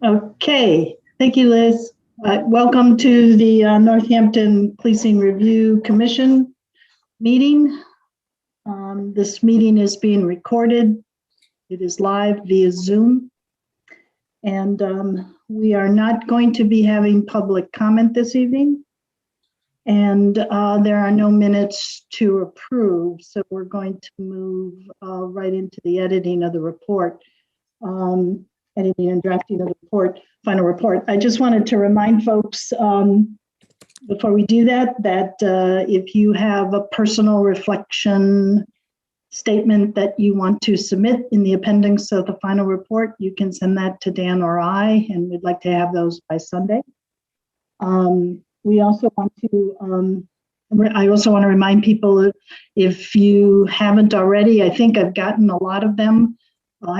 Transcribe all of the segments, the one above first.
Okay, thank you, Liz. Welcome to the Northampton Policing Review Commission meeting. This meeting is being recorded. It is live via Zoom. And we are not going to be having public comment this evening. And there are no minutes to approve, so we're going to move right into the editing of the report. Editing and drafting of the report, final report. I just wanted to remind folks before we do that, if you have a personal reflection statement that you want to submit in the appendix of the final report, you can send that to Dan or I, and we'd like to have those by Sunday. We also want to, I also want to remind people, if you haven't already, I think I've gotten a lot of them,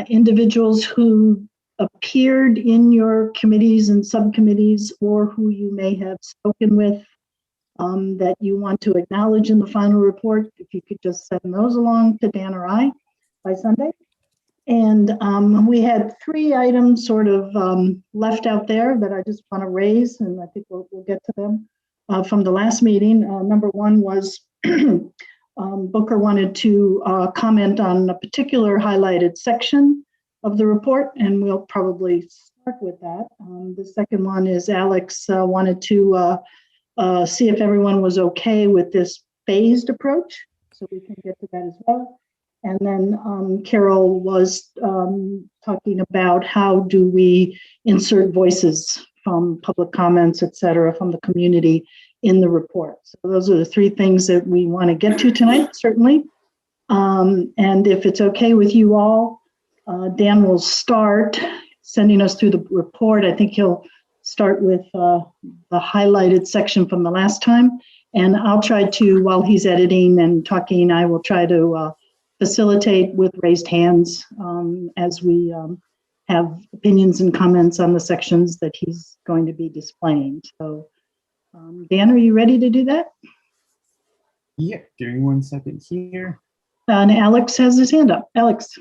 individuals who appeared in your committees and subcommittees, or who you may have spoken with that you want to acknowledge in the final report. If you could just send those along to Dan or I by Sunday. And we had 3 items sort of left out there that I just want to raise, and I think we'll get to them from the last meeting. Number 1 was Booker wanted to comment on a particular highlighted section of the report, and we'll probably start with that. The second one is Alex wanted to see if everyone was okay with this phased approach, so we can get to that as well. And then Carol was talking about how do we insert voices from public comments, et cetera, from the community in the report. So those are the 3 things that we want to get to tonight, certainly. And if it's okay with you all, Dan will start sending us through the report. I think he'll start with the highlighted section from the last time. And I'll try to, while he's editing and talking, I will try to facilitate with raised hands as we have opinions and comments on the sections that he's going to be displaying. So Dan, are you ready to do that? Yeah, give me 1 second here. And Alex has his hand up. Alex.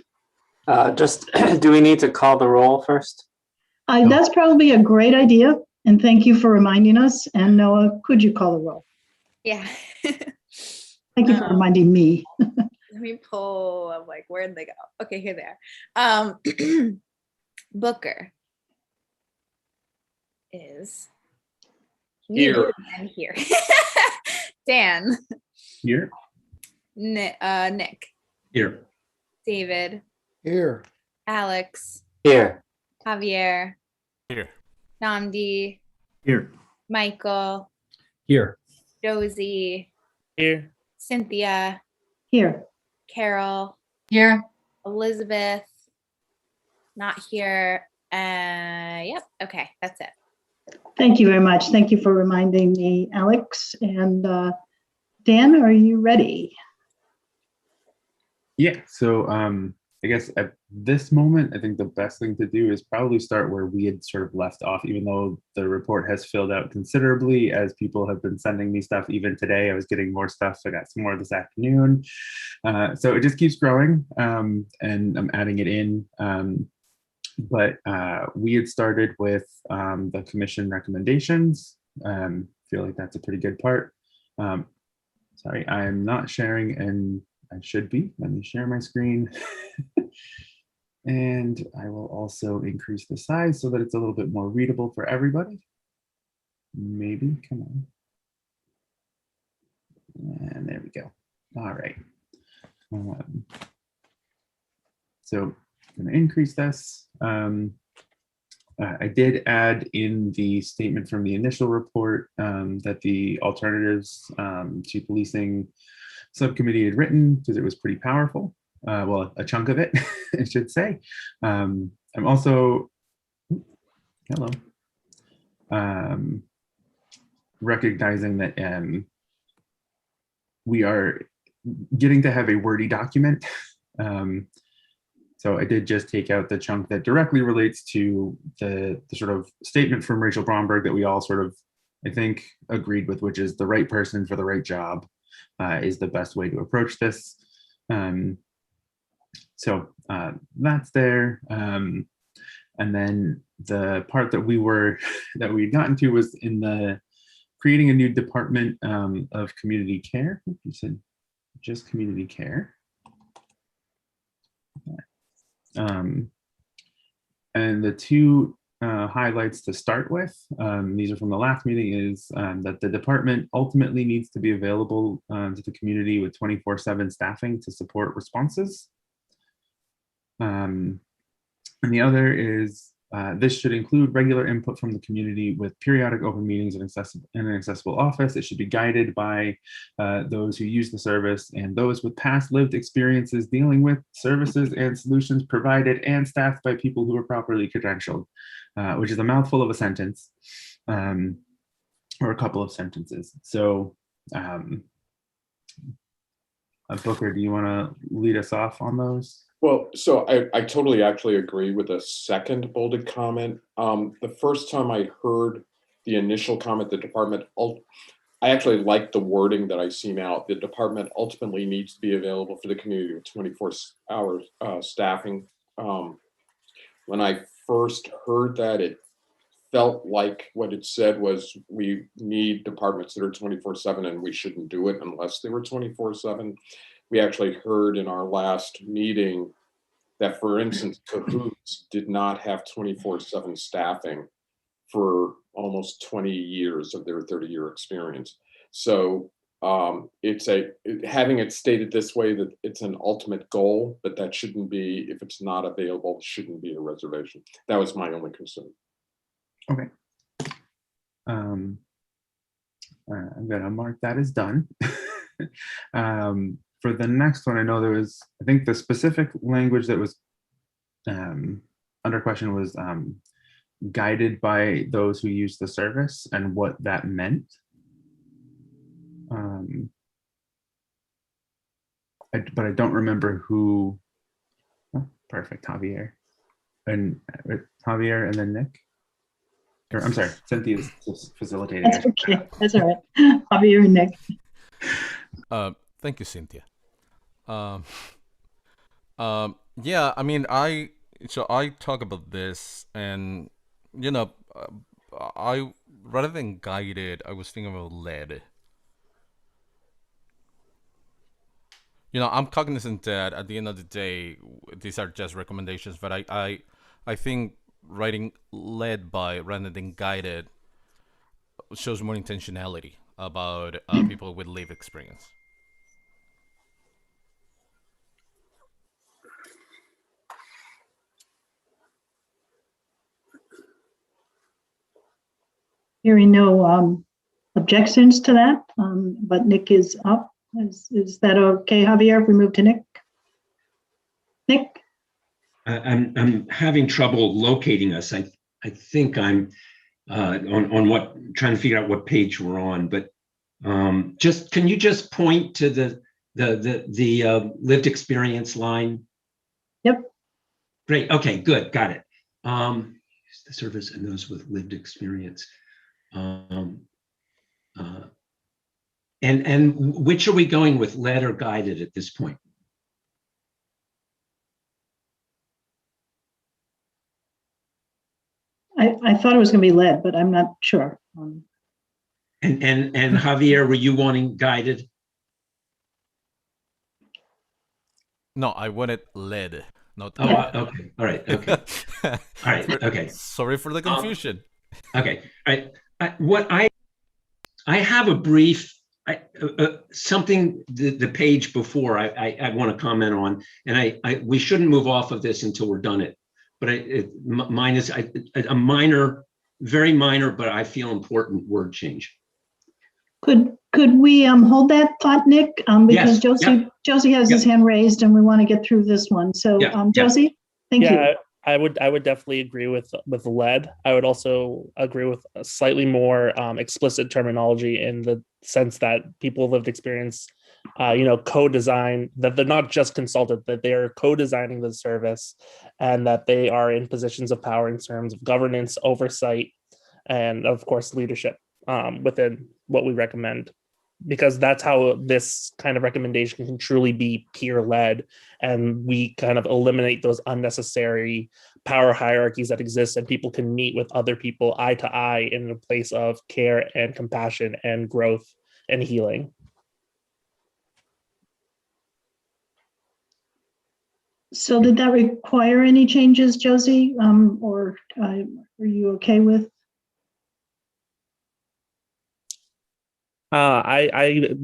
Just, do we need to call the roll first? That's probably a great idea. And thank you for reminding us. And Noah, could you call the roll? Yeah. Thank you for reminding me. Let me pull, I'm like, where'd they go? Okay, here they are. Booker is here. And here. Dan. Here. Nick. Here. David. Here. Alex. Here. Javier. Here. Namdi. Here. Michael. Here. Josie. Here. Cynthia. Here. Carol. Here. Elizabeth. Not here. Yep. Okay, that's it. Thank you very much. Thank you for reminding me, Alex. And Dan, are you ready? Yeah, so I guess at this moment, I think the best thing to do is probably start where we had sort of left off, even though the report has filled out considerably as people have been sending me stuff. Even today, I was getting more stuff. So I got some more this afternoon. So it just keeps growing and I'm adding it in. But we had started with the commission recommendations. Feel like that's a pretty good part. Sorry, I'm not sharing, and I should be. Let me share my screen. And I will also increase the size so that it's a little bit more readable for everybody. Maybe, come on. And there we go. All right. So I'm going to increase this. I did add in the statement from the initial report that the alternatives to policing subcommittee had written, because it was pretty powerful. Well, a chunk of it, I should say. I'm also, hello, recognizing that we are getting to have a wordy document. So I did just take out the chunk that directly relates to the sort of statement from Rachel Bromberg that we all sort of, I think, agreed with, which is the right person for the right job is the best way to approach this. So that's there. And then the part that we'd gotten to was in the creating a new department of community care. You said just community care. And the two highlights to start with, these are from the last meeting, is that the department ultimately needs to be available to the community with 24/7 staffing to support responses. And the other is this should include regular input from the community with periodic open meetings in an accessible office. It should be guided by those who use the service and those with past lived experiences dealing with services and solutions provided and staffed by people who are properly credentialed, which is a mouthful of a sentence or a couple of sentences. So Booker, do you want to lead us off on those? Well, so I totally actually agree with the second bolded comment. The first time I heard the initial comment, the department, I actually like the wording that I see now. The department ultimately needs to be available for the community with 24-hour staffing. When I first heard that, it felt like what it said was we need departments that are 24/7 and we shouldn't do it unless they were 24/7. We actually heard in our last meeting that, for instance, Cahoots did not have 24/7 staffing for almost 20 years of their 30-year experience. So having it stated this way, that it's an ultimate goal, but that shouldn't be, if it's not available, shouldn't be a reservation. That was my only concern. Okay. I'm gonna mark that as done. For the next one, I know there was, I think the specific language that was under question was guided by those who use the service and what that meant. But I don't remember who. Oh, perfect, Javier. And then Nick. Or, I'm sorry, Cynthia's just facilitating. That's okay. That's all right. Javier and Nick. Thank you, Cynthia. Yeah, I mean, I talk about this, and I rather than guided, I was thinking about led. I'm cognizant that at the end of the day, these are just recommendations, but I think writing led by rather than guided shows more intentionality about people with lived experience. Hearing no objections to that, but Nick is up. Is that okay, Javier, if we move to Nick? Nick? I'm having trouble locating us. I think I'm on trying to figure out what page we're on, but can you just point to the lived experience line? Yep. Great. Okay, good. Got it. The service and those with lived experience. And which are we going with, led or guided at this point? I thought it was going to be led, but I'm not sure. And Javier, were you wanting guided? No, I wanted led. Not okay. All right. Okay. All right. Okay. Sorry for the confusion. Okay. All right. I have a brief something the page before I want to comment on, and we shouldn't move off of this until we're done it. But mine is a minor, very minor, but I feel important word change. Could we hold that thought, Nick? Because yes. Josie has his hand raised, and we want to get through this one. So, Josie, thank you. I would definitely agree with lead. I would also agree with a slightly more explicit terminology in the sense that people with lived experience, co-design, that they're not just consulted, that they are co-designing the service, and that they are in positions of power in terms of governance, oversight, and of course leadership within what we recommend because that's how this kind of recommendation can truly be peer led, and we kind of eliminate those unnecessary power hierarchies that exist, and people can meet with other people eye to eye in a place of care and compassion and growth and healing. So did that require any changes, Josie? Or are you okay with? I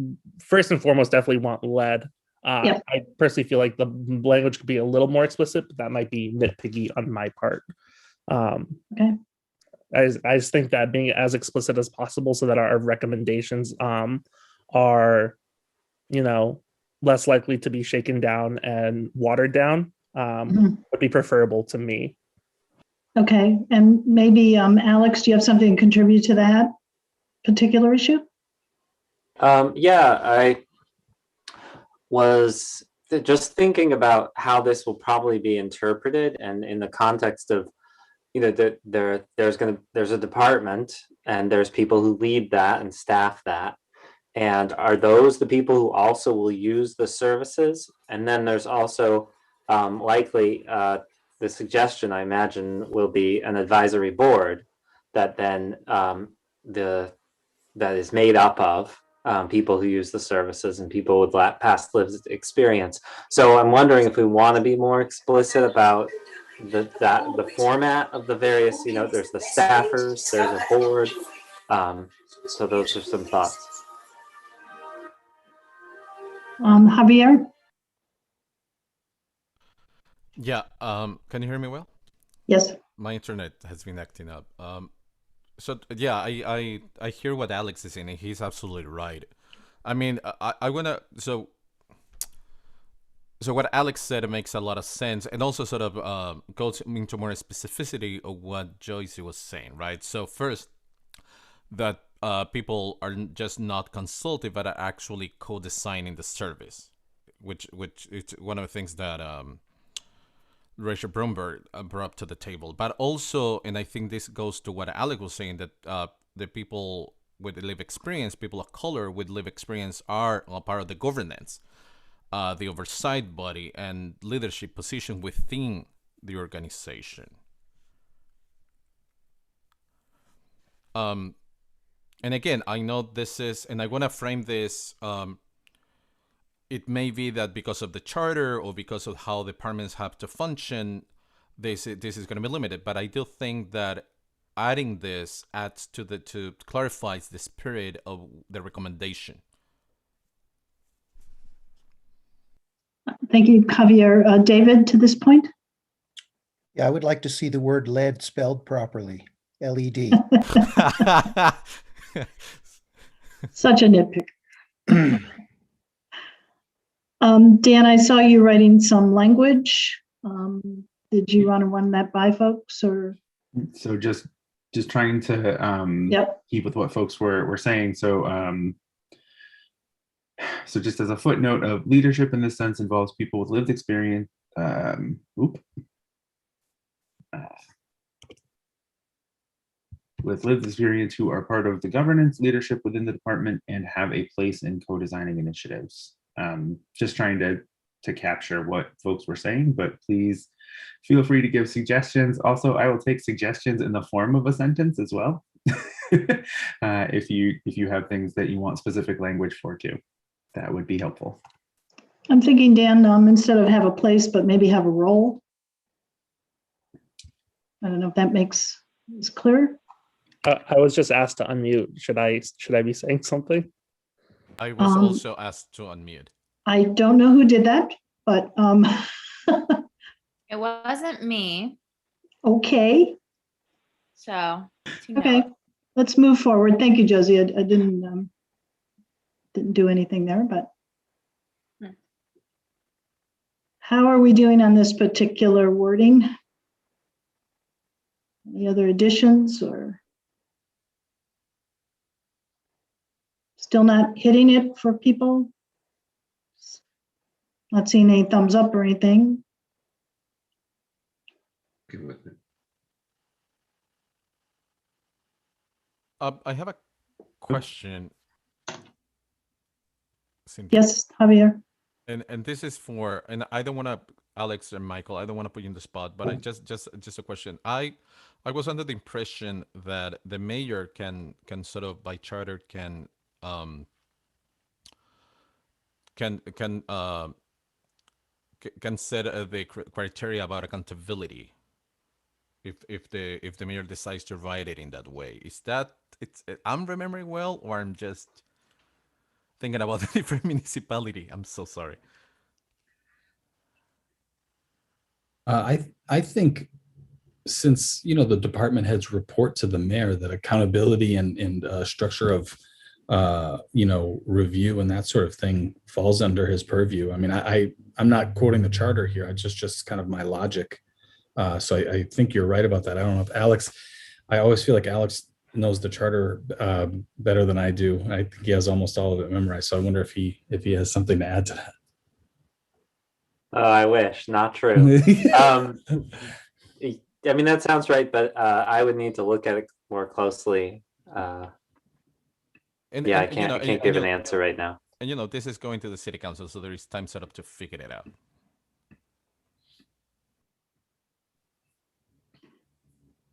first and foremost definitely want lead. Yep. I personally feel like the language could be a little more explicit, but that might be nitpicky on my part. Okay. I just think that being as explicit as possible so that our recommendations are, less likely to be shaken down and watered down would be preferable to me. Okay, and maybe Alex, do you have something to contribute to that particular issue? Yeah, I was just thinking about how this will probably be interpreted, and in the context of, there's a department and there's people who lead that and staff that. And are those the people who also will use the services? And then there's also likely the suggestion, I imagine, will be an advisory board that then that is made up of people who use the services and people with past lived experience. So I'm wondering if we want to be more explicit about the format of the various, there's the staffers, there's a board. So those are some thoughts. Javier? Yeah. Can you hear me well? Yes. My internet has been acting up. So yeah, I hear what Alex is saying, and he's absolutely right. I mean, I wanna so what Alex said, it makes a lot of sense, and also sort of goes into more specificity of what Joyce was saying, right? So first, that people are just not consulted, but are actually co-designing the service, which is one of the things that Rachel Bromberg brought to the table. But also, and I think this goes to what Alec was saying, that the people with lived experience, people of color with lived experience, are a part of the governance, the oversight body, and leadership position within the organization. And again, I know this is, and I want to frame this, it may be that because of the charter or because of how departments have to function, this is going to be limited. But I do think that adding this adds to clarifies the spirit of the recommendation. Thank you, Javier. David, to this point? Yeah, I would like to see the word lead spelled properly. LED. Such a nitpick. Dan, I saw you writing some language. Did you want to run that by folks, or? So just trying to keep with what folks were saying. So so just as a footnote of leadership in this sense involves people with lived experience. With lived experience who are part of the governance leadership within the department and have a place in co-designing initiatives. Just trying to capture what folks were saying, but please feel free to give suggestions. Also, I will take suggestions in the form of a sentence as well. If you have things that you want specific language for too, that would be helpful. I'm thinking, Dan, instead of have a place, but maybe have a role. I don't know if that is clear. I was just asked to unmute. Should I be saying something? I was also asked to unmute. I don't know who did that, but It wasn't me. okay. So Okay, let's move forward. Thank you, Josie. I didn't do anything there, but how are we doing on this particular wording? Any other additions, or still not hitting it for people? Not seeing any thumbs up or anything. Good with it. I have a question. Cynthia. Yes, Javier. And this is for, and I don't want to, Alex and Michael, I don't want to put you in the spot, but I just a question. I was under the impression that the mayor can sort of by charter can set the criteria about accountability if the mayor decides to write it in that way. Is that I'm remembering well, or I'm just thinking about a different municipality? I'm so sorry. I think since the department heads report to the mayor, that accountability and structure of review and that sort of thing falls under his purview. I mean, I'm not quoting the charter here. I just kind of my logic. So I think you're right about that. I don't know if Alex. I always feel like Alex knows the charter better than I do. I think he has almost all of it memorized. So I wonder if he has something to add to that. Oh, I wish. Not true. I mean, that sounds right, but I would need to look at it more closely. I can't give an answer right now. And this is going to the city council, so there is time set up to figure it out.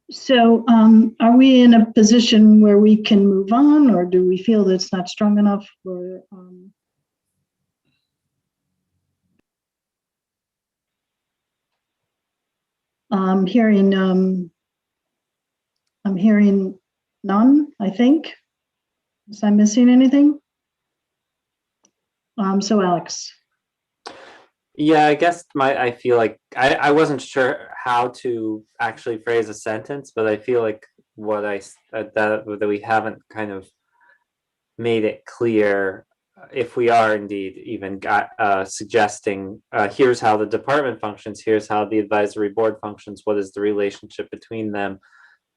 So are we in a position where we can move on, or do we feel that it's not strong enough for I'm hearing none, I think. Is I missing anything? So Alex. Yeah, I guess I feel like I wasn't sure how to actually phrase a sentence, but I feel like that we haven't kind of made it clear if we are indeed even suggesting here's how the department functions, here's how the advisory board functions, what is the relationship between them.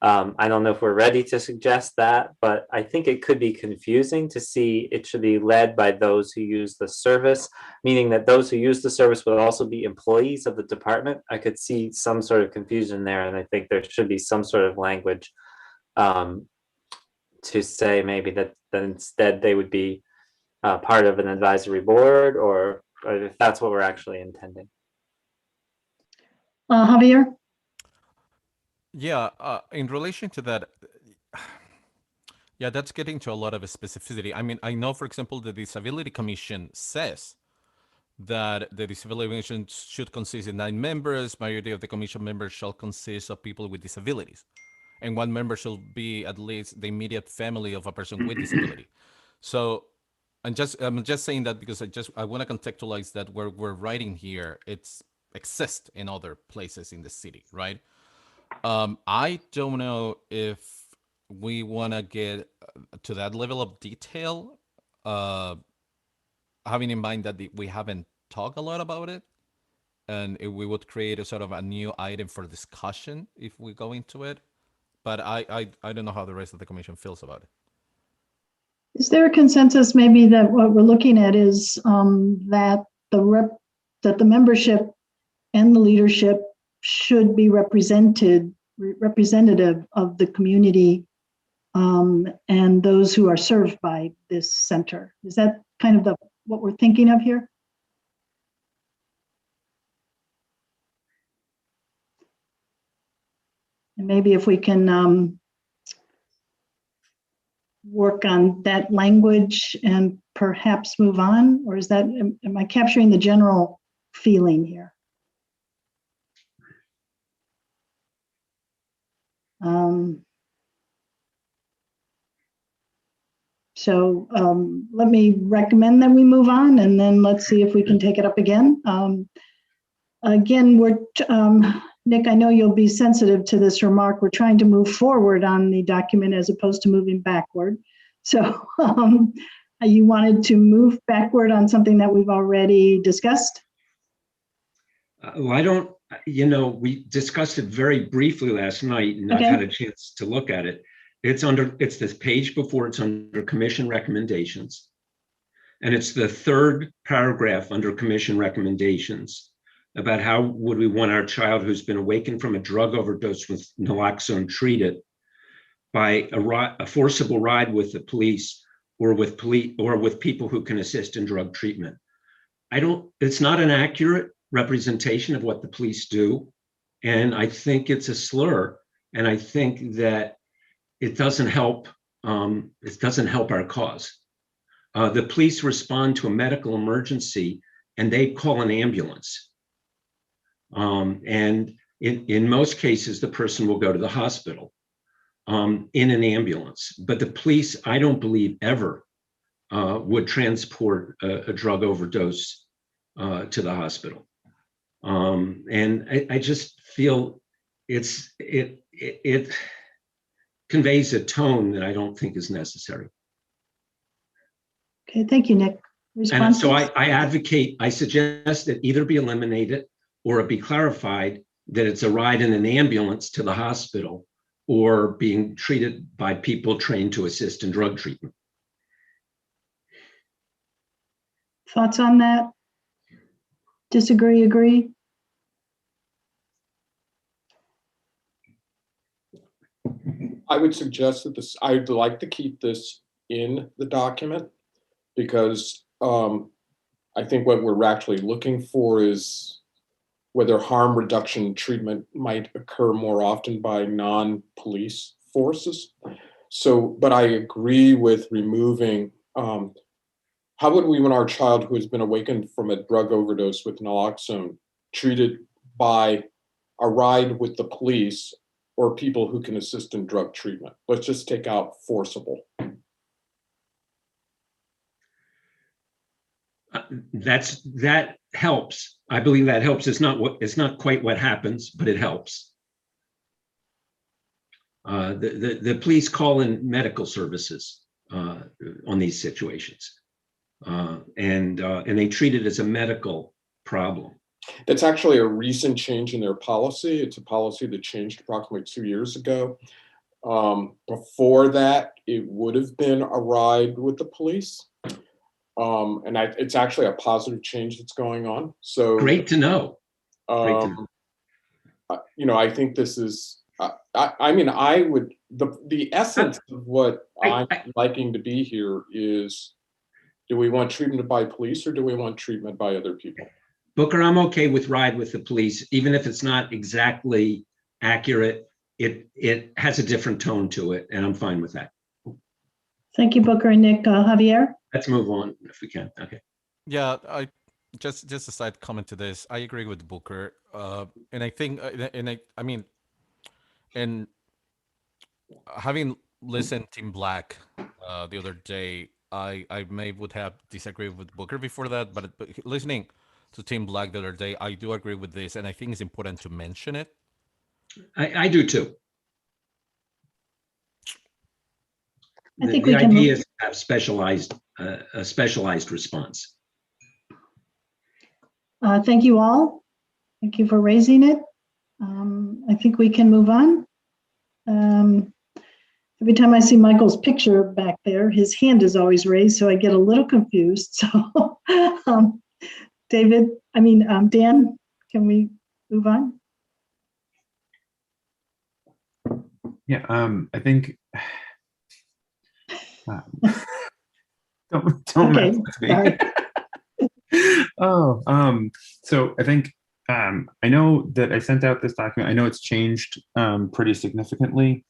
I don't know if we're ready to suggest that, but I think it could be confusing to see it should be led by those who use the service, meaning that those who use the service would also be employees of the department. I could see some sort of confusion there, and I think there should be some sort of language to say maybe that instead they would be part of an advisory board, or if that's what we're actually intending. Javier? Yeah, in relation to that, yeah, that's getting to a lot of specificity. I mean, I know, for example, the Disability Commission says that the Disability Commission should consist of 9 members. Majority of the commission members shall consist of people with disabilities, and 1 member should be at least the immediate family of a person with disability. So I'm just saying that because I want to contextualize that where we're writing here, it's exists in other places in the city, right? I don't know if we want to get to that level of detail, having in mind that we haven't talked a lot about it, and if we would create a sort of a new item for discussion if we go into it. But I don't know how the rest of the commission feels about it. Is there a consensus maybe that what we're looking at is that the membership and the leadership should be representative of the community and those who are served by this center? Is that kind of what we're thinking of here? And maybe if we can work on that language and perhaps move on, or is that, am I capturing the general feeling here? So let me recommend that we move on, and then let's see if we can take it up again. Again, Nick, I know you'll be sensitive to this remark. We're trying to move forward on the document as opposed to moving backward. So you wanted to move backward on something that we've already discussed? Well, we discussed it very briefly last night, and okay. I've had a chance to look at it. It's this page before, it's under commission recommendations. And it's the 3rd paragraph under commission recommendations about how would we want our child who's been awakened from a drug overdose with naloxone treated by a forcible ride with the police or with police or with people who can assist in drug treatment. It's not an accurate representation of what the police do. And I think it's a slur. And I think that it doesn't help. It doesn't help our cause. The police respond to a medical emergency and they call an ambulance. And in most cases, the person will go to the hospital in an ambulance. But the police, I don't believe ever would transport a drug overdose to the hospital. And I just feel it conveys a tone that I don't think is necessary. Okay, thank you, Nick. And so I suggest that either be eliminated or it be clarified that it's a ride in an ambulance to the hospital or being treated by people trained to assist in drug treatment. Thoughts on that? Disagree, agree? I would suggest that I'd like to keep this in the document because I think what we're actually looking for is whether harm reduction treatment might occur more often by non-police forces. So, but I agree with removing, how would we want our child who has been awakened from a drug overdose with naloxone treated by a ride with the police or people who can assist in drug treatment? Let's just take out forcible. That helps. I believe that helps. It's not quite what happens, but it helps. The police call in medical services on these situations, and they treat it as a medical problem. That's actually a recent change in their policy. It's a policy that changed approximately 2 years ago. Before that, it would have been a ride with the police. And it's actually a positive change that's going on. So great to know. You know, I think this is, I mean, I would, the essence of what I'm liking to be here is, do we want treatment by police or do we want treatment by other people? Booker, I'm okay with ride with the police, even if it's not exactly accurate. It has a different tone to it, and I'm fine with that. Thank you, Booker and Nick. Javier? Let's move on if we can. Okay. Yeah, I just a side comment to this. I agree with Booker, and I think, I mean, and having listened to Team Black the other day, I would have disagreed with Booker before that, but listening to Team Black the other day, I do agree with this, and I think it's important to mention it. I do too. I think the we can idea is to have a specialized response. Thank you all. Thank you for raising it. I think we can move on. Every time I see Michael's picture back there, his hand is always raised, so I get a little confused. So, Dan, can we move on? Yeah, I think. Don't Okay, mess with me. So I think I know that I sent out this document. I know it's changed pretty significantly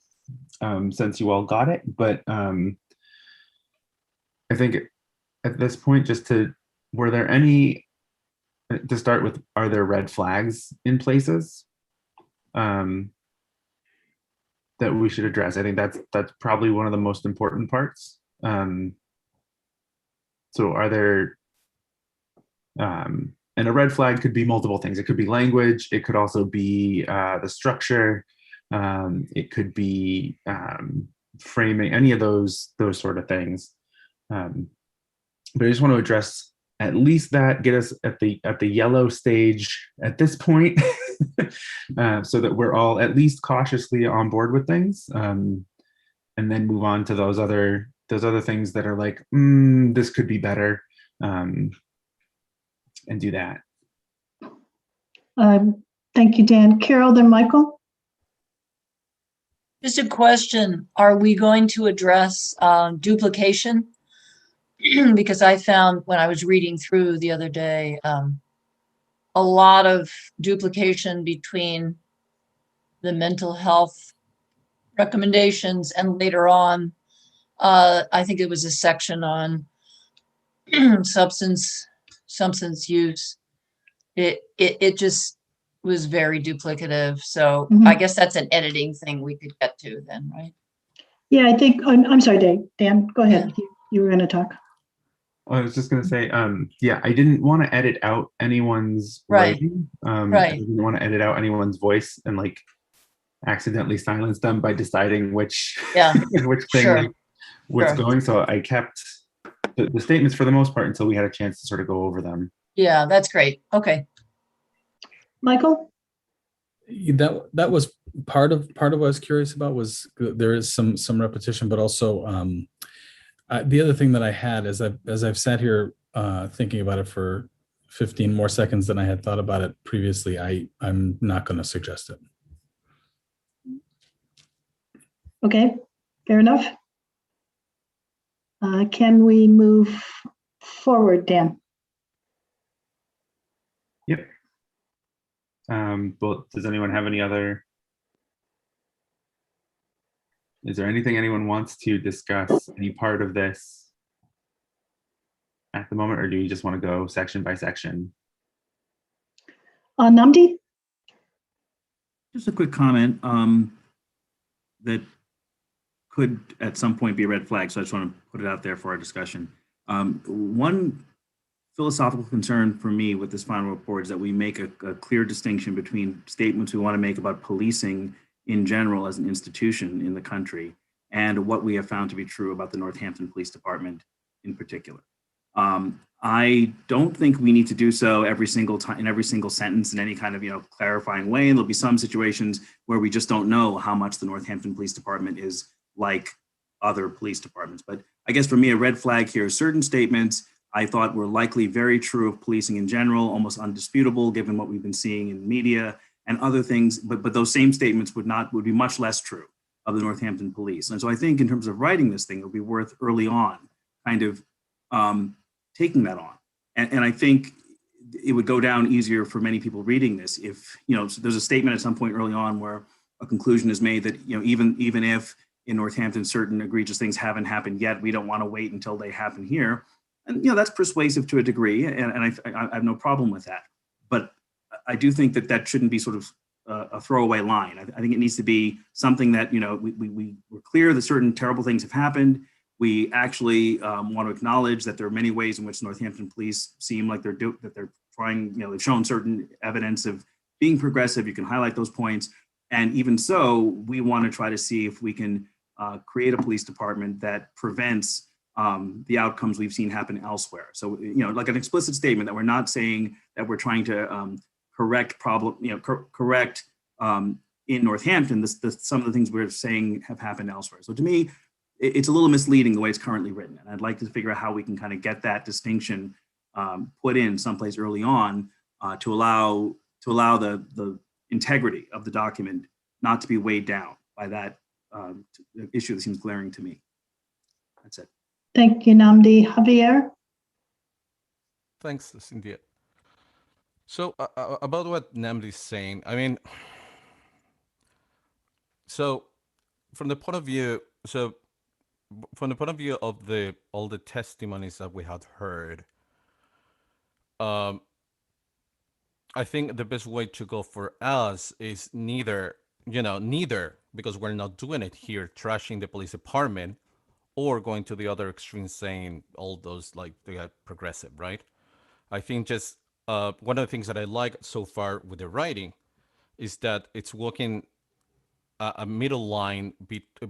since you all got it, but I think at this point, were there any, to start with, are there red flags in places that we should address? I think that's probably one of the most important parts. So are there, and a red flag could be multiple things. It could be language. It could also be the structure. It could be framing, any of those sort of things. But I just want to address at least that, get us at the yellow stage at this point, so that we're all at least cautiously on board with things, and then move on to those other things that are like, this could be better, and do that. Thank you, Dan. Carol, then Michael. Just a question. Are we going to address duplication because I found when I was reading through the other day, a lot of duplication between the mental health recommendations and later on, I think it was a section on substance use. It just was very duplicative. So I guess that's an editing thing we could get to then, right? Yeah, I think, I'm sorry, Dave. Dan, go ahead. You were going to talk. I was just going to say, yeah, I didn't want to edit out anyone's writing. I didn't want to edit out anyone's voice and like accidentally silence them by deciding which which thing was going. So I kept the statements for the most part until we had a chance to sort of go over them. Yeah, that's great. Okay. Michael? That was part of what I was curious about. Was there is some repetition, but also the other thing that I had as I've sat here thinking about it for 15 more seconds than I had thought about it previously, I'm not going to suggest it. Okay, fair enough. Can we move forward, Dan? Yep. But does anyone have any other? Is there anything anyone wants to discuss? Any part of this at the moment, or do you just want to go section by section? Namdi? Just a quick comment that could at some point be a red flag, so I just want to put it out there for our discussion. One philosophical concern for me with this final report is that we make a clear distinction between statements we want to make about policing in general as an institution in the country and what we have found to be true about the Northampton Police Department in particular. I don't think we need to do so every single time in every single sentence in any kind of clarifying way. And there'll be some situations where we just don't know how much the Northampton Police Department is like other police departments. But I guess for me, a red flag here is certain statements I thought were likely very true of policing in general, almost undisputable given what we've been seeing in media and other things. But those same statements would be much less true of the Northampton Police. And so I think in terms of writing this thing, it would be worth early on kind of taking that on. And I think it would go down easier for many people reading this if, so there's a statement at some point early on where a conclusion is made that, even if in Northampton certain egregious things haven't happened yet, we don't want to wait until they happen here. And, that's persuasive to a degree, and I have no problem with that. But I do think that shouldn't be sort of a throwaway line. I think it needs to be something that, we're clear that certain terrible things have happened. We actually want to acknowledge that there are many ways in which Northampton police seem like they're trying, they've shown certain evidence of being progressive. You can highlight those points. And even so, we want to try to see if we can create a police department that prevents the outcomes we've seen happen elsewhere. So, like an explicit statement that we're not saying that we're trying to correct in Northampton, some of the things we're saying have happened elsewhere. So to me, it's a little misleading the way it's currently written. And I'd like to figure out how we can kind of get that distinction put in someplace early on to allow the integrity of the document not to be weighed down by that issue that seems glaring to me. That's it. Thank you, Namdi. Javier? Thanks, Cynthia. So about what Namdi's saying, I mean, so from the point of view of all the testimonies that we had heard, I think the best way to go for us is neither, because we're not doing it here, trashing the police department, or going to the other extreme saying all those like they are progressive, right? I think just one of the things that I like so far with the writing is that it's walking a middle line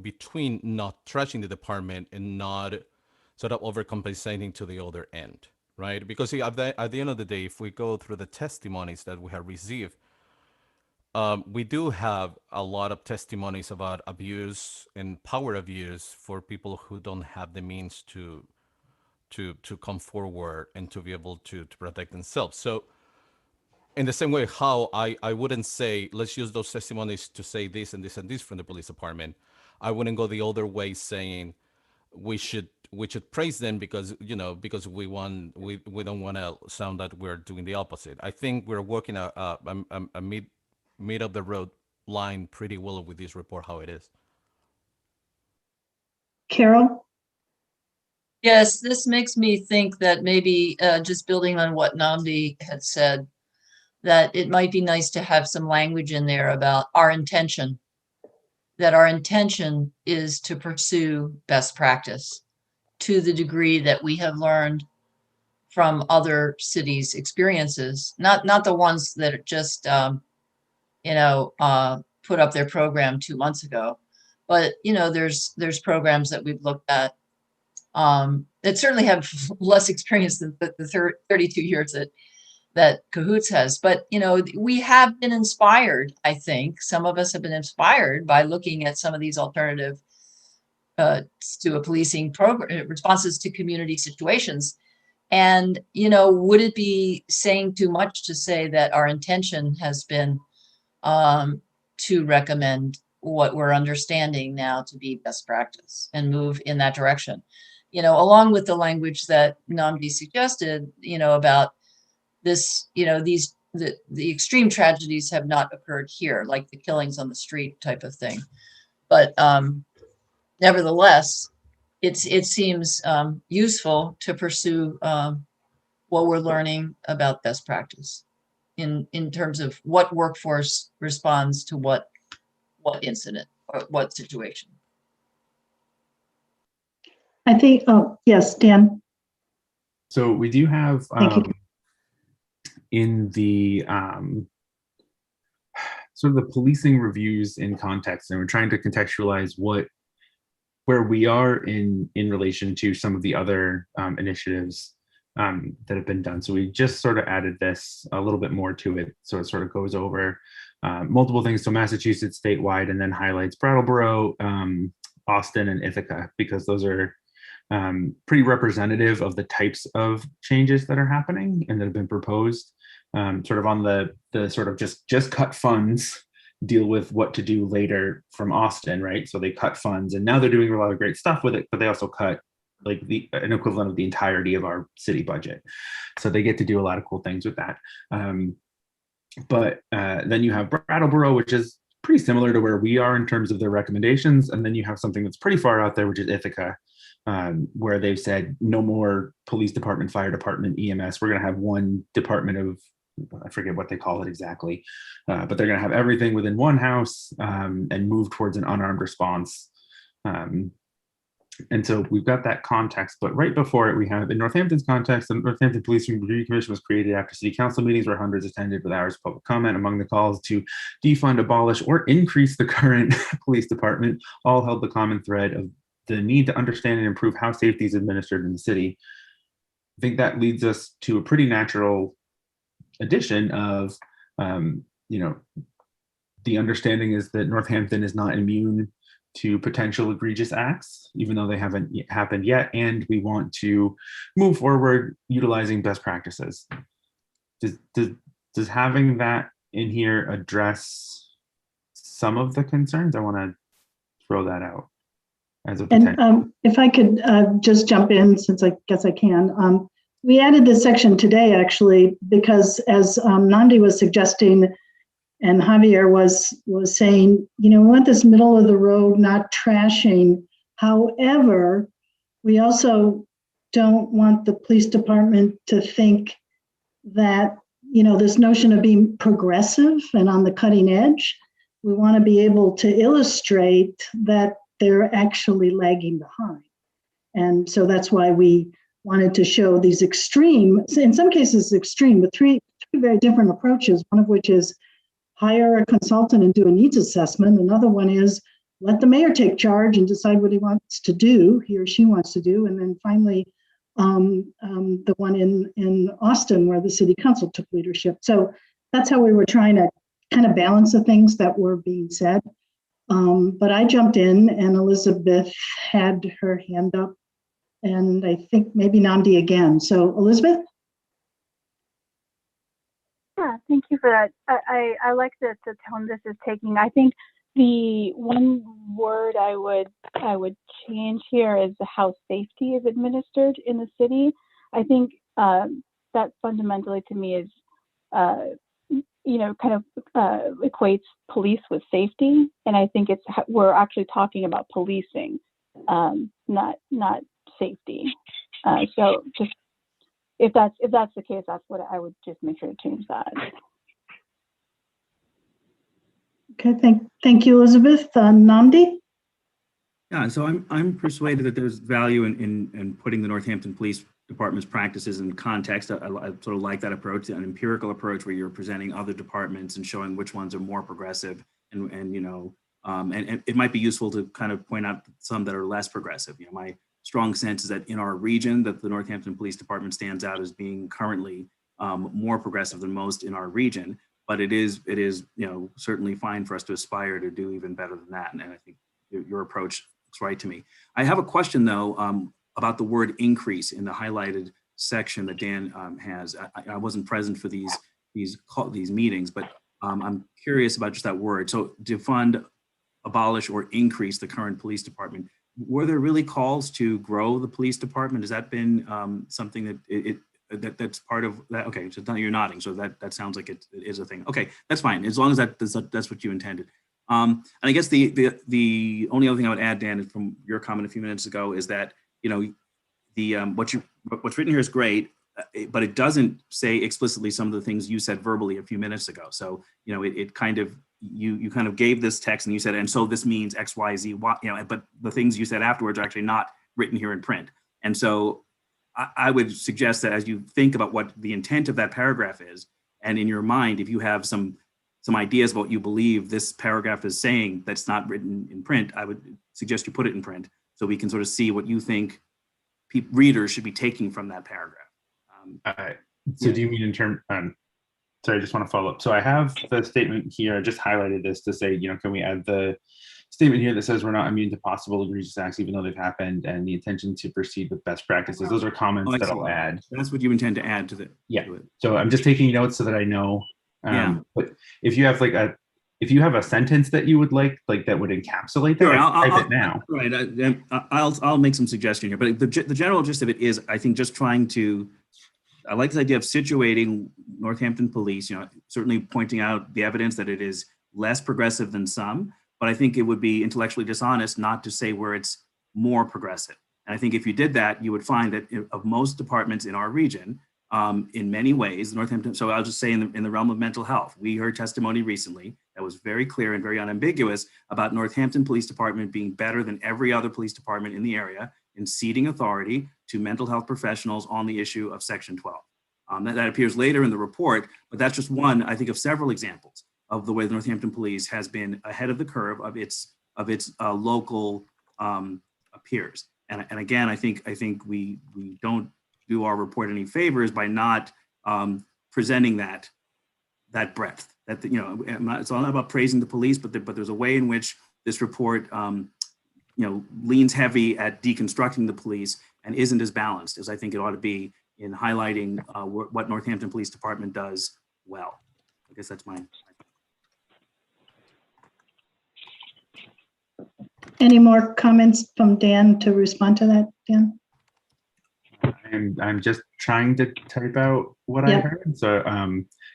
between not trashing the department and not sort of overcompensating to the other end, right? Because at the end of the day, if we go through the testimonies that we have received, we do have a lot of testimonies about abuse and power abuse for people who don't have the means to come forward and to be able to protect themselves. So in the same way how I wouldn't say, let's use those testimonies to say this and this and this from the police department, I wouldn't go the other way saying we should should praise them because because we don't want to sound that we're doing the opposite. I think we're working a mid of the road line pretty well with this report how it is. Carol? Yes, this makes me think that maybe just building on what Namdi had said, that it might be nice to have some language in there about our intention, that our intention is to pursue best practice to the degree that we have learned from other cities' experiences, not the ones that just, put up their program 2 months ago, but, there's programs that we've looked at that certainly have less experience than the 32 years that Cahoots has. But, we have been inspired, I think. Some of us have been inspired by looking at some of these alternative to a policing program, responses to community situations. And, would it be saying too much to say that our intention has been to recommend what we're understanding now to be best practice and move in that direction? Along with the language that Namdi suggested, about this, the extreme tragedies have not occurred here, like the killings on the street type of thing. But nevertheless, it seems useful to pursue what we're learning about best practice in terms of what workforce responds to what incident or what situation. I think, oh, yes, Dan. So we do have Thank you. in the sort of the policing reviews in context, and we're trying to contextualize where we are in relation to some of the other initiatives that have been done. So we just sort of added this a little bit more to it, so it sort of goes over multiple things. So Massachusetts statewide, and then highlights Brattleboro, Austin, and Ithaca, because those are pretty representative of the types of changes that are happening and that have been proposed. Sort of on the sort of just cut funds, deal with what to do later from Austin, right? So they cut funds, and now they're doing a lot of great stuff with it, but they also cut like an equivalent of the entirety of our city budget. So they get to do a lot of cool things with that. But then you have Brattleboro, which is pretty similar to where we are in terms of their recommendations. And then you have something that's pretty far out there, which is Ithaca, where they've said no more police department, fire department, EMS. We're going to have one department of, I forget what they call it exactly, but they're going to have everything within one house and move towards an unarmed response. And so we've got that context, but right before it, we have in Northampton's context, the Northampton Police Review Commission was created after city council meetings where hundreds attended with hours of public comment. Among the calls to defund, abolish, or increase the current police department, all held the common thread of the need to understand and improve how safety is administered in the city. I think that leads us to a pretty natural addition of, the understanding is that Northampton is not immune to potential egregious acts, even though they haven't happened yet, and we want to move forward utilizing best practices. Does having that in here address some of the concerns? I want to throw that out as a potential. And if I could just jump in, since I guess I can. We added this section today, actually, because as Nandi was suggesting, and Javier was saying, we want this middle of the road, not trashing. However, we also don't want the police department to think that, this notion of being progressive and on the cutting edge. We want to be able to illustrate that they're actually lagging behind. And so that's why we wanted to show these extreme, in some cases extreme, but three very different approaches, one of which is hire a consultant and do a needs assessment. Another one is let the mayor take charge and decide what he wants to do, he or she wants to do. And then finally, the one in Austin where the city council took leadership. So that's how we were trying to kind of balance the things that were being said. But I jumped in and Elizabeth had her hand up, and I think maybe Namdi again. So Elizabeth? Yeah, thank you for that. I like the tone this is taking. I think The one word I would change here is how safety is administered in the city. I think that fundamentally to me is, kind of equates police with safety, and I think we're actually talking about policing, not safety. So just if that's the case, that's what I would just make sure to change that. Okay, thank you, Elizabeth. Namdi? Yeah, so I'm persuaded that there's value in putting the Northampton Police Department's practices in context. I sort of like that approach, an empirical approach where you're presenting other departments and showing which ones are more progressive, and it might be useful to kind of point out some that are less progressive. My strong sense is that in our region, that the Northampton Police Department stands out as being currently more progressive than most in our region. But it is certainly fine for us to aspire to do even better than that. And I think your approach looks right to me. I have a question though about the word increase in the highlighted section that Dan has. I wasn't present for these meetings, but I'm curious about just that word. So defund, abolish, or increase the current police department. Were there really calls to grow the police department? Has that been something that that's part of that? Okay, so you're nodding, so that sounds like it is a thing. Okay, that's fine, as long as that's what you intended. And I guess the only other thing I would add, Dan, from your comment a few minutes ago, is that what's written here is great, but it doesn't say explicitly some of the things you said verbally a few minutes ago. So it kind of you kind of gave this text and you said, and so this means X, Y, Z, Y, but the things you said afterwards are actually not written here in print. And so I would suggest that as you think about what the intent of that paragraph is, and in your mind, if you have some ideas about what you believe this paragraph is saying that's not written in print, I would suggest you put it in print so we can sort of see what you think readers should be taking from that paragraph. So do you mean in terms, sorry, I just want to follow up. So I have the statement here, I just highlighted this to say, can we add the statement here that says we're not immune to possible egregious acts even though they've happened, and the intention to proceed with best practices. Those are comments that I'll add. That's what you intend to add to it. Yeah. So I'm just taking notes so that I know. But if you have a sentence that you would like that would encapsulate that, I'll type it now. Right. I'll make some suggestion here, but the general gist of it is, I think, just trying to. I like this idea of situating Northampton Police. Certainly pointing out the evidence that it is less progressive than some. But I think it would be intellectually dishonest not to say where it's more progressive. And I think if you did that, you would find that of most departments in our region, in many ways, Northampton, so I'll just say in the realm of mental health, we heard testimony recently that was very clear and very unambiguous about Northampton Police Department being better than every other police department in the area in ceding authority to mental health professionals on the issue of Section 12. That appears later in the report, but that's just one, I think, of several examples of the way the Northampton Police has been ahead of the curve of its local peers. And again, I think we don't do our report any favors by not presenting that breadth. It's all about praising the police, but there's a way in which this report leans heavy at deconstructing the police and isn't as balanced as I think it ought to be in highlighting what Northampton Police Department does well. I guess that's mine. Any more comments from Dan to respond to that, Dan? I'm just trying to type out what I heard. So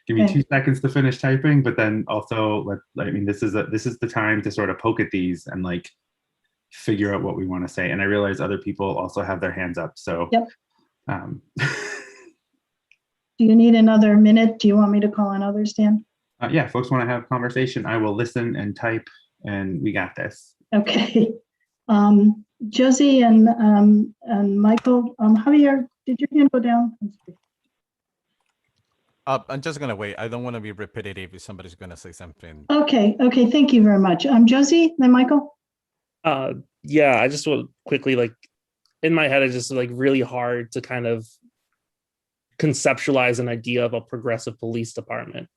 give me 2 seconds to finish typing, but then also this is the time to sort of poke at these and figure out what we want to say. And I realize other people also have their hands up. So do you need another minute? Do you want me to call on others, Dan? Yeah, folks want to have conversation, I will listen and type, and we got this. Okay. Josie and Michael, Javier, did your hand go down? I'm just gonna wait. I don't want to be repetitive if somebody's gonna say something. Okay, thank you very much. Josie, then Michael? Yeah, I just want quickly, in my head, it's just really hard to kind of conceptualize an idea of a progressive police department.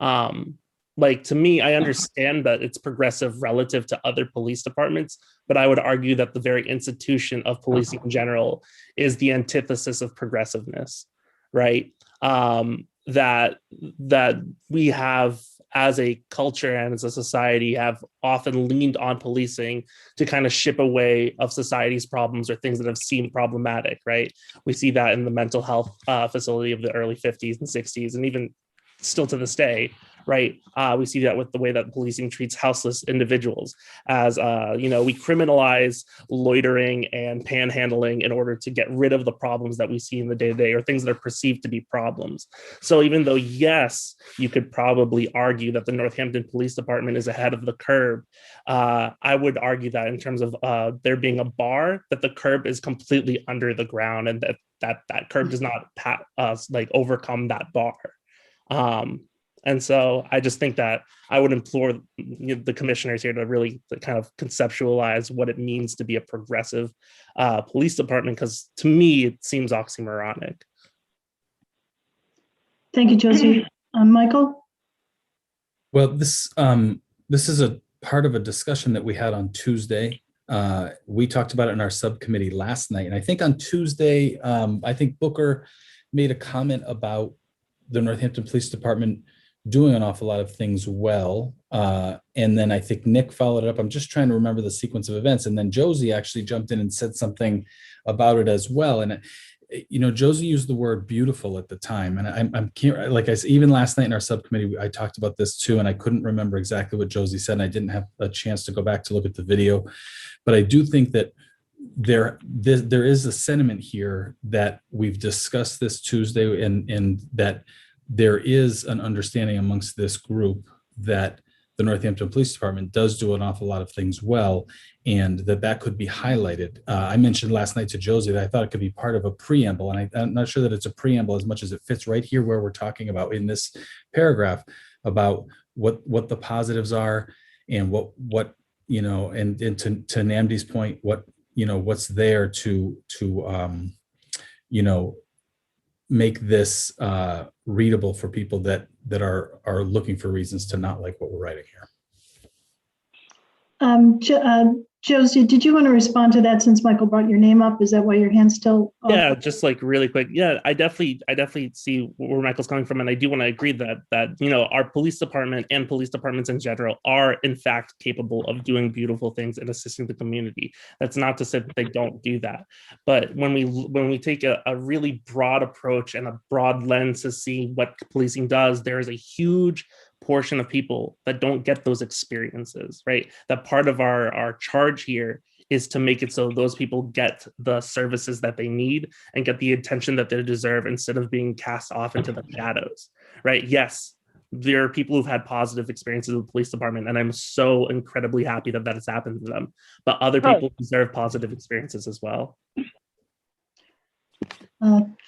To me, I understand that it's progressive relative to other police departments, but I would argue that the very institution of policing in general is the antithesis of progressiveness, right? that we have as a culture and as a society have often leaned on policing to kind of ship away of society's problems or things that have seemed problematic, right? We see that in the mental health facility of the early 50s and 60s, and even still to this day, right? We see that with the way that policing treats houseless individuals as, we criminalize loitering and panhandling in order to get rid of the problems that we see in the day-to-day or things that are perceived to be problems. So even though, yes, you could probably argue that the Northampton Police Department is ahead of the curve, I would argue that in terms of there being a bar, that the curb is completely under the ground and that curb does not overcome that bar. And so I just think that I would implore the commissioners here to really kind of conceptualize what it means to be a progressive police department, because to me, it seems oxymoronic. Thank you, Josie. Michael? Well, this is a part of a discussion that we had on Tuesday. We talked about it in our subcommittee last night. And I think on Tuesday, I think Booker made a comment about the Northampton Police Department doing an awful lot of things well. And then I think Nick followed it up. I'm just trying to remember the sequence of events. And then Josie actually jumped in and said something about it as well. And, Josie used the word beautiful at the time. And I'm like I said, even last night in our subcommittee, I talked about this too, and I couldn't remember exactly what Josie said. And I didn't have a chance to go back to look at the video. But I do think that there is a sentiment here that we've discussed this Tuesday, and that there is an understanding amongst this group that the Northampton Police Department does do an awful lot of things well, and that could be highlighted. I mentioned last night to Josie that I thought it could be part of a preamble, and I'm not sure that it's a preamble as much as it fits right here where we're talking about in this paragraph about what the positives are and what and to Namdi's point, what's there to make this readable for people that are looking for reasons to not like what we're writing here. Josie, did you want to respond to that since Michael brought your name up? Is that why your hand's still up? Yeah, just like really quick. Yeah, I definitely see where Michael's coming from. And I do want to agree that our police department and police departments in general are in fact capable of doing beautiful things and assisting the community. That's not to say that they don't do that. But when we take a really broad approach and a broad lens to see what policing does, there is a huge portion of people that don't get those experiences, right? That part of our charge here is to make it so those people get the services that they need and get the attention that they deserve instead of being cast off into the shadows, right? Yes, there are people who've had positive experiences with the police department, and I'm so incredibly happy that has happened to them, but other people deserve positive experiences as well.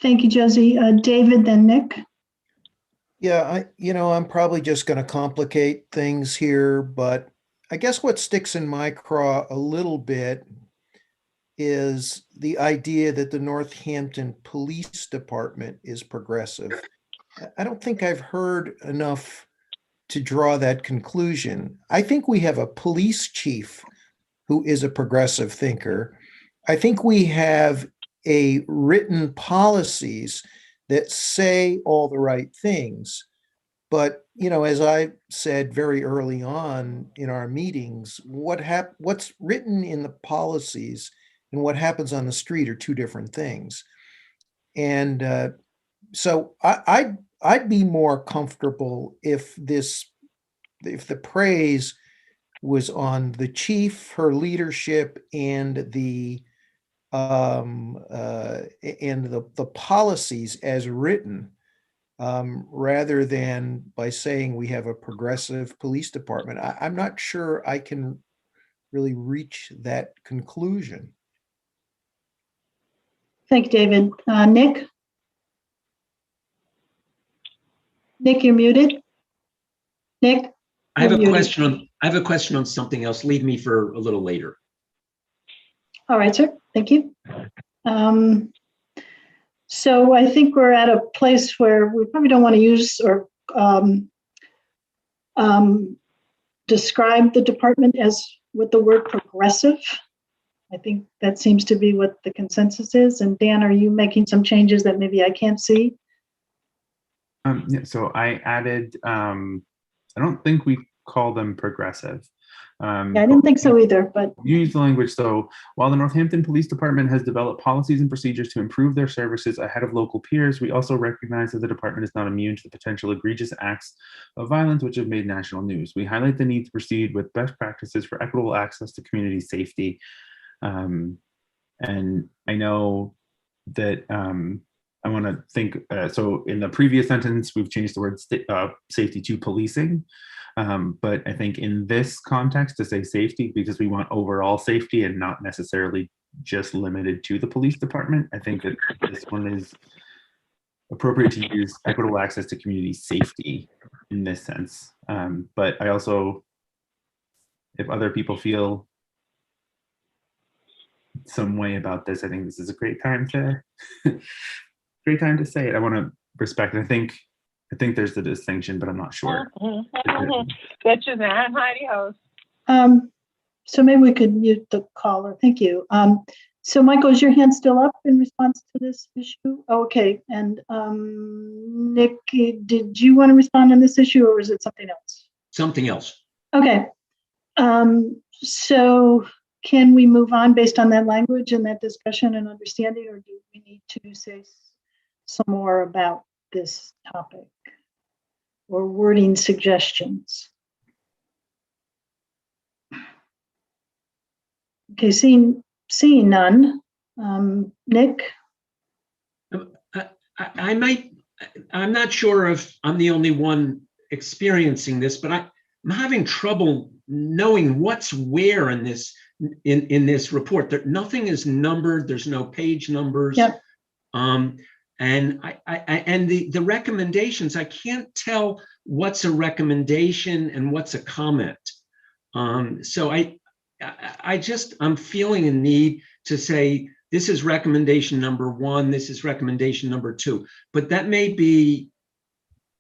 Thank you, Josie. David, then Nick. Yeah, I'm probably just going to complicate things here, but I guess what sticks in my craw a little bit is the idea that the Northampton Police Department is progressive. I don't think I've heard enough to draw that conclusion. I think we have a police chief who is a progressive thinker. I think we have a written policies that say all the right things. But, as I said very early on in our meetings, what's written in the policies and what happens on the street are two different things. And so I'd be more comfortable if the praise was on the chief, her leadership, and the policies as written, rather than by saying we have a progressive police department. I'm not sure I can really reach that conclusion. Thank you, David. Nick? Nick, you're muted. Nick? I have a question on something else. Leave me for a little later. All right, sir. Thank you. So I think we're at a place where we probably don't want to use or describe the department as with the word progressive. I think that seems to be what the consensus is. And Dan, are you making some changes that maybe I can't see? Yeah, so I added, I don't think we call them progressive. Yeah, I didn't think so either, but Use the language. So while the Northampton Police Department has developed policies and procedures to improve their services ahead of local peers, we also recognize that the department is not immune to the potential egregious acts of violence which have made national news. We highlight the need to proceed with best practices for equitable access to community safety. And I know that I want to think, so in the previous sentence, we've changed the word safety to policing. But I think in this context to say safety, because we want overall safety and not necessarily just limited to the police department, I think that this one is appropriate to use equitable access to community safety in this sense. But I also, if other people feel some way about this, I think this is a great time to great time to say it. I want to respect it. I think there's the distinction, but I'm not sure. Betcha that, Heidi Host. so maybe we could mute the caller. Thank you. So Michael, is your hand still up in response to this issue? Okay, and Nick, did you want to respond on this issue, or is it something else? Something else. Okay, so can we move on based on that language and that discussion and understanding, or do we need to say some more about this topic or wording suggestions? Okay, seeing none. Nick? I'm not sure if I'm the only one experiencing this, but I'm having trouble knowing what's where in this report. Nothing is numbered. There's no page numbers. Yep. And the recommendations, I can't tell what's a recommendation and what's a comment. So I'm feeling a need to say, this is recommendation number 1, this is recommendation number 2, but that may be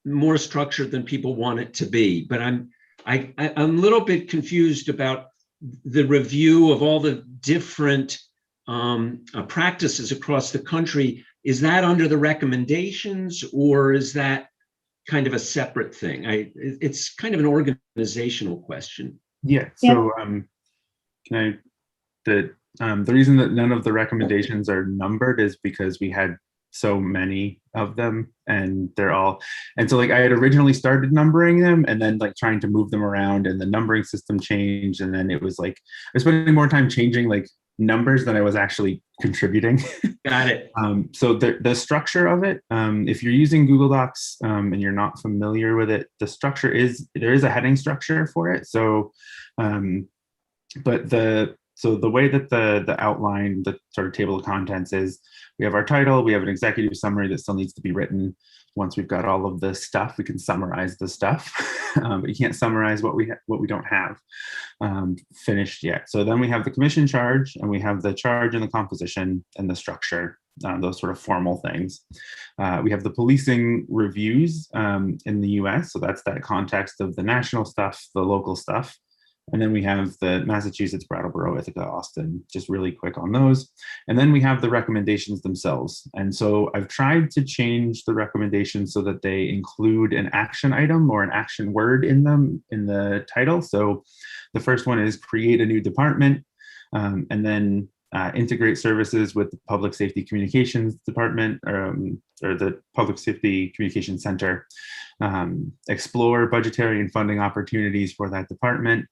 more structured than people want it to be. But I'm a little bit confused about the review of all the different practices across the country. Is that under the recommendations, or is that kind of a separate thing? It's kind of an organizational question. Yeah. So the reason that none of the recommendations are numbered is because we had so many of them, and so like I had originally started numbering them and then like trying to move them around, and the numbering system changed, and then it was like I was spending more time changing like numbers than I was actually contributing. Got it. So the structure of it, if you're using Google Docs and you're not familiar with it, the structure there is a heading structure for it. So, but the way that the outline, the sort of table of contents is, we have our title, we have an executive summary that still needs to be written. Once we've got all of the stuff, we can summarize the stuff, but you can't summarize what we don't have finished yet. So then we have the commission charge, and we have the charge and the composition and the structure, those sort of formal things. We have the policing reviews in the US, so that's that context of the national stuff, the local stuff. And then we have the Massachusetts, Brattleboro, Ithaca, Austin, just really quick on those. And then we have the recommendations themselves. And so I've tried to change the recommendations so that they include an action item or an action word in them in the title. So the first one is create a new department, and then integrate services with the Public Safety Communications Department or the Public Safety Communications Center, explore budgetary and funding opportunities for that department.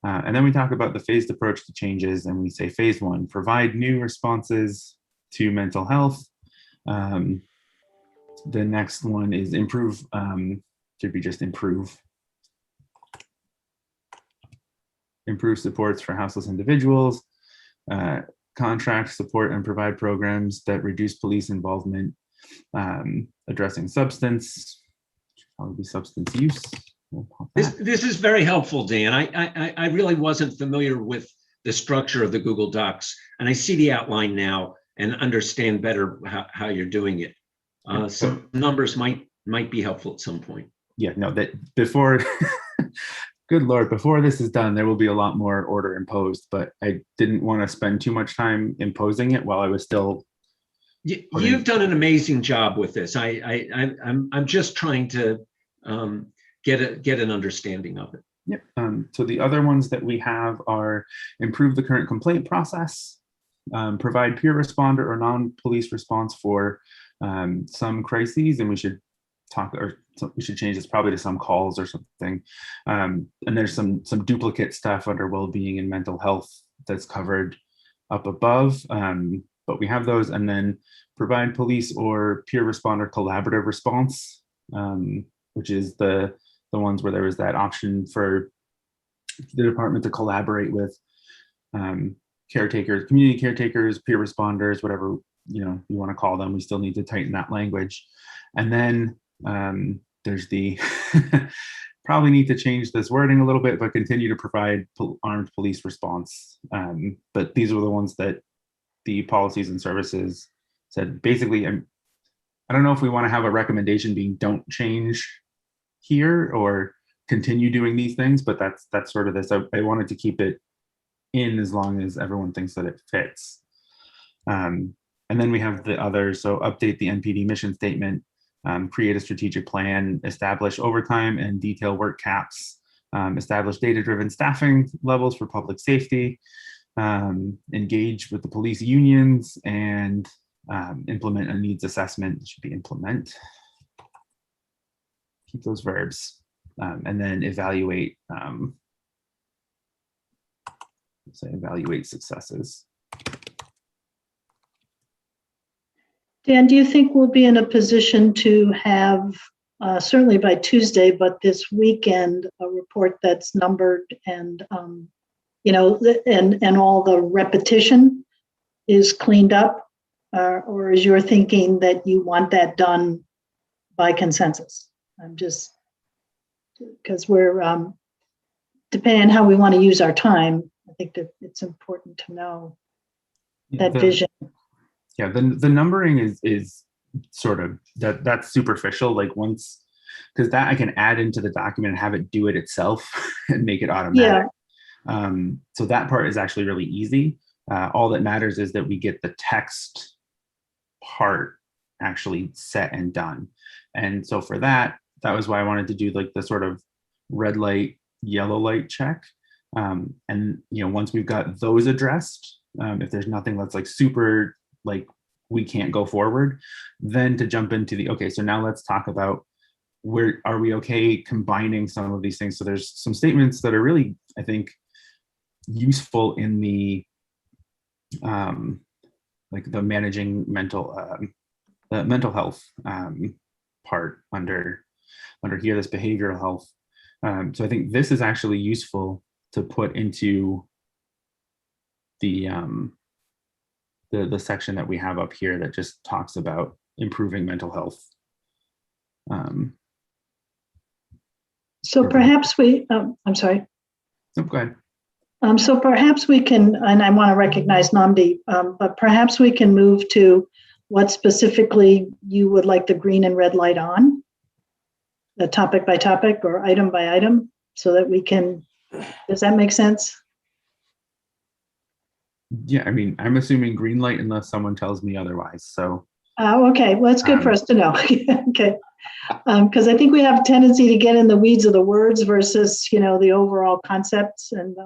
And then we talk about the phased approach to changes, and we say phase 1, provide new responses to mental health. The next one is improve, should be just improve. Improve supports for houseless individuals, contract, support, and provide programs that reduce police involvement, addressing substance, probably substance use. This is very helpful, Dan. I really wasn't familiar with the structure of the Google Docs, and I see the outline now and understand better how you're doing it. Some numbers might be helpful at some point. Yeah, no, that before, good Lord, before this is done, there will be a lot more order imposed, but I didn't want to spend too much time imposing it while I was still You've done an amazing job with this. I'm just trying to get an understanding of it. Yep. So the other ones that we have are improve the current complaint process, provide peer responder or non-police response for some crises, and we should change this probably to some calls or something. And there's some duplicate stuff under well-being and mental health that's covered up above, but we have those. And then provide police or peer responder collaborative response, which is the ones where there was that option for the department to collaborate with caretakers, community caretakers, peer responders, whatever you want to call them. We still need to tighten that language. And then there's the probably need to change this wording a little bit, but continue to provide armed police response. But these were the ones that the policies and services said. Basically, I don't know if we want to have a recommendation being don't change here or continue doing these things, but that's sort of this. I wanted to keep it in as long as everyone thinks that it fits. And then we have the others. So update the NPD mission statement, create a strategic plan, establish overtime and detail work caps, establish data-driven staffing levels for public safety, engage with the police unions, and implement a needs assessment. It should be implement. Keep those verbs. And then evaluate, evaluate successes. Dan, do you think we'll be in a position to have, certainly by Tuesday, but this weekend, a report that's numbered and, and all the repetition is cleaned up? Or is your thinking that you want that done by consensus? I'm just, because we're, depending on how we want to use our time, I think that it's important to know that vision. Yeah, the numbering is sort of that's superficial. Like once, because that I can add into the document and have it do it itself and make it automatic. Yeah. So that part is actually really easy. All that matters is that we get the text part actually set and done. And so for that was why I wanted to do like the sort of red light, yellow light check. And once we've got those addressed, if there's nothing that's like super like we can't go forward, then to jump into okay, so now let's talk about where are we okay combining some of these things. So there's some statements that are really, I think, useful in the like the managing mental health part under here, this behavioral health. So I think this is actually useful to put into the section that we have up here that just talks about improving mental health. So perhaps we, I'm sorry. Oh, go ahead. So perhaps we can, and I want to recognize Namdi, but perhaps we can move to what specifically you would like the green and red light on, the topic by topic or item by item, so that we can, does that make sense? Yeah, I mean, I'm assuming green light unless someone tells me otherwise, so. Okay, well, that's good for us to know. Okay, because I think we have a tendency to get in the weeds of the words versus, the overall concepts. And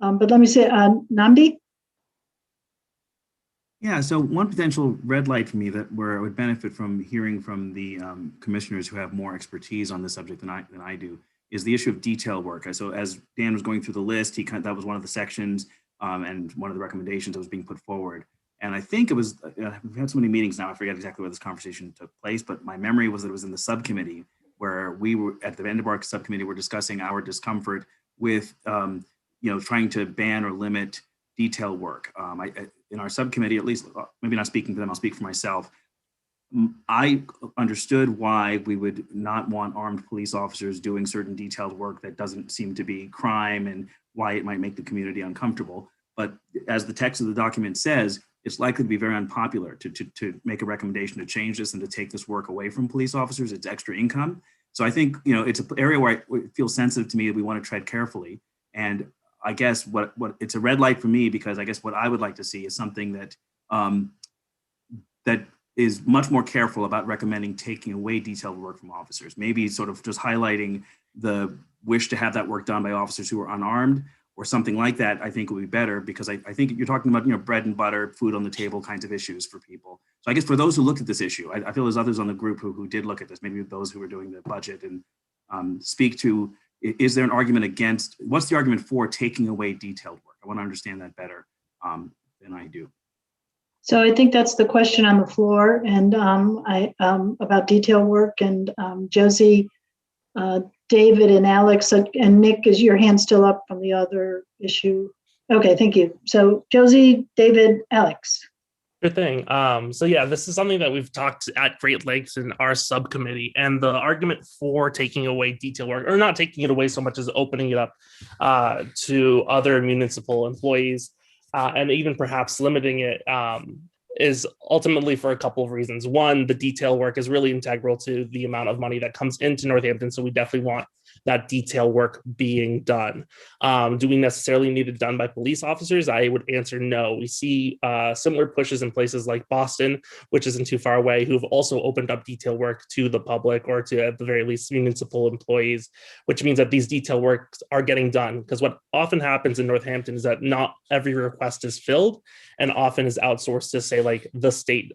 but let me say, Namdi? Yeah, so one potential red light for me where I would benefit from hearing from the commissioners who have more expertise on this subject than I do is the issue of detail work. So as Dan was going through the list, that was one of the sections and one of the recommendations that was being put forward. And I think it was, we've had so many meetings now, I forget exactly where this conversation took place, but my memory was that it was in the subcommittee where we were at the end of our subcommittee, we're discussing our discomfort with, trying to ban or limit detail work. In our subcommittee, at least, maybe not speaking for them, I'll speak for myself. I understood why we would not want armed police officers doing certain detailed work that doesn't seem to be crime and why it might make the community uncomfortable. But as the text of the document says, it's likely to be very unpopular to make a recommendation to change this and to take this work away from police officers. It's extra income. So I think, it's an area where it feels sensitive to me that we want to tread carefully. And I guess what it's a red light for me, because I guess what I would like to see is something that that is much more careful about recommending taking away detailed work from officers. Maybe sort of just highlighting the wish to have that work done by officers who are unarmed or something like that, I think would be better, because I think you're talking about, bread and butter, food on the table kinds of issues for people. So I guess for those who looked at this issue, I feel there's others on the group who did look at this, maybe those who were doing the budget, and speak to, is there an argument against, what's the argument for taking away detailed work? I want to understand that better than I do. So I think that's the question on the floor, and about detail work, and Josie, David and Alex, and Nick, is your hand still up from the other issue? Okay, thank you. So Josie, David, Alex. Sure thing. So yeah, this is something that we've talked at great lengths in our subcommittee, and the argument for taking away detail work, or not taking it away so much as opening it up to other municipal employees, and even perhaps limiting it, is ultimately for a couple of reasons. One, the detail work is really integral to the amount of money that comes into Northampton, so we definitely want that detail work being done. Do we necessarily need it done by police officers? I would answer no. We see similar pushes in places like Boston, which isn't too far away, who've also opened up detail work to the public, or to, at the very least, municipal employees, which means that these detail works are getting done. Because what often happens in Northampton is that not every request is filled, and often is outsourced to, say, like the state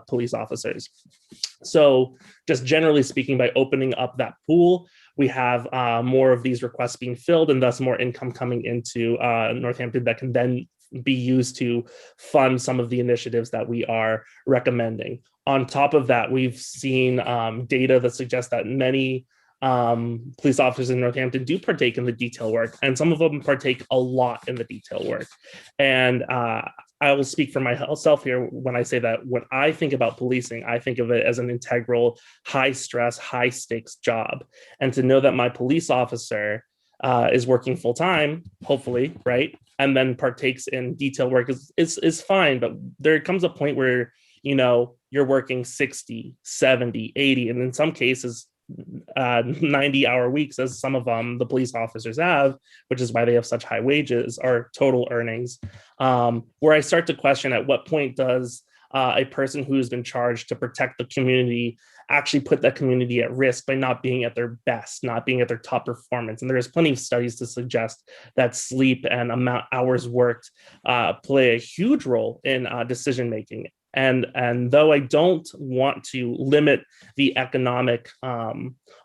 police officers. So just generally speaking, by opening up that pool, we have more of these requests being filled, and thus more income coming into Northampton that can then be used to fund some of the initiatives that we are recommending. On top of that, we've seen data that suggests that many police officers in Northampton do partake in the detail work, and some of them partake a lot in the detail work. And I will speak for myself here when I say that when I think about policing, I think of it as an integral, high stress, high stakes job. And to know that my police officer is working full time, hopefully, right, and then partakes in detail work is fine. But there comes a point where, you're working 60, 70, 80, and in some cases, 90-hour weeks, as some of the police officers have, which is why they have such high wages or total earnings, where I start to question, at what point does a person who's been charged to protect the community actually put that community at risk by not being at their best, not being at their top performance? And there's plenty of studies to suggest that sleep and hours worked play a huge role in decision making. And though I don't want to limit the economic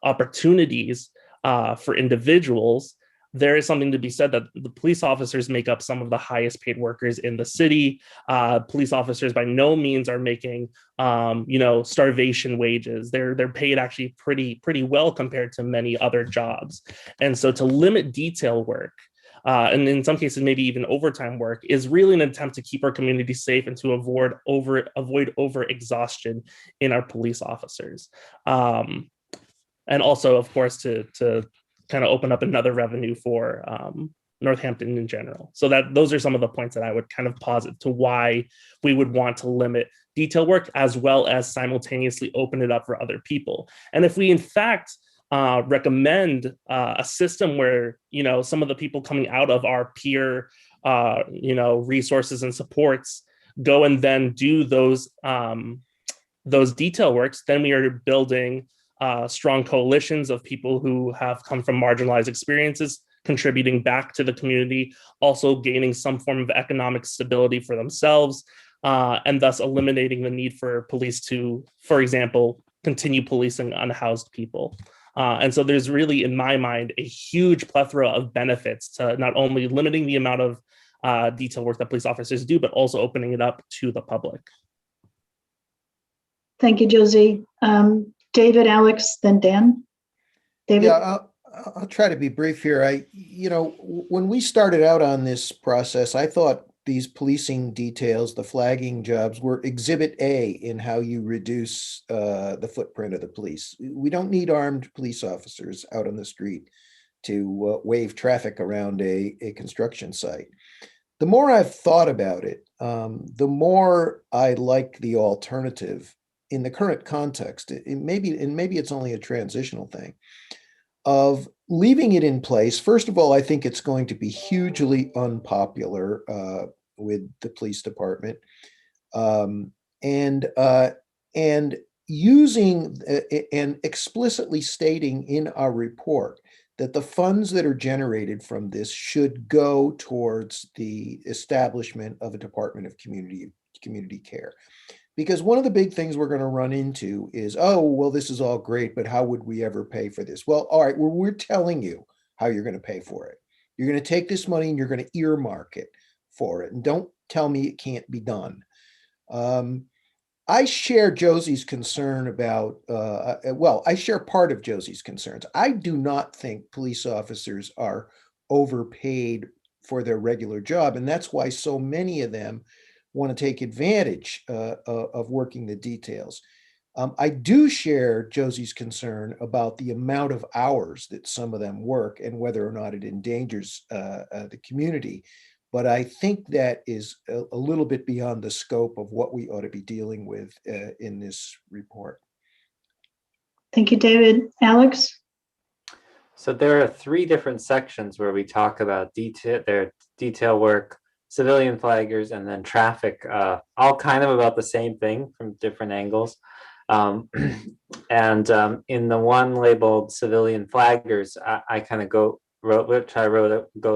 opportunities for individuals, there is something to be said that the police officers make up some of the highest paid workers in the city. Police officers by no means are making, starvation wages. They're paid actually pretty well compared to many other jobs. And so to limit detail work, and in some cases maybe even overtime work, is really an attempt to keep our community safe and to avoid over exhaustion in our police officers, and also, of course, to kind of open up another revenue for Northampton in general. So those are some of the points that I would kind of posit to why we would want to limit detail work, as well as simultaneously open it up for other people. And if we in fact recommend a system where, some of the people coming out of our peer, resources and supports go and then do those detail works, then we are building strong coalitions of people who have come from marginalized experiences, contributing back to the community, also gaining some form of economic stability for themselves, and thus eliminating the need for police to, for example, continue policing unhoused people. And so there's really, in my mind, a huge plethora of benefits to not only limiting the amount of detail work that police officers do, but also opening it up to the public. Thank you, Josie. David, Alex, then Dan. David? Yeah, I'll try to be brief here. When we started out on this process, I thought these policing details, the flagging jobs, were exhibit A in how you reduce the footprint of the police. We don't need armed police officers out on the street to wave traffic around a construction site. The more I've thought about it, the more I like the alternative in the current context. Maybe it's only a transitional thing of leaving it in place. First of all, I think it's going to be hugely unpopular with the police department. and using and explicitly stating in our report that the funds that are generated from this should go towards the establishment of a Department of Community Care. Because one of the big things we're going to run into is, oh, well, this is all great, but how would we ever pay for this? Well, all right, we're telling you how you're going to pay for it. You're going to take this money and you're going to earmark it for it. And don't tell me it can't be done. I share Josie's concern about, I share part of Josie's concerns. I do not think police officers are overpaid for their regular job. And that's why so many of them want to take advantage of working the details. I do share Josie's concern about the amount of hours that some of them work and whether or not it endangers the community. But I think that is a little bit beyond the scope of what we ought to be dealing with in this report. Thank you, David. Alex? So there are 3 different sections where we talk about detail work, civilian flaggers, and then traffic, all kind of about the same thing from different angles. In the one labeled civilian flaggers, I kind of go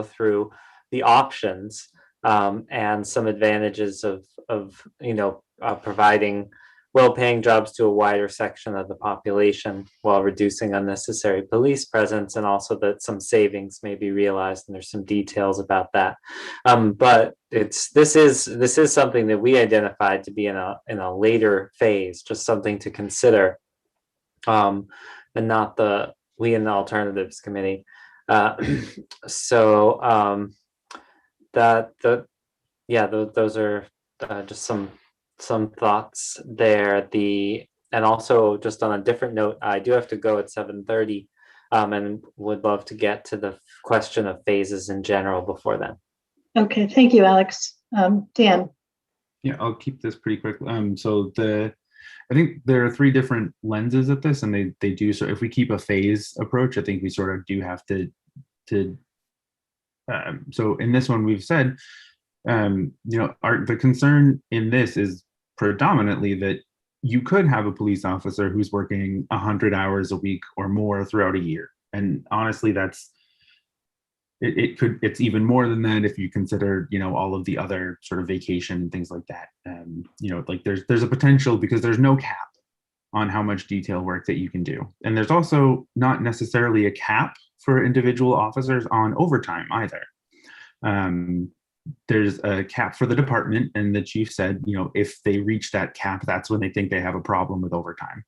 through the options and some advantages of providing well-paying jobs to a wider section of the population while reducing unnecessary police presence, and also that some savings may be realized, and there's some details about that. But this is something that we identified to be in a later phase, just something to consider, and not we in the alternatives committee. Those are just some thoughts there. And also, just on a different note, I do have to go at 7:30, and would love to get to the question of phases in general before then. Okay, thank you, Alex. Dan? Yeah, I'll keep this pretty quick. I think there are 3 different lenses at this, and they do. So if we keep a phase approach, I think we sort of do have to. So in this one, we've said, the concern in this is predominantly that you could have a police officer who's working 100 hours a week or more throughout a year. And honestly, it's even more than that if you consider, all of the other sort of vacation and things like that. There's a potential, because there's no cap on how much detail work that you can do. And there's also not necessarily a cap for individual officers on overtime either. There's a cap for the department, and the chief said, if they reach that cap, that's when they think they have a problem with overtime.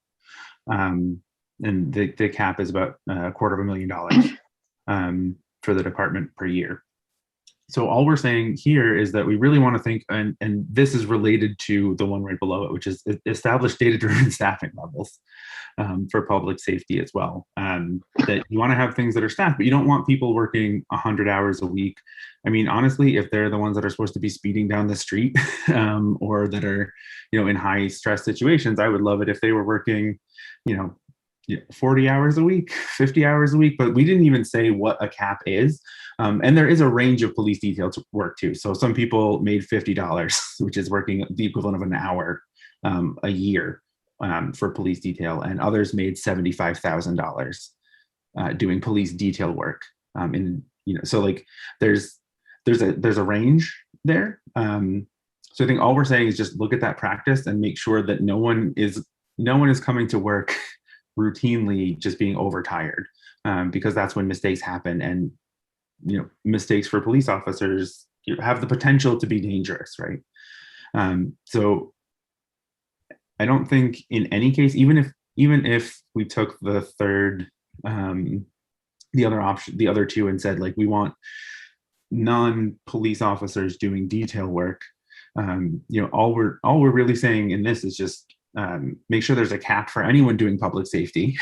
And the cap is about $250,000 for the department per year. So all we're saying here is that we really want to think, and this is related to the one right below it, which is establish data-driven staffing levels for public safety as well. That you want to have things that are staffed, but you don't want people working 100 hours a week. I mean, honestly, if they're the ones that are supposed to be speeding down the street or that are, in high stress situations, I would love it if they were working, 40 hours a week, 50 hours a week, but we didn't even say what a cap is. And there is a range of police detail to work too. So some people made $50, which is working the equivalent of an hour a year for police detail, and others made $75,000 doing police detail work. So like there's a range there. So I think all we're saying is just look at that practice and make sure that no one is coming to work routinely just being overtired, because that's when mistakes happen, and mistakes for police officers have the potential to be dangerous, right? So I don't think in any case, even if we took the third, the other 2 and said, like, we want non-police officers doing detail work, all we're really saying in this is just make sure there's a cap for anyone doing public safety,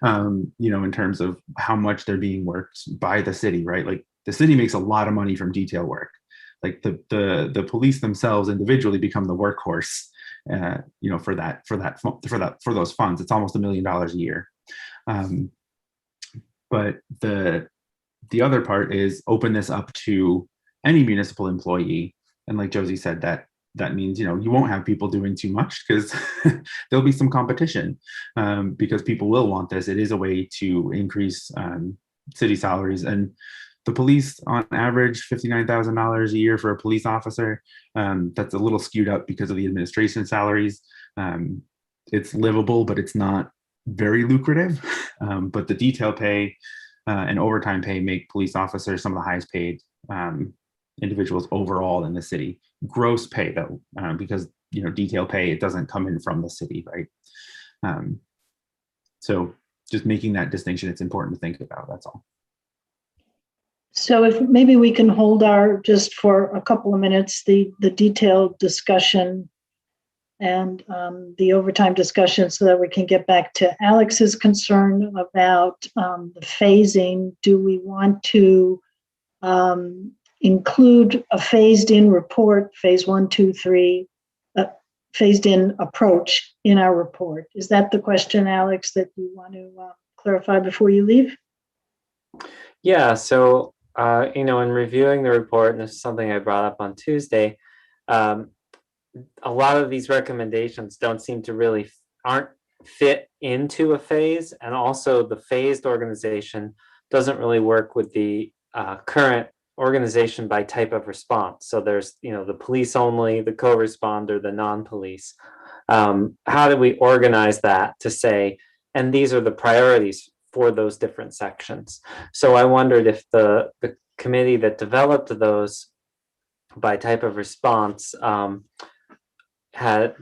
in terms of how much they're being worked by the city, right? Like the city makes a lot of money from detail work. Like the police themselves individually become the workhorse, for those funds. It's almost $1 million a year. But the other part is open this up to any municipal employee. And like Josie said, that that means, you know, you won't have people doing too much because there'll be some competition, because people will want this. It is a way to increase city salaries. And the police, on average, $59,000 a year for a police officer. That's a little skewed up because of the administration salaries. It's livable, but it's not very lucrative. But the detail pay and overtime pay make police officers some of the highest paid individuals overall in the city. Gross pay, though, because, you know, detail pay, it doesn't come in from the city, right? So just making that distinction, it's important to think about. That's all. So if maybe we can hold our, just for a couple of minutes, the detailed discussion and the overtime discussion, so that we can get back to Alex's concern about the phasing. Do we want to include a phased in report, phase 1, 2, 3, phased in approach in our report? Is that the question, Alex, that you want to clarify before you leave? Yeah, so, you know, in reviewing the report, and this is something I brought up on Tuesday, a lot of these recommendations don't seem to really aren't fit into a phase. And also the phased organization doesn't really work with the current organization by type of response. So there's, you know, the police only, the co-responder, the non-police. How do we organize that to say, and these are the priorities for those different sections? So I wondered if the committee that developed those by type of response had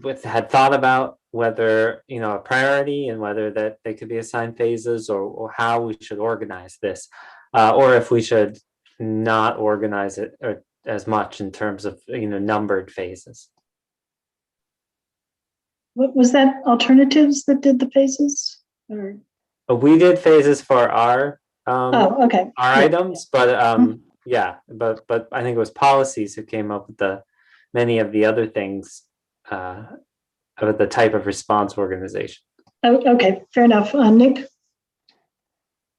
thought about whether, you know, a priority and whether that they could be assigned phases, or how we should organize this, or if we should not organize it as much in terms of, you know, numbered phases. What was that, alternatives that did the phases? Or? We did phases for our okay. our items, but yeah, but I think it was policies who came up with many of the other things of the type of response organization. Oh, okay, fair enough. Nick?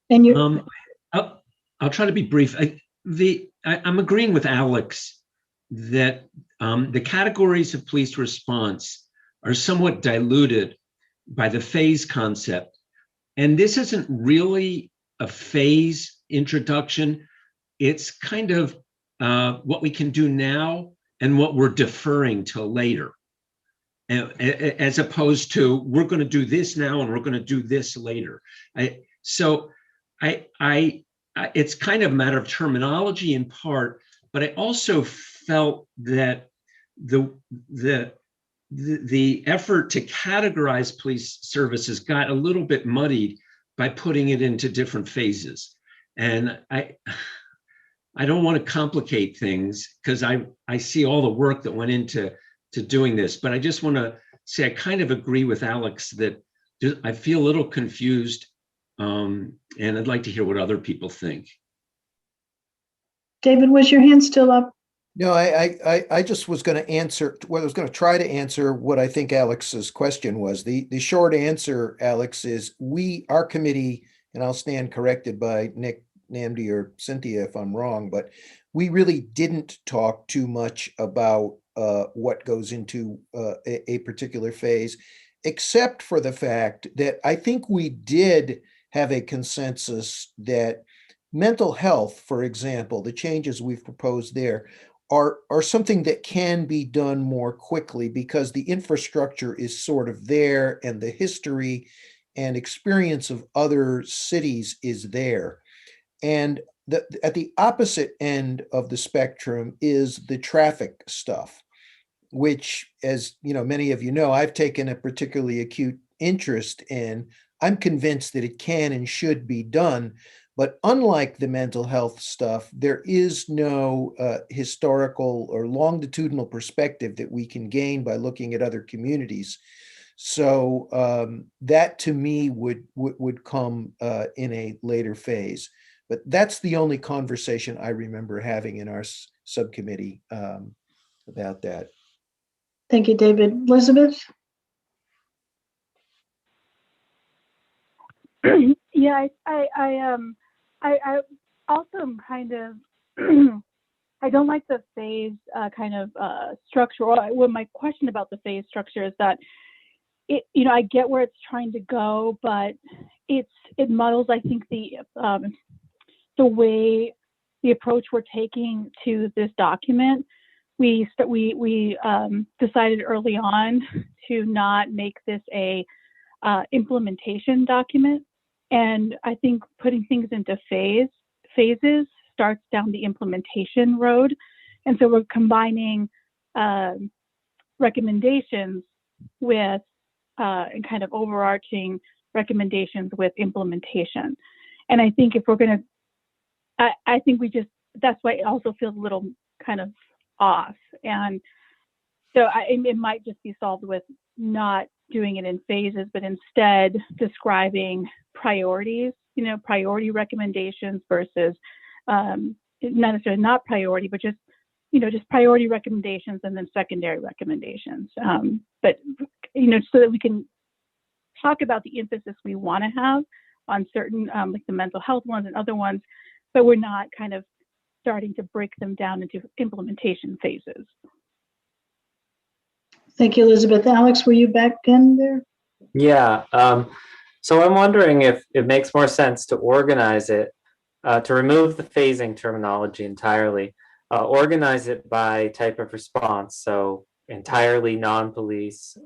And you? I'll try to be brief. I'm agreeing with Alex that the categories of police response are somewhat diluted by the phase concept. And this isn't really a phase introduction. It's kind of what we can do now and what we're deferring till later, as opposed to we're going to do this now and we're going to do this later. It's kind of a matter of terminology in part, but I also felt that the effort to categorize police services got a little bit muddied by putting it into different phases. And I don't want to complicate things because I see all the work that went into doing this, but I just want to say I kind of agree with Alex that I feel a little confused, and I'd like to hear what other people think. David, was your hand still up? No, I just was going to answer, well, I was going to try to answer what I think Alex's question was. The short answer, Alex, is our committee, and I'll stand corrected by Nick, Namdi, or Cynthia if I'm wrong, but we really didn't talk too much about what goes into a particular phase, except for the fact that I think we did have a consensus that mental health, for example, the changes we've proposed there are something that can be done more quickly because the infrastructure is sort of there and the history and experience of other cities is there. And at the opposite end of the spectrum is the traffic stuff, which, as you know, many of you know, I've taken a particularly acute interest in. I'm convinced that it can and should be done. But unlike the mental health stuff, there is no historical or longitudinal perspective that we can gain by looking at other communities. So that to me would come in a later phase. But that's the only conversation I remember having in our subcommittee about that. Thank you, David. Elizabeth? Yeah, I also am kind of I don't like the phase kind of structure. Well, my question about the phase structure is that it, I get where it's trying to go, but it muddles, I think, the way, the approach we're taking to this document. We decided early on to not make this a implementation document, and I think putting things into phases starts down the implementation road, and so we're combining recommendations with and kind of overarching recommendations with implementation. And I think if we're going to, I think that's why it also feels a little kind of off. And so it might just be solved with not doing it in phases, but instead describing priorities, priority recommendations versus not necessarily not priority, but just priority recommendations and then secondary recommendations. But, so that we can talk about the emphasis we want to have on certain, like the mental health ones and other ones, but we're not kind of starting to break them down into implementation phases. Thank you, Elizabeth. Alex, were you back in there? Yeah. So I'm wondering if it makes more sense to organize it, to remove the phasing terminology entirely, organize it by type of response. So entirely non-police,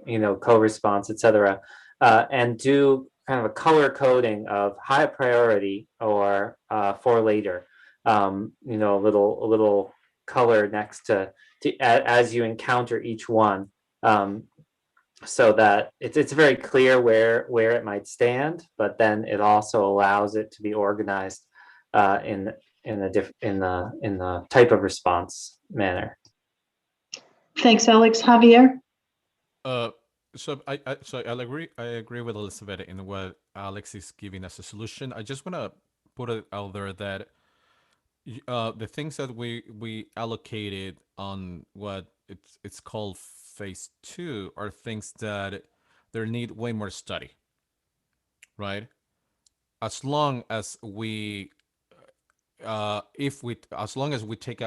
co-response, etc., and do kind of a color coding of high priority or for later. A little color next to as you encounter each one, so that it's very clear where it might stand, but then it also allows it to be organized in the type of response manner. Thanks, Alex. Javier? So I agree with Elizabeth in what Alex is giving as a solution. I just want to put it out there that the things that we allocated on what it's called phase 2 are things that there need way more study, right? As long as we take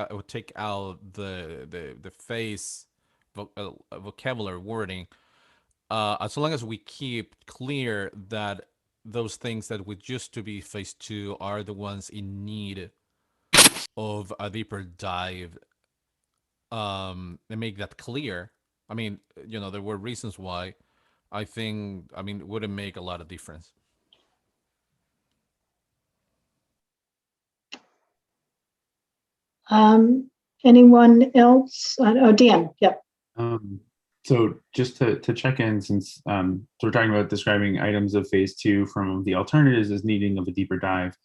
out the phase vocabulary wording, as long as we keep clear that those things that would used to be phase 2 are the ones in need of a deeper dive, and make that clear. I mean, there were reasons why. It wouldn't make a lot of difference. Anyone else? Oh, Dan, yep. So just to check in, since so we're talking about describing items of phase 2 from the alternatives as needing of a deeper dive.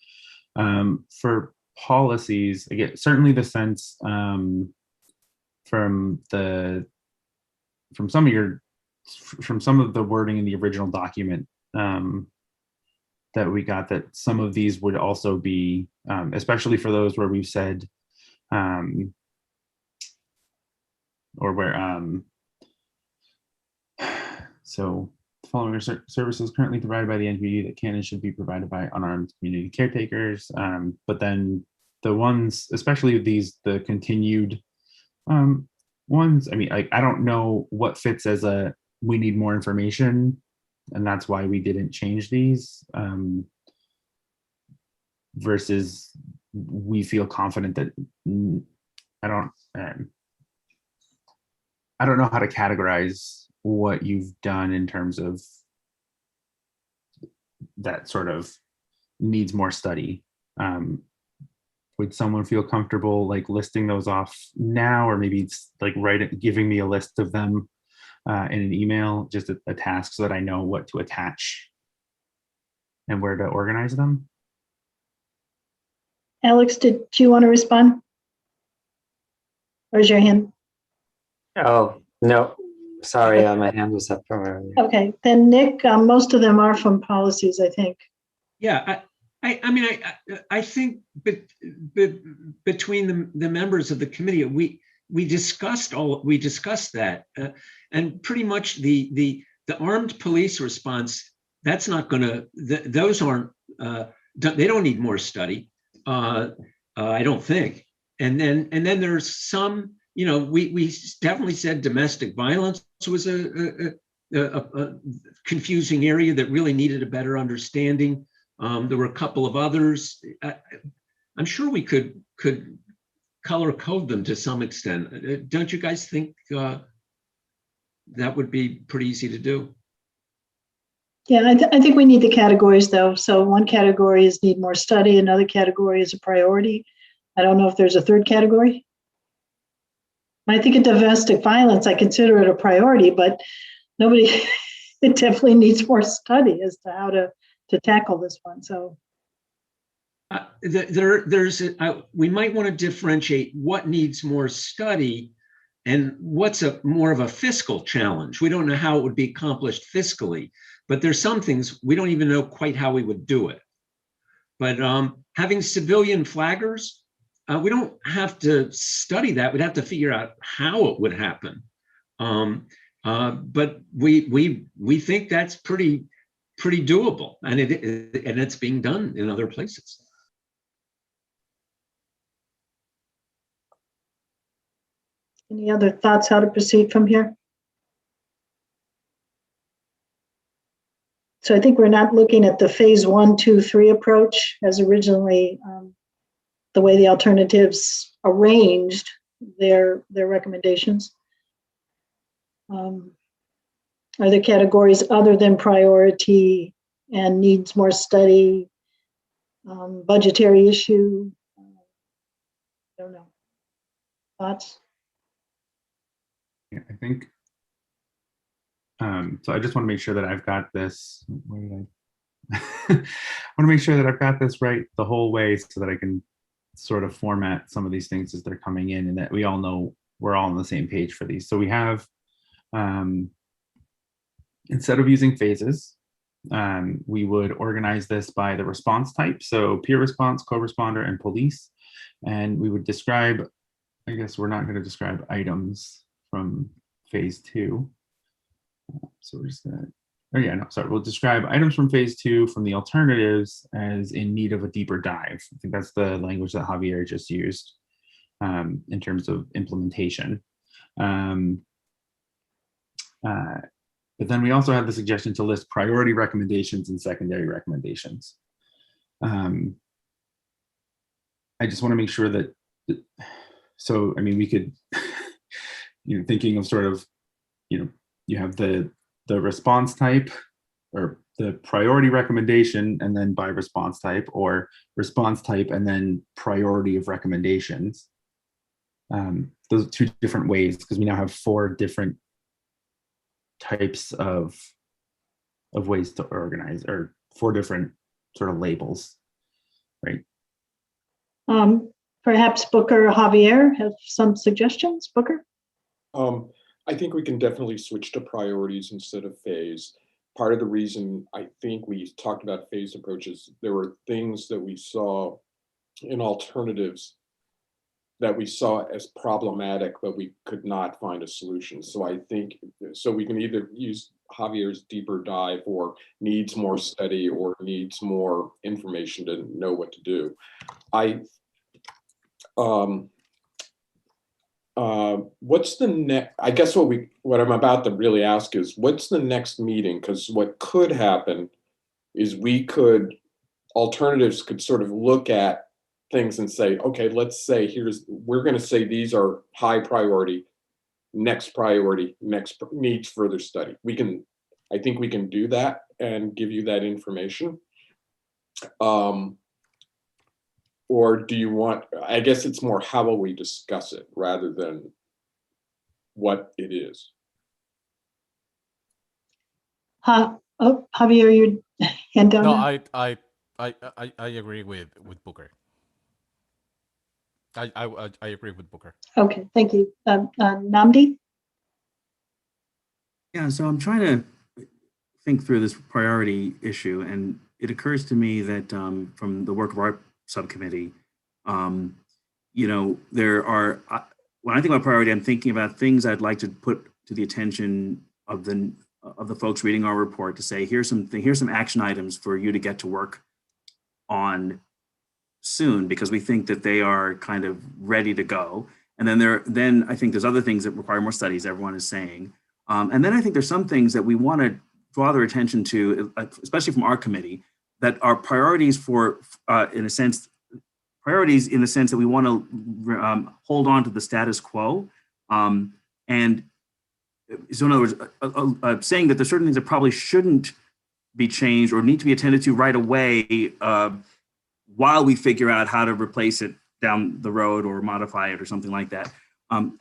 For policies, I get certainly the sense from some of the wording in the original document that we got, that some of these would also be, especially for those where we've said, or where so the following are services currently provided by the NPD that can and should be provided by unarmed community caretakers. But then the ones, especially the continued ones, I don't know what fits as we need more information, and that's why we didn't change these, versus we feel confident that I don't know how to categorize what you've done in terms of that sort of needs more study. Would someone feel comfortable like listing those off now, or maybe it's like giving me a list of them in an email, just a task, so that I know what to attach and where to organize them? Alex, do you want to respond? Raise your hand. Oh, no. Sorry, my hand was up from earlier. Okay, then Nick, most of them are from policies, I think. Yeah, I think between the members of the committee, we discussed that, and pretty much the armed police response, that's not going to, those aren't, they don't need more study. I don't think. And then there's some, you know, we definitely said domestic violence was a confusing area that really needed a better understanding. There were a couple of others. I'm sure we could color code them to some extent. Don't you guys think that would be pretty easy to do? Yeah, I think we need the categories though. So one category is need more study, another category is a priority. I don't know if there's a third category. When I think of domestic violence, I consider it a priority, but nobody, it definitely needs more study as to how to tackle this one. So we might want to differentiate what needs more study and what's more of a fiscal challenge. We don't know how it would be accomplished fiscally, but there's some things we don't even know quite how we would do it. But having civilian flaggers, we don't have to study that. We'd have to figure out how it would happen. But we think that's pretty doable, and it's being done in other places. any other thoughts how to proceed from here? So I think we're not looking at the phase 1, 2, 3 approach as originally the way the alternatives arranged their recommendations. Are there categories other than priority and needs more study, budgetary issue? I don't know. Thoughts? Yeah, I think. So I just want to make sure that I've got this. Where did I want to make sure that I've got this right the whole way so that I can sort of format some of these things as they're coming in and that we all know we're all on the same page for these. So we have, instead of using phases, we would organize this by the response type. So peer response, co-responder, and police. And we would describe, I guess we're not going to describe items from phase 2. So we're just gonna, oh yeah, no, sorry. We'll describe items from phase 2 from the alternatives as in need of a deeper dive. I think that's the language that Javier just used in terms of implementation. But then we also have the suggestion to list priority recommendations and secondary recommendations. I just want to make sure that, so, I mean, we could, you know, thinking of sort of, you know, you have the response type or the priority recommendation and then by response type, or response type and then priority of recommendations. Those are 2 different ways because we now have 4 different types of ways to organize, or 4 different sort of labels, right? Perhaps Booker or Javier have some suggestions. Booker? I think we can definitely switch to priorities instead of phase. Part of the reason I think we talked about phase approaches, there were things that we saw in alternatives that we saw as problematic, but we could not find a solution. So I think, so we can either use Javier's deeper dive or needs more study or needs more information to know what to do. What's the next, I guess what I'm about to really ask is, what's the next meeting? Because what could happen is alternatives could sort of look at things and say, okay, let's say we're going to say these are high priority, next needs further study. I think we can do that and give you that information. Or do you want, I guess it's more how will we discuss it rather than what it is. Oh, Javier, your hand down. No, there? I agree with Booker. I agree with Booker. Okay, thank you. Namdi? Yeah, so I'm trying to think through this priority issue, and it occurs to me that from the work of our subcommittee, you know, there are, when I think about priority, I'm thinking about things I'd like to put to the attention of the folks reading our report to say, here's some action items for you to get to work on soon because we think that they are kind of ready to go. And then I think there's other things that require more studies, everyone is saying. And then I think there's some things that we want to draw their attention to, especially from our committee, that are priorities in a sense that we want to hold on to the status quo. And so in other words, saying that there's certain things that probably shouldn't be changed or need to be attended to right away while we figure out how to replace it down the road or modify it or something like that.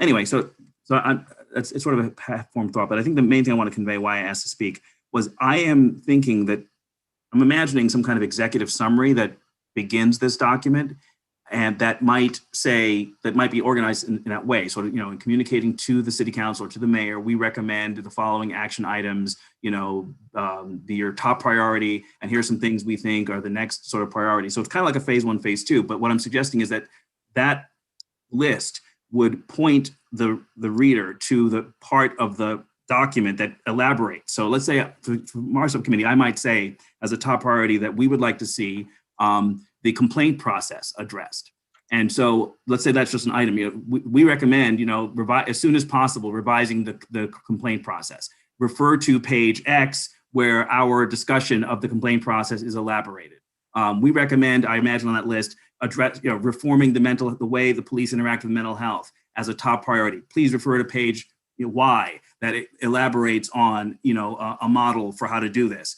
Anyway, so it's sort of a half-formed thought, but I think the main thing I want to convey why I asked to speak was I am thinking that I'm imagining some kind of executive summary that begins this document, and that might be organized in that way. So, in communicating to the city council or to the mayor, we recommend the following action items, be your top priority, and here's some things we think are the next sort of priority. So it's kind of like a phase 1, phase 2. But what I'm suggesting is that list would point the reader to the part of the document that elaborates. So let's say from our subcommittee, I might say as a top priority that we would like to see the complaint process addressed. And so let's say that's just an item. We recommend, as soon as possible, revising the complaint process. Refer to page X where our discussion of the complaint process is elaborated. We recommend, I imagine on that list, address, reforming the way the police interact with mental health as a top priority. Please refer to page Y that it elaborates on, a model for how to do this.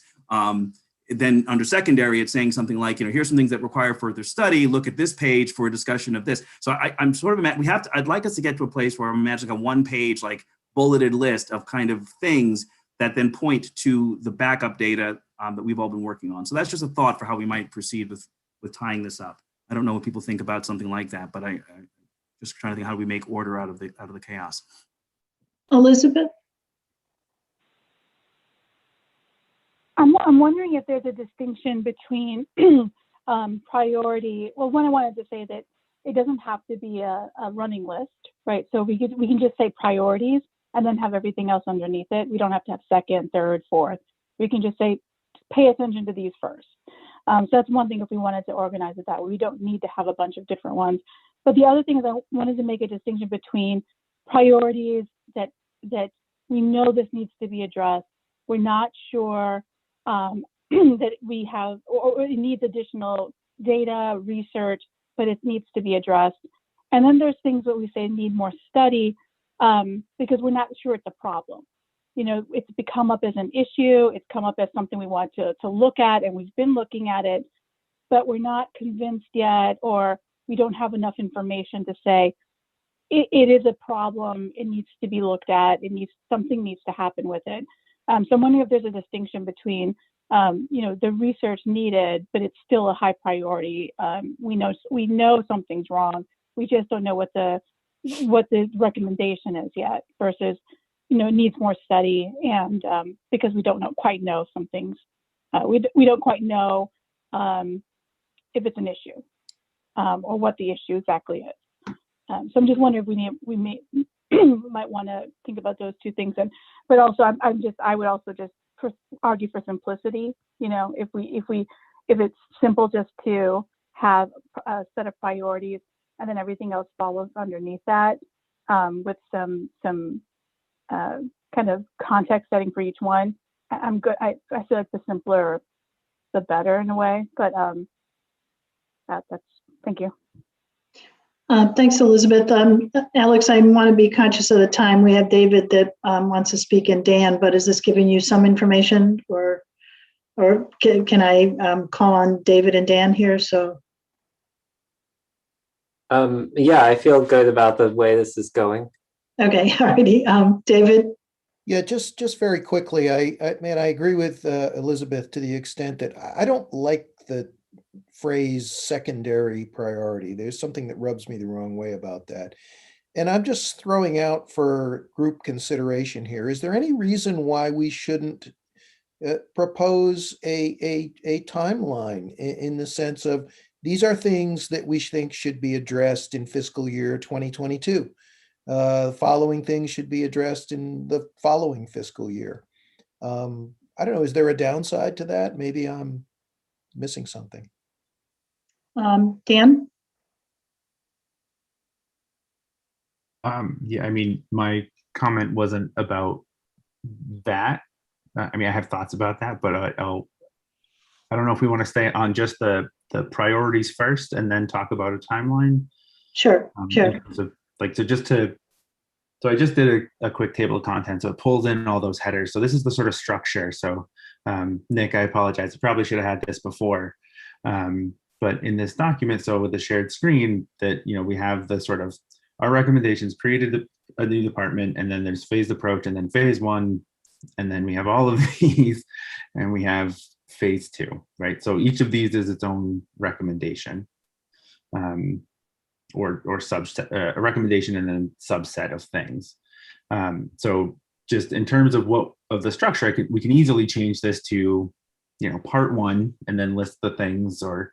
Then under secondary, it's saying something like, here's some things that require further study. Look at this page for a discussion of this. So I'm sort of, I'd like us to get to a place where I'm imagining a 1-page, like bulleted list of kind of things that then point to the backup data that we've all been working on. So that's just a thought for how we might proceed with tying this up. I don't know what people think about something like that, but I just trying to think, how do we make order out of the chaos? Elizabeth? I'm wondering if there's a distinction between priority. Well, one, I wanted to say that it doesn't have to be a running list, right? So we can just say priorities and then have everything else underneath it. We don't have to have second, third, fourth. We can just say, pay attention to these first. So that's one thing if we wanted to organize it that way. We don't need to have a bunch of different ones. But the other thing is I wanted to make a distinction between priorities that we know this needs to be addressed. We're not sure that we have, or it needs additional data, research, but it needs to be addressed. And then there's things that we say need more study because we're not sure it's a problem. It's come up as an issue, it's come up as something we want to look at, and we've been looking at it, but we're not convinced yet, or we don't have enough information to say it is a problem, it needs to be looked at, something needs to happen with it. So I'm wondering if there's a distinction between, the research needed, but it's still a high priority. We know something's wrong. We just don't know what the recommendation is yet. Versus, it needs more study, and because we don't quite know some things, we don't quite know if it's an issue or what the issue exactly is. So I'm just wondering if we might want to think about those two things, but also I would also just argue for simplicity. If it's simple just to have a set of priorities and then everything else follows underneath that with some kind of context setting for each one, I'm good. I feel like the simpler, the better in a way. But that's thank you. Thanks, Elizabeth. Alex, I want to be conscious of the time. We have David that wants to speak and Dan, but is this giving you some information, or can I call on David and Dan here? So. Yeah, I feel good about the way this is going. Okay, alrighty. David? Yeah, just very quickly, I agree with Elizabeth to the extent that I don't like the phrase secondary priority. There's something that rubs me the wrong way about that. And I'm just throwing out for group consideration here. Is there any reason why we shouldn't propose a timeline in the sense of these are things that we think should be addressed in fiscal year 2022? Following things should be addressed in the following fiscal year. I don't know, is there a downside to that? Maybe I'm missing something. Dan? Yeah, I mean, my comment wasn't about that. I mean, I have thoughts about that, but I don't know if we want to stay on just the priorities first and then talk about a timeline. Sure, in sure. terms of, like, so I just did a quick table of contents, so it pulls in all those headers. So this is the sort of structure. So Nick, I apologize. I probably should have had this before. But in this document, so with the shared screen, that, you know, we have the sort of our recommendations, created a new department, and then there's phased approach, and then phase one, and then we have all of these, and we have phase two, right? So each of these is its own recommendation. Or subset, a recommendation and then subset of things. So just in terms of the structure, we can easily change this to, you know, part one and then list the things, or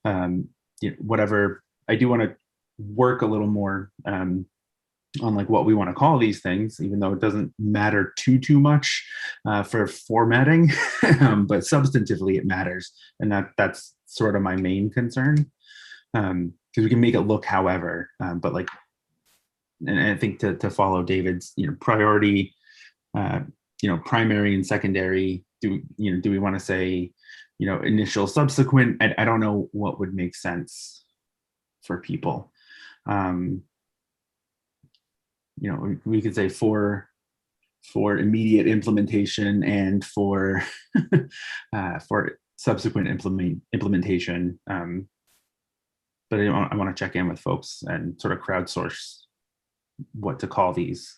you know, whatever. I do want to work a little more on like what we want to call these things, even though it doesn't matter too much for formatting, but substantively it matters, and that's sort of my main concern. Because we can make it look however, but like, and I think to follow David's, you know, priority, you know, primary and secondary, do we want to say, you know, initial, subsequent? I don't know what would make sense for people. You know, we could say for immediate implementation and for subsequent implementation. But I want to check in with folks and sort of crowdsource what to call these.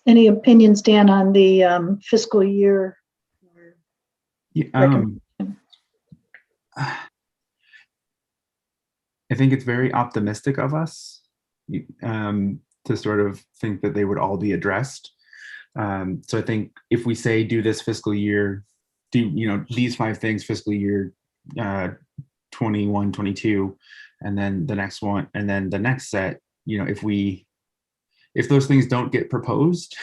Any opinions, Dan, on the fiscal year? Yeah, I think it's very optimistic of us to sort of think that they would all be addressed. So I think if we say do this fiscal year, do, you know, these 5 things fiscal year 21, 22, and then the next one, and then the next set, you know, if those things don't get proposed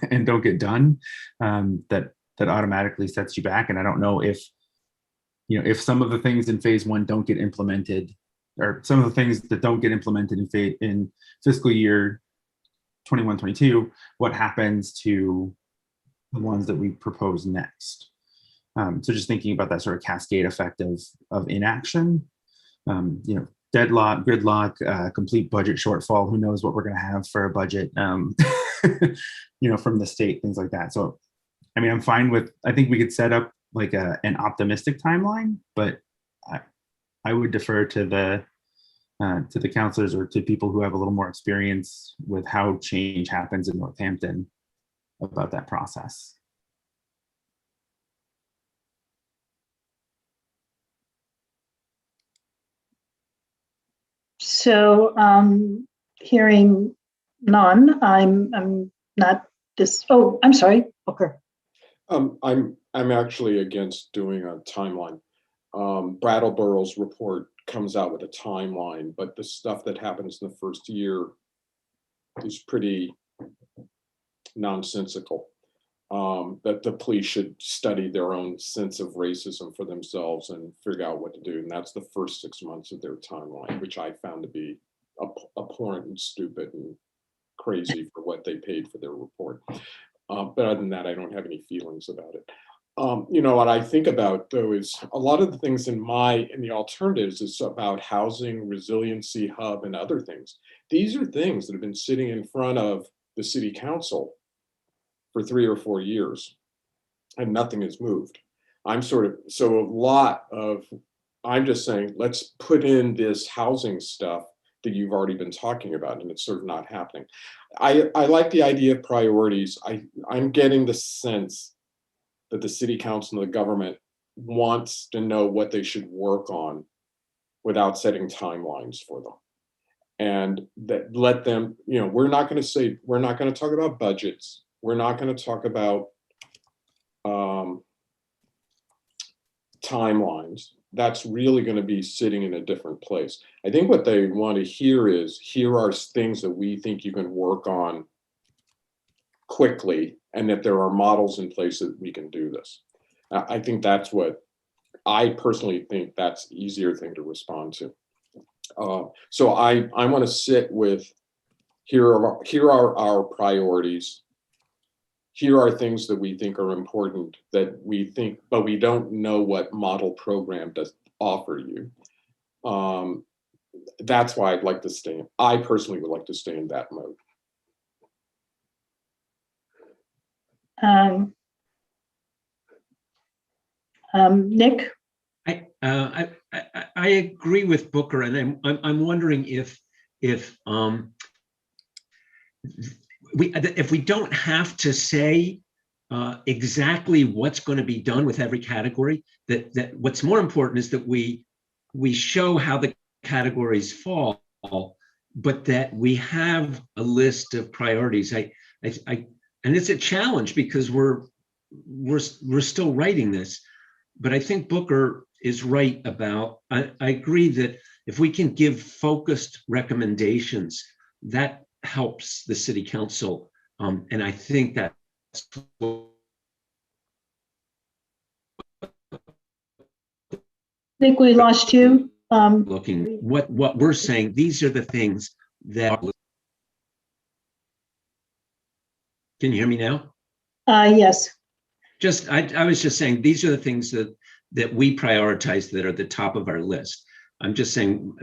and don't get done, that automatically sets you back. And I don't know if, you know, if some of the things in phase one don't get implemented, or some of the things that don't get implemented in fiscal year 21, 22, what happens to the ones that we propose next? So just thinking about that sort of cascade effect of inaction, you know, deadlock, gridlock, complete budget shortfall. Who knows what we're going to have for a budget, you know, from the state, things like that. So, I mean, I'm fine with. I think we could set up like an optimistic timeline, but I would defer to the counselors or to people who have a little more experience with how change happens in Northampton about that process. So hearing none, I'm not this. Oh, I'm sorry, Booker. I'm actually against doing a timeline. Brattleboro's report comes out with a timeline, but the stuff that happens in the first year is pretty nonsensical. That the police should study their own sense of racism for themselves and figure out what to do. And that's the first 6 months of their timeline, which I found to be abhorrent and stupid and crazy for what they paid for their report. But other than that, I don't have any feelings about it. You know, what I think about though is a lot of the things in the alternatives is about housing, resiliency hub, and other things. These are things that have been sitting in front of the city council for 3 or 4 years, and nothing has moved. I'm just saying, let's put in this housing stuff that you've already been talking about, and it's sort of not happening. I like the idea of priorities. I'm getting the sense that the city council and the government wants to know what they should work on without setting timelines for them. And that let them, you know, we're not going to talk about budgets. We're not going to talk about timelines. That's really going to be sitting in a different place. I think what they want to hear is, here are things that we think you can work on quickly, and that there are models in place that we can do this. I think that's what I personally think that's easier thing to respond to. So I want to sit with, here are our priorities. Here are things that we think are important that we think, but we don't know what model program does offer you. That's why I'd like to stay. I personally would like to stay in that mode. Nick? I agree with Booker, and I'm wondering if we don't have to say exactly what's going to be done with every category, that what's more important is that we show how the categories fall, but that we have a list of priorities. And it's a challenge because we're still writing this, but I think Booker is right about, I agree that if we can give focused recommendations, that helps the city council. And I think that's what, I think we lost you. looking what we're saying, these are the things that, can you hear me now? Yes. Just, I was just saying, these are the things that we prioritize that are the top of our list. I'm just saying,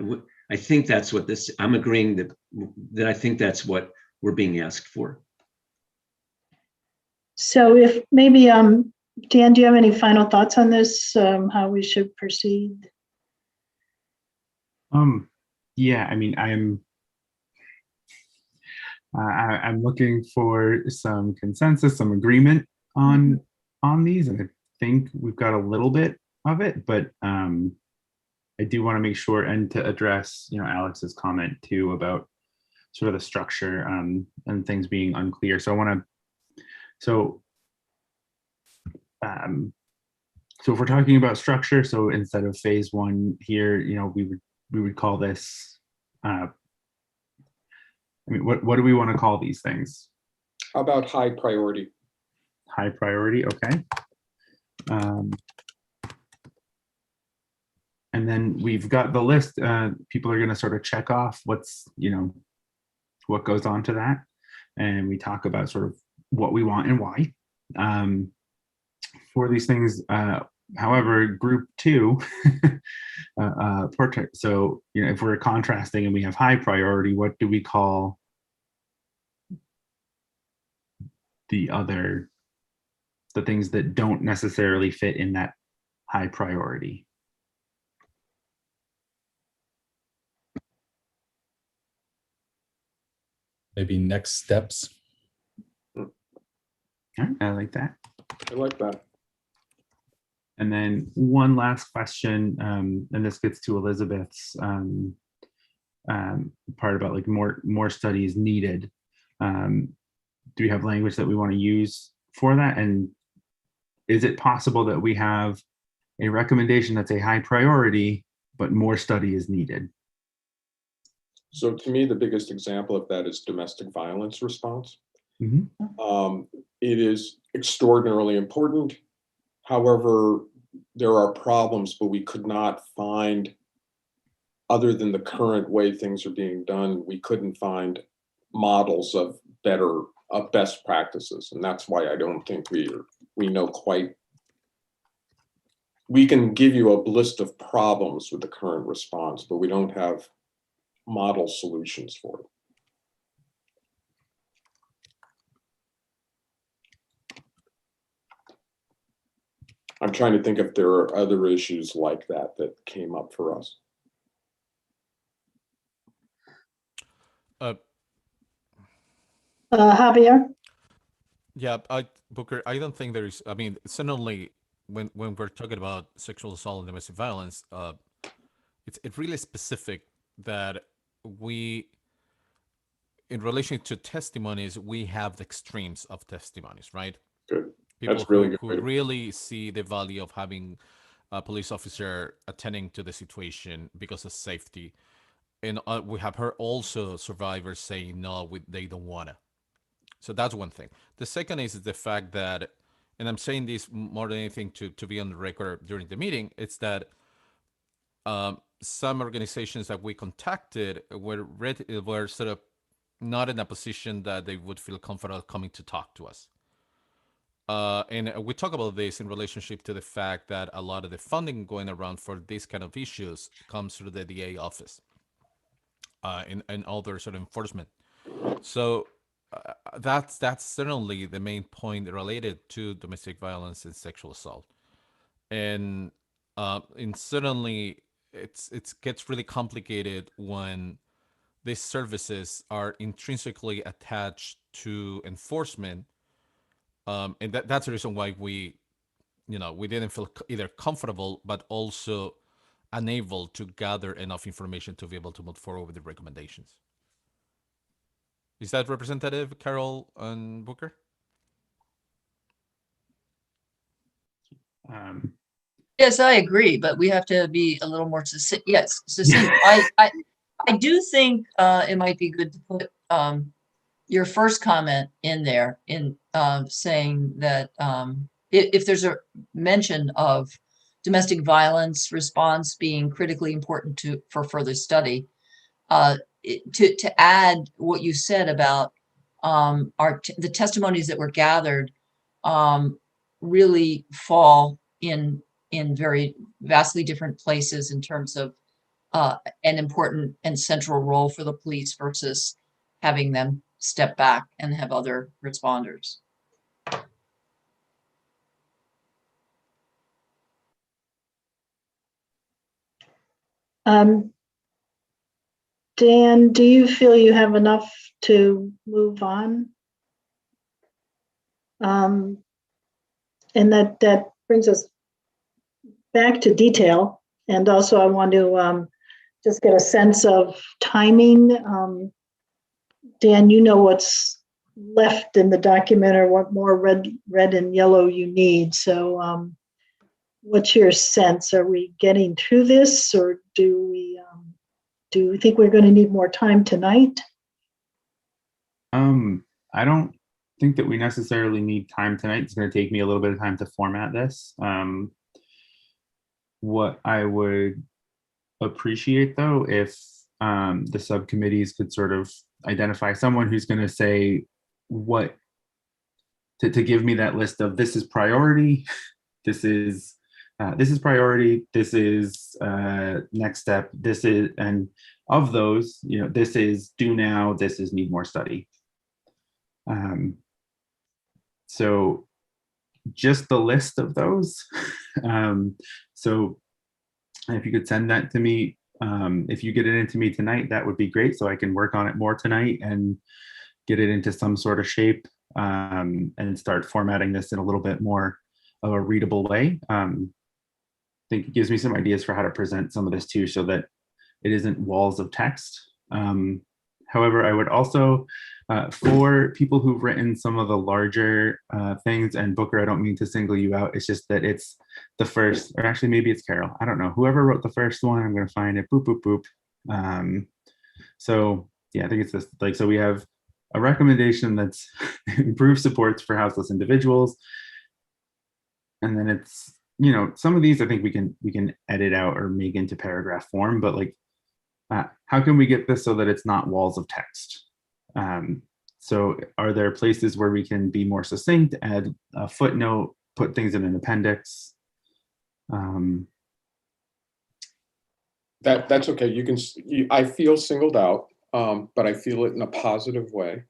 I think that's what this, I'm agreeing that I think that's what we're being asked for. So if maybe, Dan, do you have any final thoughts on this, how we should proceed? Yeah, I mean, I'm looking for some consensus, some agreement on these, and I think we've got a little bit of it, but I do want to make sure, and to address, Alex's comment too about sort of the structure and things being unclear. So I want to, so if we're talking about structure, so instead of phase one here, we would call this, I mean, what do we want to call these things? How about high priority? High priority, okay. And then we've got the list. People are going to sort of check off what's, what goes on to that. And we talk about sort of what we want and why for these things. However, group two, portrait. So, if we're contrasting and we have high priority, what do we call the things that don't necessarily fit in that high priority? Maybe next steps. I like that. I like that. And then one last question, and this gets to Elizabeth's part about like more studies needed. Do we have language that we want to use for that? And is it possible that we have a recommendation that's a high priority, but more study is needed? So to me, the biggest example of that is domestic violence response. Mm-hmm. It is extraordinarily important. However, there are problems, but we could not find, other than the current way things are being done, we couldn't find models of best practices. And that's why I don't think we know quite. We can give you a list of problems with the current response, but we don't have model solutions for it. I'm trying to think if there are other issues like that came up for us. Javier? Yeah, Booker, I don't think there is, I mean, certainly when we're talking about sexual assault and domestic violence, it's really specific that we, in relation to testimonies, we have the extremes of testimonies, right? Good. People That's really good. who really see the value of having a police officer attending to the situation because of safety. And we have heard also survivors saying, no, they don't want to. So that's one thing. The second is the fact that and I'm saying this more than anything to be on the record during the meeting, it's that some organizations that we contacted were sort of not in a position that they would feel comfortable coming to talk to us. And we talk about this in relationship to the fact that a lot of the funding going around for these kind of issues comes through the DA office and other sort of enforcement. So that's certainly the main point related to domestic violence and sexual assault. And certainly it gets really complicated when these services are intrinsically attached to enforcement, and that's the reason why we didn't feel either comfortable but also unable to gather enough information to be able to move forward with the recommendations. Is that representative, Carol and Booker? Yes, I agree, but we have to be a little more succinct. Yes, succinct. I do think it might be good to put your first comment in there in saying that if there's a mention of domestic violence response being critically important for further study, to add what you said about the testimonies that were gathered really fall in very vastly different places in terms of an important and central role for the police versus having them step back and have other responders. Dan, do you feel you have enough to move on? And that brings us back to detail. And also I want to just get a sense of timing. Dan, you know what's left in the document or what more red and yellow you need. So what's your sense? Are we getting through this, or do you think we're going to need more time tonight? I don't think that we necessarily need time tonight. It's going to take me a little bit of time to format this. What I would appreciate, though, if the subcommittees could sort of identify someone who's going to say what to give me that list of this is priority, this is priority, this is next step, this is, and of those, this is do now, this is need more study. So just the list of those. So if you could send that to me, if you get it into me tonight, that would be great, so I can work on it more tonight and get it into some sort of shape, and start formatting this in a little bit more of a readable way. I think it gives me some ideas for how to present some of this too, so that it isn't walls of text. However, I would also, for people who've written some of the larger things, and Booker, I don't mean to single you out, it's just that it's the first, or actually maybe it's Carol, I don't know, whoever wrote the first one, I'm going to find it, boop, boop, boop. So yeah, I think it's this, like, so we have a recommendation that's improved supports for houseless individuals. And then it's, some of these I think we can edit out or make into paragraph form, but like, how can we get this so that it's not walls of text? So are there places where we can be more succinct, add a footnote, put things in an appendix? That's okay. I feel singled out, but I feel it in a positive way.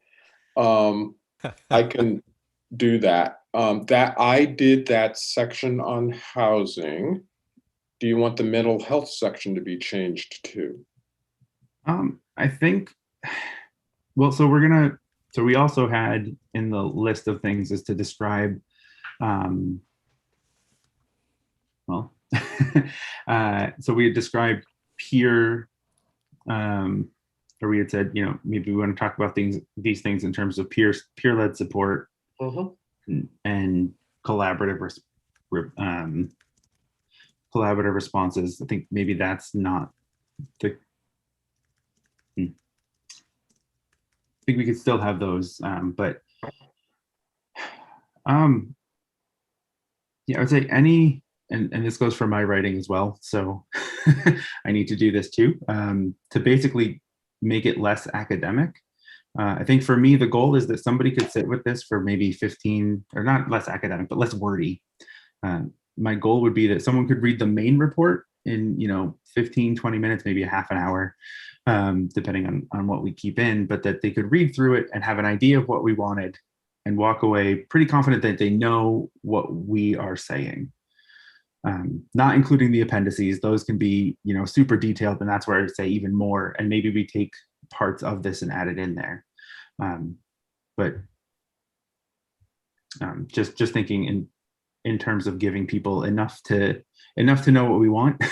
I can do that. I did that section on housing. Do you want the mental health section to be changed too? I think, well, so we also had in the list of things is to describe, so we had described peer, or we had said, maybe we want to talk about these things in terms of peer-led support, and collaborative responses. I think maybe that's not the, I think we could still have those, but Yeah, I would say any, and this goes for my writing as well. So I need to do this too, to basically make it less academic. I think for me, the goal is that somebody could sit with this for maybe 15, or not less academic, but less wordy. My goal would be that someone could read the main report in, 15, 20 minutes, maybe a half an hour, depending on what we keep in, but that they could read through it and have an idea of what we wanted and walk away pretty confident that they know what we are saying. Not including the appendices, those can be, super detailed, and that's where I say even more, and maybe we take parts of this and add it in there. But just thinking in terms of giving people enough to know what we want.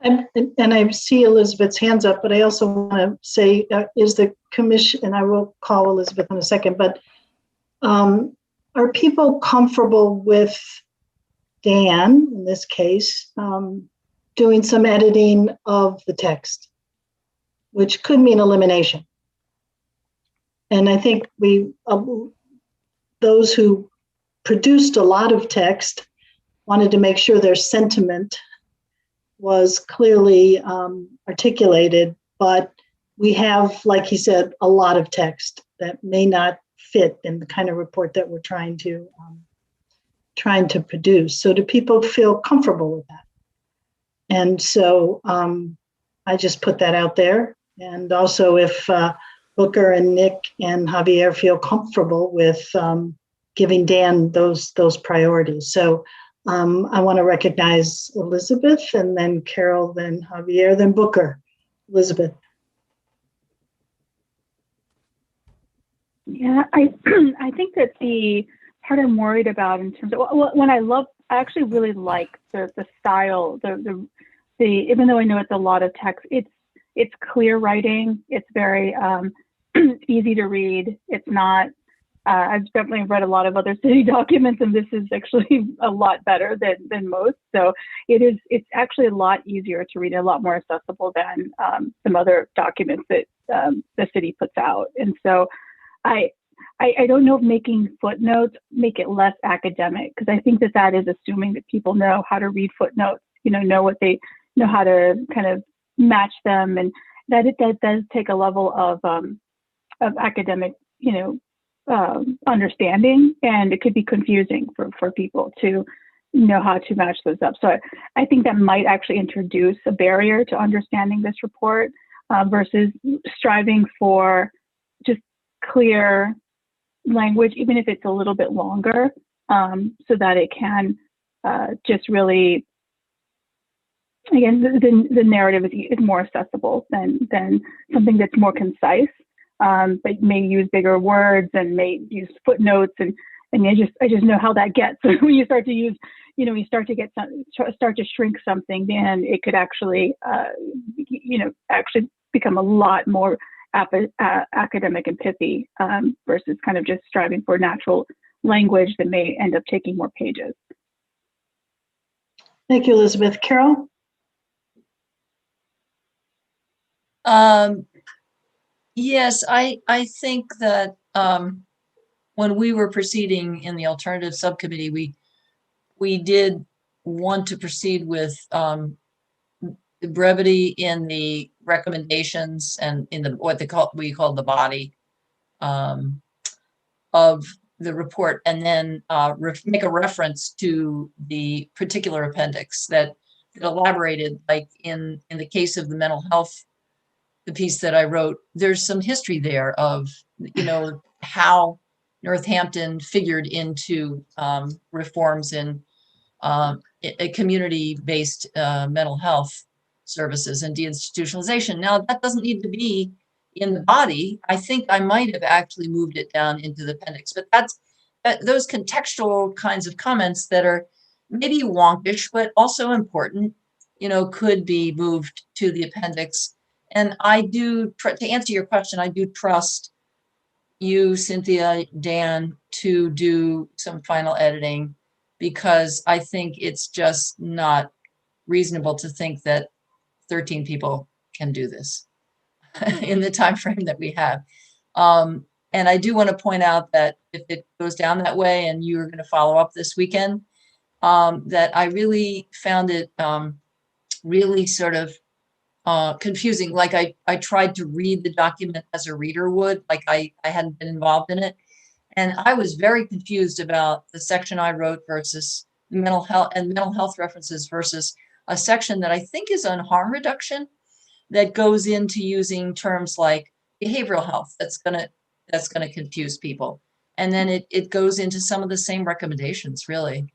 And I see Elizabeth's hands up, but I also want to say, is the commission, and I will call Elizabeth in a second, but are people comfortable with Dan, in this case, doing some editing of the text, which could mean elimination? And I think those who produced a lot of text wanted to make sure their sentiment was clearly articulated, but we have, like he said, a lot of text that may not fit in the kind of report that we're trying to produce. So do people feel comfortable with that? And so I just put that out there. And also if Booker and Nick and Javier feel comfortable with giving Dan those priorities. So I want to recognize Elizabeth, and then Carol, then Javier, then Booker. Elizabeth. Yeah, I think that the part I'm worried about in terms of I actually really like the style, the even though I know it's a lot of text, it's clear writing. It's very easy to read. It's not. I've definitely read a lot of other city documents, and this is actually a lot better than most. So it's actually a lot easier to read, a lot more accessible than some other documents that the city puts out. And so I don't know if making footnotes make it less academic, because I think that is assuming that people know how to read footnotes, know how to kind of match them, and that does take a level of academic, understanding, and it could be confusing for people to know how to match those up. So I think that might actually introduce a barrier to understanding this report versus striving for just clear language, even if it's a little bit longer, so that it can just really, again, the narrative is more accessible than something that's more concise, but may use bigger words and may use footnotes, and I just know how that gets. So when you start to use, you start to shrink something, then it could actually, actually become a lot more academic and pithy versus kind of just striving for natural language that may end up taking more pages. Thank you, Elizabeth. Carol? Yes, I think that when we were proceeding in the alternative subcommittee, we did want to proceed with the brevity in the recommendations and in what we call the body of the report, and then make a reference to the particular appendix that elaborated, like in the case of the mental health, the piece that I wrote, there's some history there of, how Northampton figured into reforms in a community-based mental health services and deinstitutionalization. Now, that doesn't need to be in the body. I think I might have actually moved it down into the appendix, but that's those contextual kinds of comments that are maybe wonkish, but also important, could be moved to the appendix. And I do, to answer your question, I do trust you, Cynthia, Dan, to do some final editing, because I think it's just not reasonable to think that 13 people can do this in the time frame that we have. And I do want to point out that if it goes down that way and you're going to follow up this weekend, that I really found it really sort of confusing. Like I tried to read the document as a reader would, like I hadn't been involved in it. And I was very confused about the section I wrote versus mental health references versus a section that I think is on harm reduction that goes into using terms like behavioral health. That's gonna confuse people. And then it goes into some of the same recommendations, really.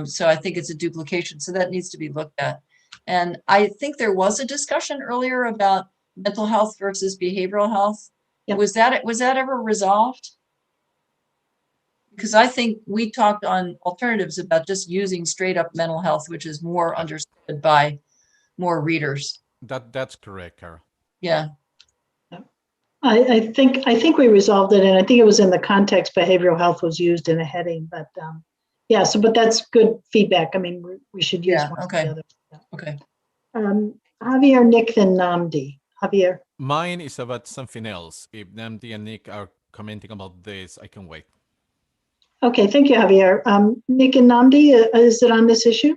So I think it's a duplication. So that needs to be looked at. And I think there was a discussion earlier about mental health versus behavioral health. Yep. Was that ever resolved? Because I think we talked on alternatives about just using straight up mental health, which is more understood by more readers. That's correct, Carol. Yeah. I think we resolved it, and I think it was in the context behavioral health was used in a heading, but yeah, so but that's good feedback. I mean, we should use one or the other. Okay. Javier, Nick, and Namdi. Javier. Mine is about something else. If Namdi and Nick are commenting about this, I can wait. Okay, thank you, Javier. Nick and Namdi, is it on this issue?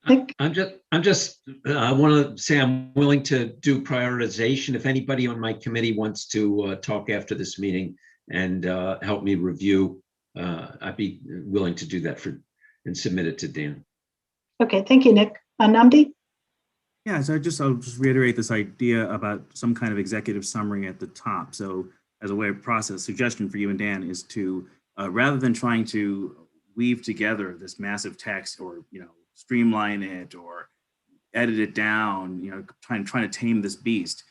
Nick? I want to say I'm willing to do prioritization. If anybody on my committee wants to talk after this meeting and help me review, I'd be willing to do that and submit it to Dan. Okay, thank you, Nick. Namdi? Yeah, so I'll just reiterate this idea about some kind of executive summary at the top. So as a way of process, suggestion for you and Dan is to, rather than trying to weave together this massive text or, streamline it or edit it down, trying to tame this beast,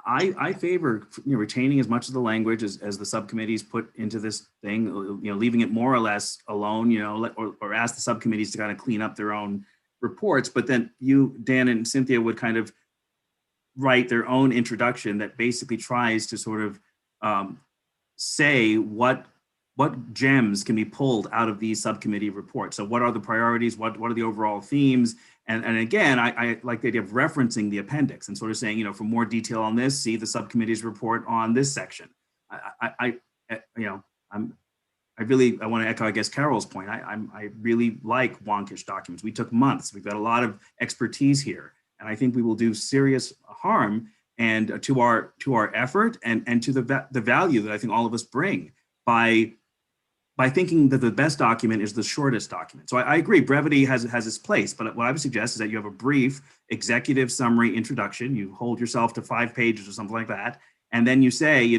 I favor retaining as much of the language as the subcommittees put into this thing, leaving it more or less alone, or ask the subcommittees to kind of clean up their own reports. But then you, Dan and Cynthia, would kind of write their own introduction that basically tries to sort of say what gems can be pulled out of these subcommittee reports. So what are the priorities? What are the overall themes? And again, I like the idea of referencing the appendix and sort of saying, for more detail on this, see the subcommittee's report on this section. I want to echo, I guess, Carol's point. I really like wonkish documents. We took months. We've got a lot of expertise here, and I think we will do serious harm and to our effort and to the value that I think all of us bring by thinking that the best document is the shortest document. So I agree, brevity has its place, but what I would suggest is that you have a brief executive summary introduction. You hold yourself to 5 pages or something like that, and then you say,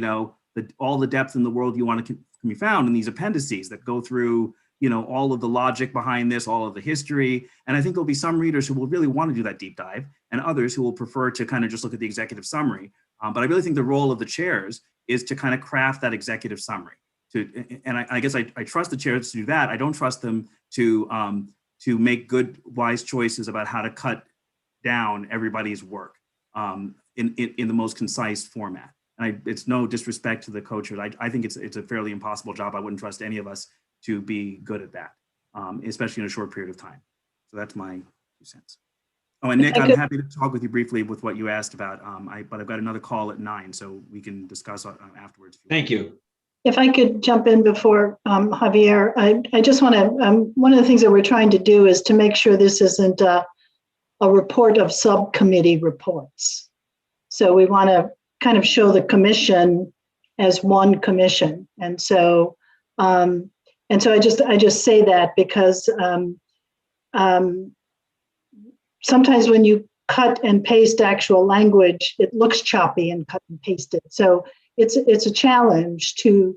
all the depth in the world you want to can be found in these appendices that go through, all of the logic behind this, all of the history. And I think there'll be some readers who will really want to do that deep dive, and others who will prefer to kind of just look at the executive summary. But I really think the role of the chairs is to kind of craft that executive summary. And I guess I trust the chairs to do that. I don't trust them to make good, wise choices about how to cut down everybody's work in the most concise format. And it's no disrespect to the co-chairs. I think it's a fairly impossible job. I wouldn't trust any of us to be good at that, especially in a short period of time. So that's my 2 cents. Oh, and Nick, I'm happy to talk with you briefly with what you asked about, but I've got another call at 9, so we can discuss afterwards. Thank you. If I could jump in before Javier, I just want to, one of the things that we're trying to do is to make sure this isn't a report of subcommittee reports. So we want to kind of show the commission as one commission. And so I just say that because sometimes when you cut and paste actual language, it looks choppy and cut and pasted. So it's a challenge to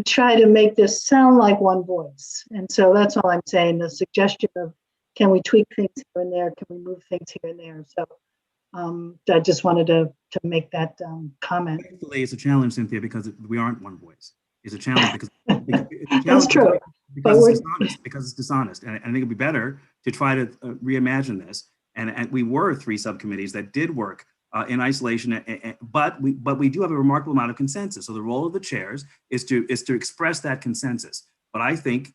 try to make this sound like one voice. And so that's all I'm saying, the suggestion of, can we tweak things here and there? Can we move things here and there? So I just wanted to make that comment. Thankfully, it's a challenge, Cynthia, because we aren't one voice. It's a challenge because That's true. Because it's dishonest. And I think it'd be better to try to reimagine this. And we were 3 subcommittees that did work in isolation, but we do have a remarkable amount of consensus. So the role of the chairs is to express that consensus. But I think,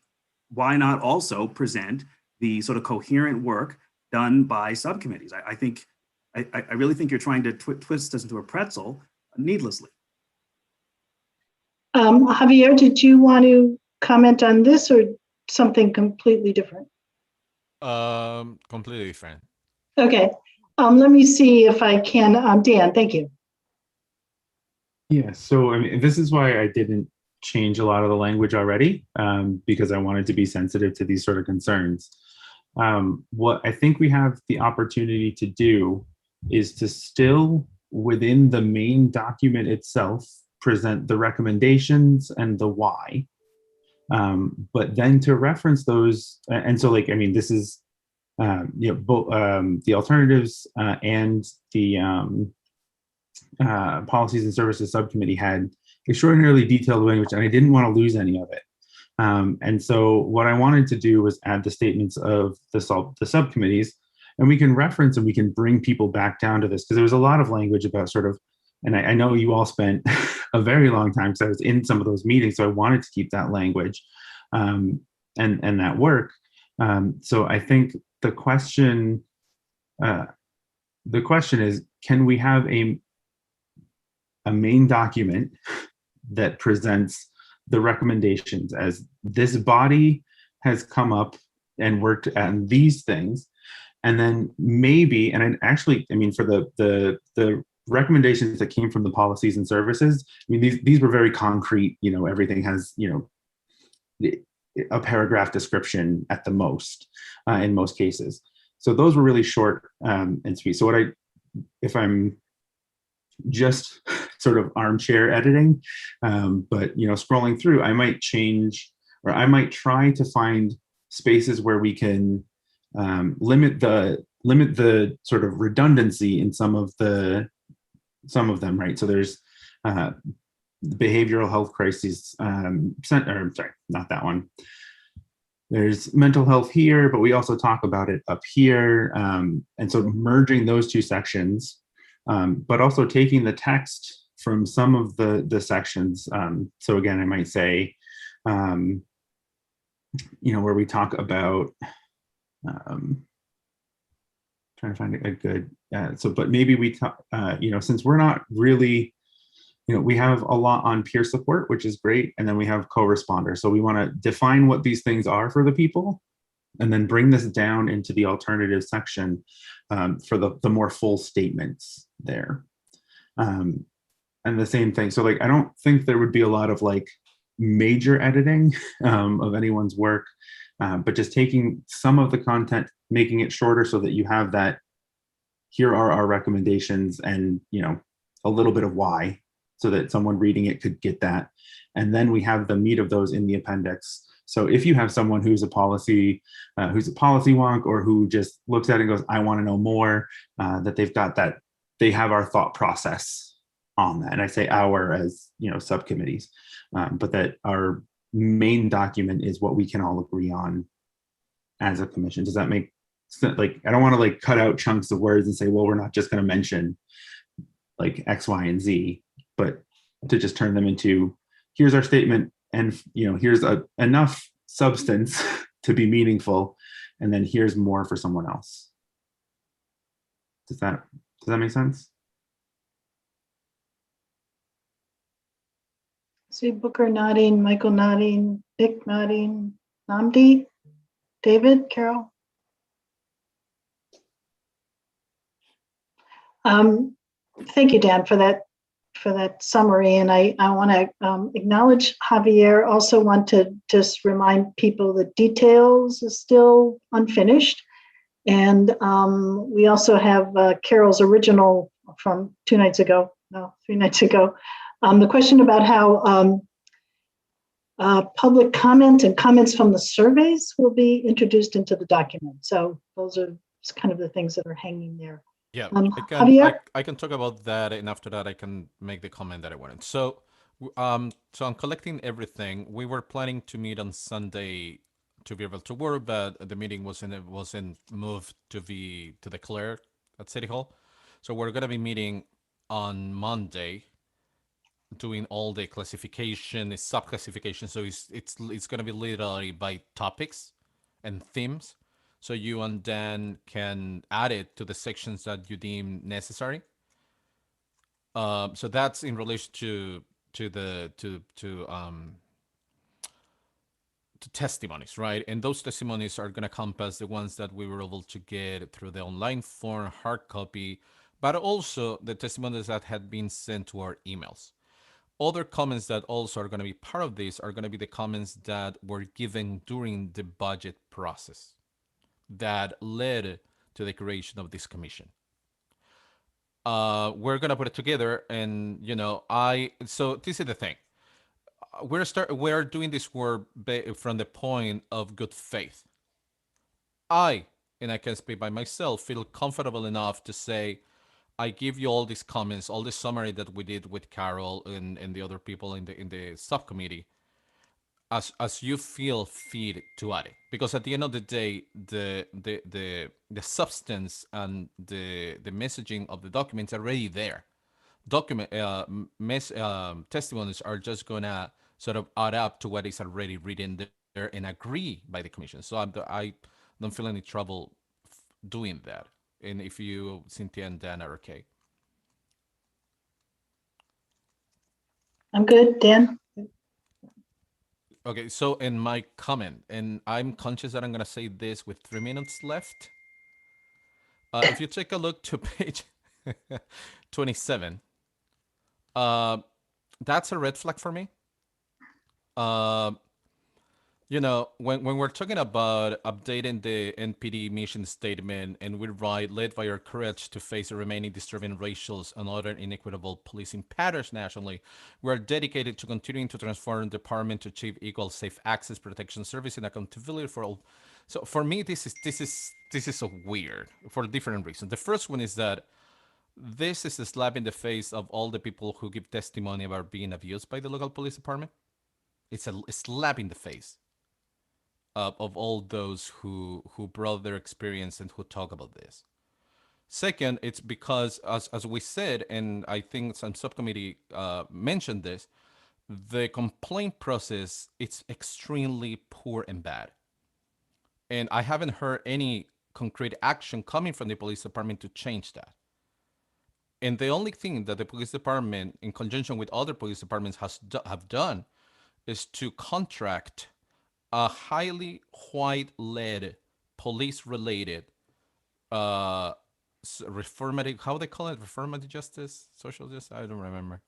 why not also present the sort of coherent work done by subcommittees? I really think you're trying to twist us into a pretzel needlessly. Javier, did you want to comment on this or something completely different? Completely different. Okay, let me see if I can, Dan, thank you. Yeah, so I mean, this is why I didn't change a lot of the language already, because I wanted to be sensitive to these sort of concerns. What I think we have the opportunity to do is to still, within the main document itself, present the recommendations and the why. But then to reference those, and so like, I mean, this is, you know, both the alternatives and the policies and services subcommittee had extraordinarily detailed language, and I didn't want to lose any of it. And so what I wanted to do was add the statements of the subcommittees, and we can reference and we can bring people back down to this, because there was a lot of language about sort of, and I know you all spent a very long time because I was in some of those meetings, so I wanted to keep that language and that work. So I think the question is, can we have a main document that presents the recommendations as this body has come up and worked on these things, and then maybe, and I mean, for the recommendations that came from the policies and services, I mean, these were very concrete. You know, everything has, you know, a paragraph description at the most in most cases. So those were really short and sweet. So if I'm just sort of armchair editing, but you know, scrolling through, I might change, or I might try to find spaces where we can limit the sort of redundancy in some of them, right? So there's behavioral health crises center, sorry, not that one. There's mental health here, but we also talk about it up here, and so merging those two sections. But also taking the text from some of the sections. So again, I might say, you know, where we talk about, trying to find a good, but maybe we talk, you know, since we're not really, you know, we have a lot on peer support, which is great. And then we have co-responder. So we want to define what these things are for the people, and then bring this down into the alternative section for the more full statements there. And the same thing. So like, I don't think there would be a lot of like major editing of anyone's work, but just taking some of the content, making it shorter so that you have that, here are our recommendations, and, you know, a little bit of why, so that someone reading it could get that. And then we have the meat of those in the appendix. So if you have someone who's a policy wonk, or who just looks at it and goes, I want to know more, that they've got that, they have our thought process on that. And I say our as, you know, subcommittees, but that our main document is what we can all agree on as a commission. Does that make sense? Like, I don't want to like cut out chunks of words and say, well, we're not just going to mention like X, Y, and Z, but to just turn them into, here's our statement, and, you know, here's enough substance to be meaningful, and then here's more for someone else. Does that make sense? See Booker nodding, Michael nodding, Vic nodding, Namdi, David, Carol. Thank you, Dan, for that summary. And I want to acknowledge Javier. Also want to just remind people that details is still unfinished. And we also have Carol's original from 3 nights ago. The question about how public comment and comments from the surveys will be introduced into the document. So those are kind of the things that are hanging there. Yeah, I can talk about that, and after that I can make the comment that I wanted. So I'm collecting everything. We were planning to meet on Sunday to be able to work, but the meeting wasn't moved to the Claire at City Hall. So we're gonna be meeting on Monday, doing all the classification, the sub-classification. So it's gonna be literally by topics and themes. So you and Dan can add it to the sections that you deem necessary. So that's in relation to to the to testimonies, right? And those testimonies are going to compass the ones that we were able to get through the online form, hard copy, but also the testimonies that had been sent to our emails. Other comments that also are going to be part of this are going to be the comments that were given during the budget process that led to the creation of this commission. We're going to put it together, and so this is the thing. We're doing this work from the point of good faith. And I can speak by myself, feel comfortable enough to say, I give you all these comments, all the summary that we did with Carol and the other people in the subcommittee, as you feel fit to add it. Because at the end of the day, the substance and the messaging of the documents are already there. Testimonies are just gonna sort of add up to what is already written there and agree by the commission. So I don't feel any trouble doing that. And if you, Cynthia and Dan, are okay. I'm good, Dan. Okay, so in my comment, and I'm conscious that I'm gonna say this with 3 minutes left. If you take a look to page 27, that's a red flag for me. When we're talking about updating the NPD mission statement, and we write, led by our courage to face the remaining disturbing racial and other inequitable policing patterns nationally, we are dedicated to continuing to transform the department to achieve equal, safe access, protection, service, and accountability for all. So for me, this is so weird for different reasons. The first one is that this is a slap in the face of all the people who give testimony about being abused by the local police department. It's a slap in the face of all those who brought their experience and who talk about this. Second, it's because, as we said, and I think some subcommittee mentioned this, the complaint process, it's extremely poor and bad. And I haven't heard any concrete action coming from the police department to change that. And the only thing that the police department, in conjunction with other police departments, have done is to contract a highly white-led, police-related, reformative, how they call it, reformative justice, social justice, I don't remember,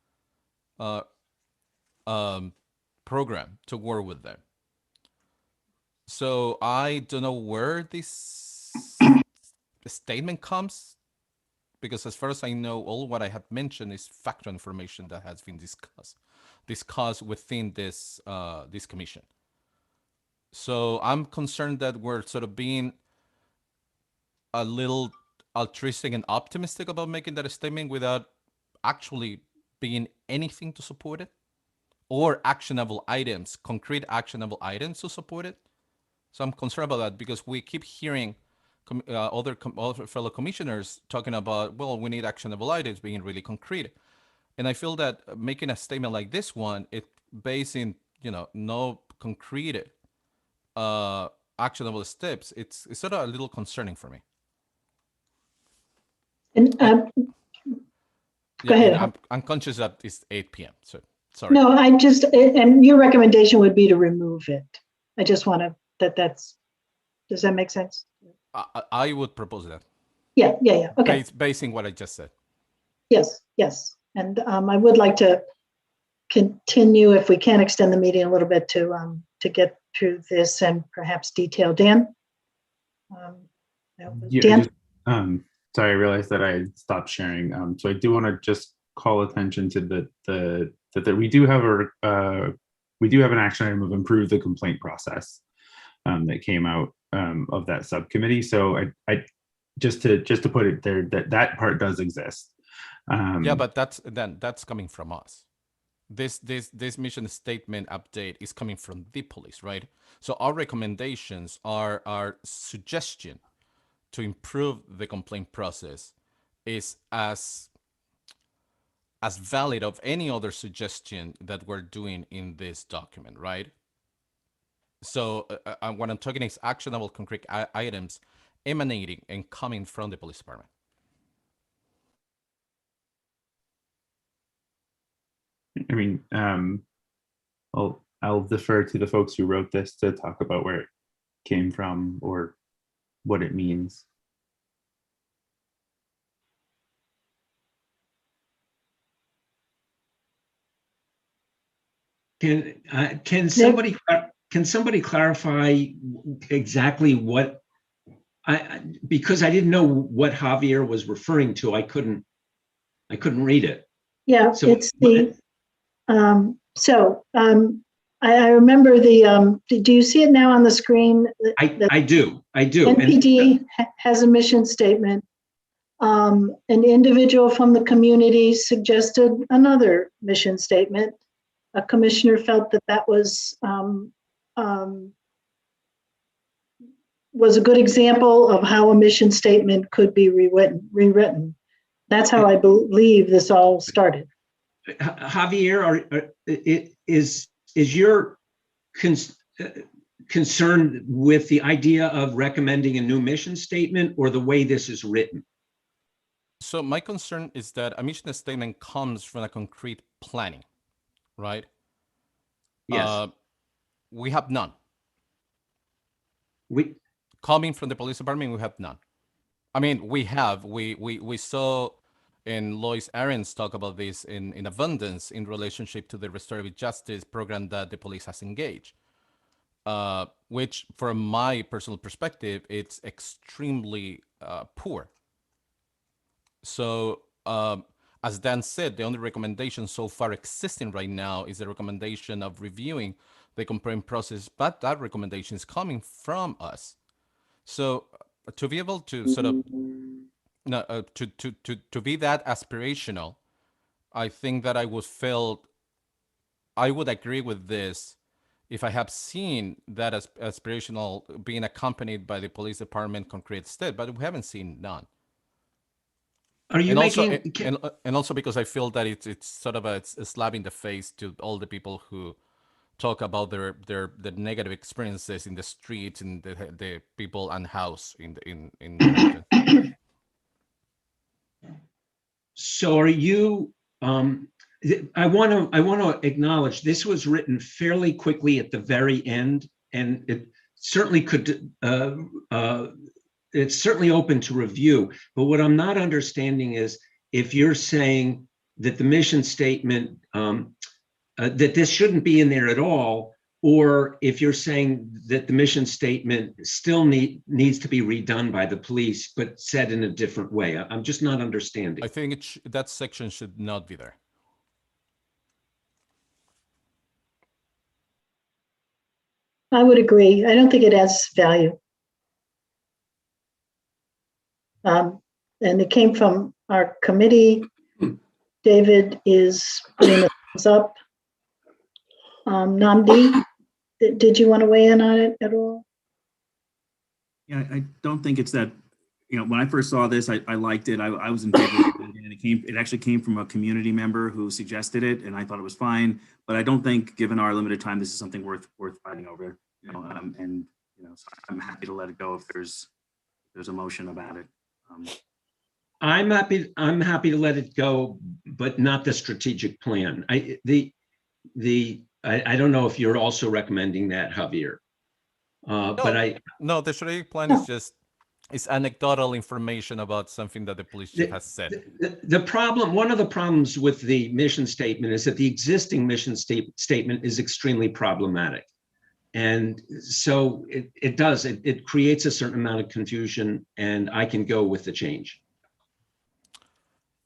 program to work with them. So I don't know where this statement comes, because as far as I know, all what I have mentioned is factual information that has been discussed within this this commission. So I'm concerned that we're sort of being a little altruistic and optimistic about making that statement without actually being anything to support it, or actionable items, concrete actionable items to support it. So I'm concerned about that, because we keep hearing other fellow commissioners talking about, well, we need actionable items being really concrete. And I feel that making a statement like this one, it based in, no concrete actionable steps, it's sort of a little concerning for me. And go ahead. I'm conscious that it's 8 p.m. So sorry. No, and your recommendation would be to remove it. I just want to, does that make sense? I would propose that. Yeah. Okay. Basing what I just said. Yes. And I would like to continue, if we can, extend the meeting a little bit to get through this and perhaps detail. Dan? Dan? Sorry, I realized that I had stopped sharing. So I do want to just call attention to that we do have an action item of improve the complaint process that came out of that subcommittee. So I just to put it there, that part does exist. Yeah, but that's coming from us. This mission statement update is coming from the police, right? So our recommendations are our suggestion to improve the complaint process is as valid of any other suggestion that we're doing in this document, right? So what I'm talking is actionable concrete items emanating and coming from the police department. I mean, I'll defer to the folks who wrote this to talk about where it came from or what it means. Can somebody clarify exactly what because I didn't know what Javier was referring to. I couldn't read it. Yeah, So it's the, I remember the, do you see it now on the screen? I do. NPD has a mission statement. An individual from the community suggested another mission statement. A commissioner felt that that was a good example of how a mission statement could be rewritten. That's how I believe this all started. Javier, is your concern with the idea of recommending a new mission statement or the way this is written? So my concern is that a mission statement comes from a concrete planning, right? Yes. We have none. Coming from the police department, we have none. I mean, we saw in Lois Ahrens talk about this in abundance in relationship to the restorative justice program that the police has engaged, which from my personal perspective, it's extremely poor. So as Dan said, the only recommendation so far existing right now is the recommendation of reviewing the complaint process, but that recommendation is coming from us. So to be able to sort of to be that aspirational, I think that I would agree with this if I have seen that as aspirational being accompanied by the police department concrete step, but we haven't seen none. Are you and also because I feel that it's sort of a slap in the face to all the people who talk about their negative experiences in the streets and the people unhoused in the So are you? I want to acknowledge this was written fairly quickly at the very end, and it certainly could. It's certainly open to review. But what I'm not understanding is if you're saying that the mission statement that this shouldn't be in there at all, or if you're saying that the mission statement still needs to be redone by the police, but said in a different way. I'm just not understanding. I think that section should not be there. I would agree. I don't think it adds value. And it came from our committee. David is putting a thumbs up. Namdi, did you want to weigh in on it at all? Yeah, I don't think it's that, when I first saw this, I liked it. I was in favor of it, and it actually came from a community member who suggested it, and I thought it was fine. But I don't think, given our limited time, this is something worth fighting over. So I'm happy to let it go if there's a motion about it. I'm happy to let it go, but not the strategic plan. I don't know if you're also recommending that, Javier. No, the strategic plan is just anecdotal information about something that the police chief has said. One of the problems with the mission statement is that the existing mission statement is extremely problematic. And so it creates a certain amount of confusion, and I can go with the change.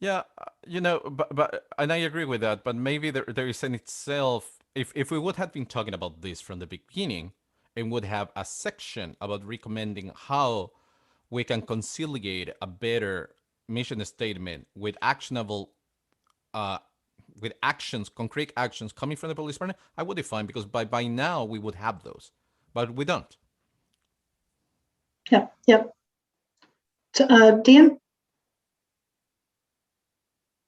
Yeah, but and I agree with that, but maybe there is in itself, if we would have been talking about this from the beginning and would have a section about recommending how we can conciliate a better mission statement with actionable with actions, concrete actions coming from the police department, I would be fine, because by now we would have those, but we don't. Yep. So, Dan?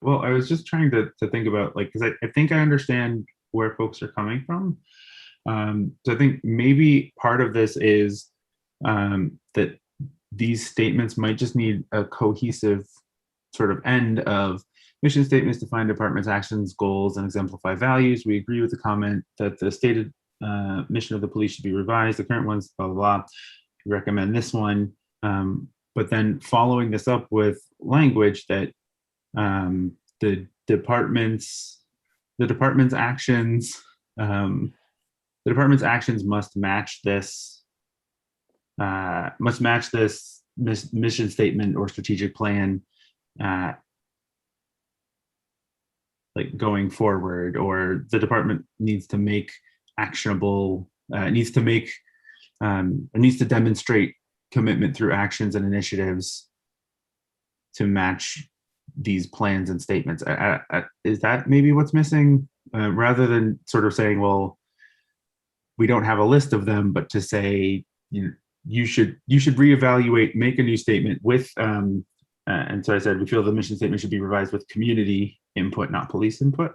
Well, I was just trying to think about, because I think I understand where folks are coming from. So I think maybe part of this is that these statements might just need a cohesive sort of end of, mission statements define department's actions, goals, and exemplify values. We agree with the comment that the stated mission of the police should be revised. The current one's blah, blah, blah. We recommend this one. But then following this up with language that the department's actions must match this mission statement or strategic plan, like going forward, or the department needs to make actionable, needs to demonstrate commitment through actions and initiatives to match these plans and statements. Is that maybe what's missing? Rather than sort of saying, well, we don't have a list of them, but to say, you should reevaluate, make a new statement with, and so I said, we feel the mission statement should be revised with community input, not police input.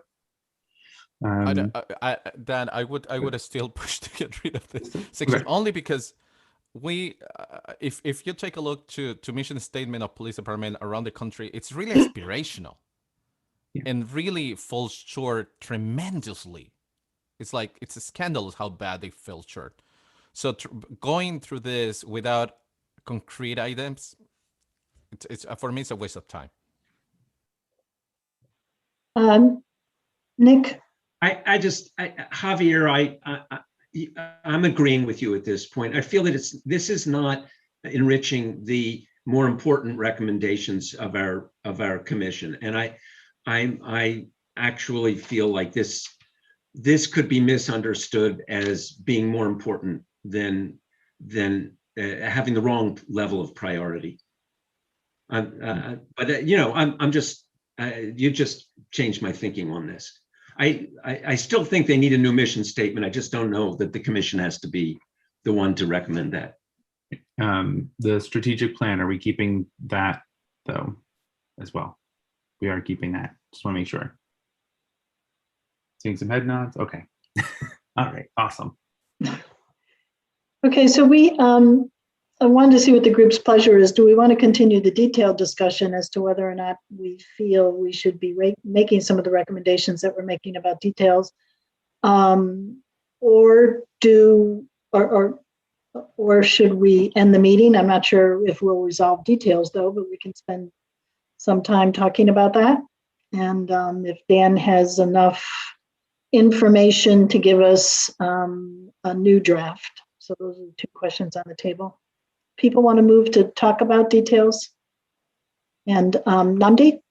Dan, I would still push to get rid of this section, only because we, if you take a look to mission statement of police department around the country, it's really aspirational, and really falls short tremendously. It's like, it's a scandalous how bad they fell short. So going through this without concrete items, it's for me, it's a waste of time. Nick? Javier, I'm agreeing with you at this point. I feel that this is not enriching the more important recommendations of our commission, and I actually feel like this could be misunderstood as being more important than having the wrong level of priority. But I'm just you just changed my thinking on this. I still think they need a new mission statement. I just don't know that the commission has to be the one to recommend that. The strategic plan, are we keeping that though as well? We are keeping that. Just want to make sure. Seeing some head nods. Okay. All right. Awesome. Okay, so I wanted to see what the group's pleasure is. Do we want to continue the detailed discussion as to whether or not we feel we should be making some of the recommendations that we're making about details, or should we end the meeting? I'm not sure if we'll resolve details though, but we can spend some time talking about that. And if Dan has enough information to give us a new draft. So those are the two questions on the table. People want to move to talk about details? And Nnamdi?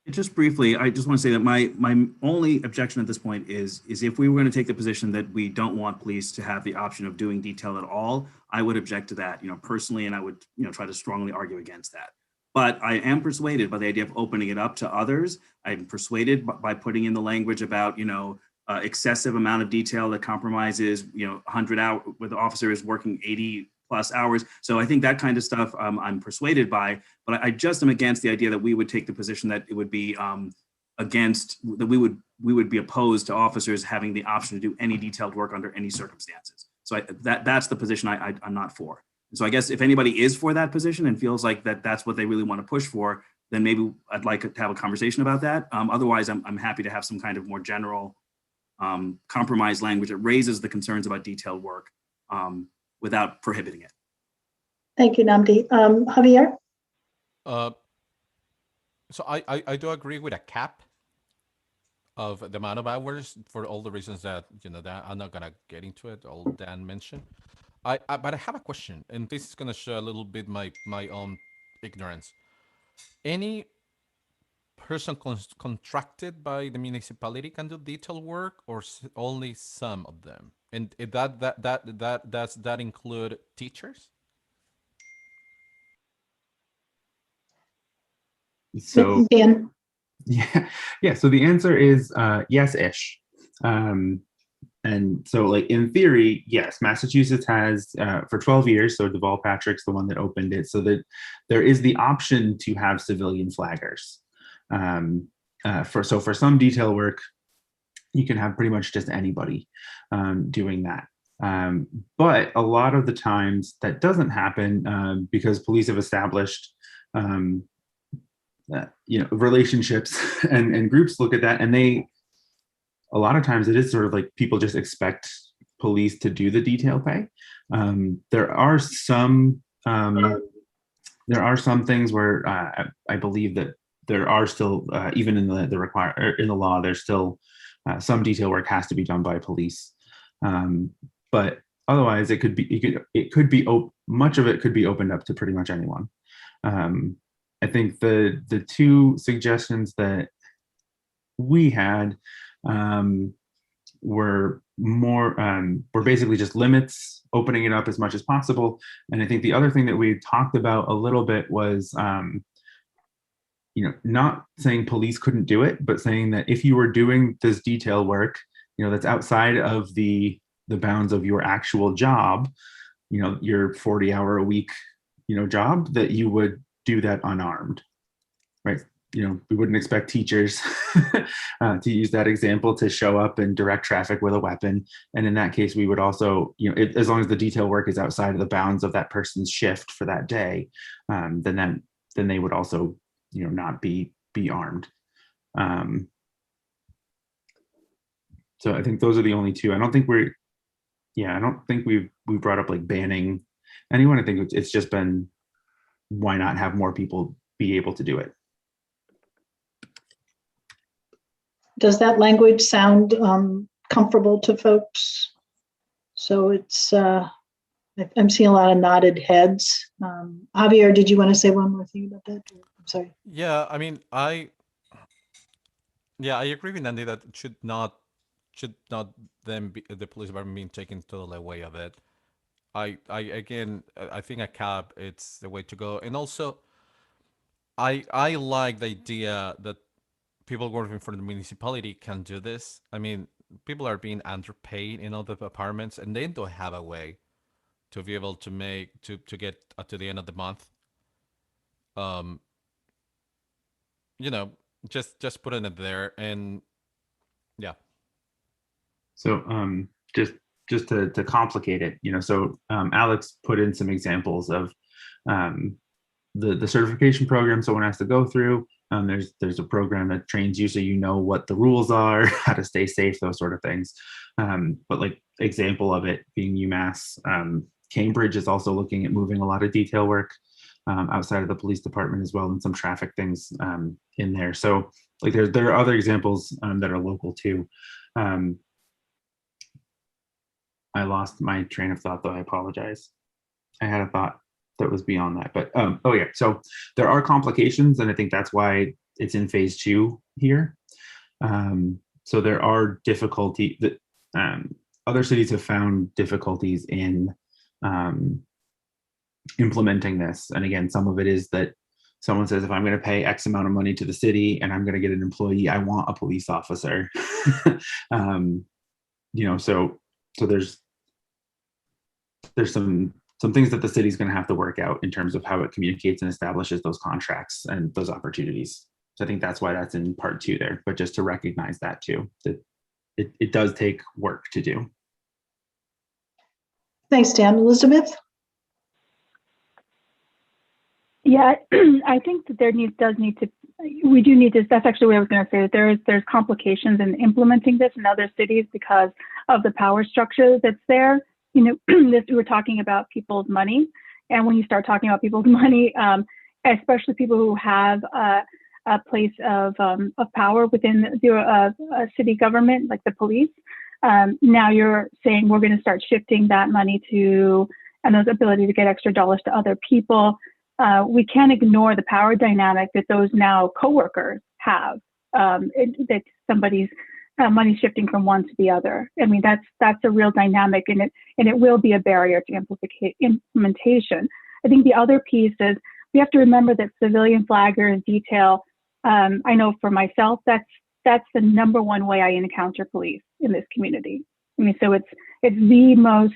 Just briefly, I just want to say that my only objection at this point is if we were going to take the position that we don't want police to have the option of doing detail at all, I would object to that, personally, and I would, try to strongly argue against that. But I am persuaded by the idea of opening it up to others. I'm persuaded by putting in the language about, excessive amount of detail that compromises, 100 hours, where the officer is working 80+ hours. So I think that kind of stuff I'm persuaded by, but I just am against the idea that we would take the position that it would be that we would be opposed to officers having the option to do any detailed work under any circumstances. So that's the position I'm not for. So I guess if anybody is for that position and feels like that's what they really want to push for, then maybe I'd like to have a conversation about that. Otherwise, I'm happy to have some kind of more general compromise language that raises the concerns about detailed work without prohibiting it. Thank you, Nnamdi. Javier? So I do agree with a cap of the amount of hours for all the reasons that, that I'm not going to get into it, all Dan mentioned. But I have a question, and this is going to show a little bit my own ignorance. Any person contracted by the municipality can do detail work, or only some of them? And does that include teachers? So Dan? yeah. So the answer is yes-ish. And so, like, in theory, yes, Massachusetts has for 12 years, so Deval Patrick's the one that opened it, so that there is the option to have civilian flaggers. For some detail work, you can have pretty much just anybody doing that. But a lot of the times that doesn't happen because police have established relationships and groups look at that, and a lot of times it is sort of like people just expect police to do the detail pay. There are some things where I believe that there are still even in the law, there's still some detail work has to be done by police. But otherwise, much of it could be opened up to pretty much anyone. I think the two suggestions that we had were basically just limits, opening it up as much as possible. And I think the other thing that we talked about a little bit was not saying police couldn't do it, but saying that if you were doing this detail work, that's outside of the bounds of your actual job, your 40-hour-a-week, job, that you would do that unarmed, right? We wouldn't expect teachers to use that example to show up and direct traffic with a weapon. And in that case, we would also, as long as the detail work is outside of the bounds of that person's shift for that day, then they would also, not be armed. So I think those are the only two. I don't think we brought up like banning anyone. I think it's just been, why not have more people be able to do it? Does that language sound comfortable to folks? So it's, I'm seeing a lot of nodded heads. Javier, did you want to say one more thing about that? I'm sorry. Yeah, I mean, I agree with Andy that it should not then be the police department being taken totally away of it. I think a cap, it's the way to go. And also, I like the idea that people working for the municipality can do this. I mean, people are being underpaid in other departments, and they don't have a way to be able to get to the end of the month. Just putting it there, and yeah. So just to complicate it, so Alex put in some examples of the certification program someone has to go through. There's a program that trains you so what the rules are, how to stay safe, those sort of things. But like example of it being UMass, Cambridge is also looking at moving a lot of detail work outside of the police department as well, and some traffic things in there. So like there are other examples that are local too. I lost my train of thought though, I apologize. I had a thought that was beyond that, but so there are complications, and I think that's why it's in phase 2 here. So there are difficulty that other cities have found difficulties in implementing this. And again, some of it is that someone says, if I'm going to pay X amount of money to the city and I'm going to get an employee, I want a police officer. So there's some things that the city's going to have to work out in terms of how it communicates and establishes those contracts and those opportunities. So I think that's why that's in part 2 there, but just to recognize that too, that it does take work to do. Thanks, Dan. Elizabeth? Yeah, I think that we do need to, that's actually what I was going to say, that there's complications in implementing this in other cities because of the power structure that's there. We're talking about people's money. And when you start talking about people's money, especially people who have a place of power within the city government, like the police, now you're saying we're going to start shifting that money and those ability to get extra dollars to other people. We can't ignore the power dynamic that those now coworkers have, that somebody's money shifting from one to the other. I mean, that's a real dynamic, and it will be a barrier to implementation. I think the other piece is we have to remember that civilian flaggers, detail, I know for myself, that's the number one way I encounter police in this community. I mean, so it's the most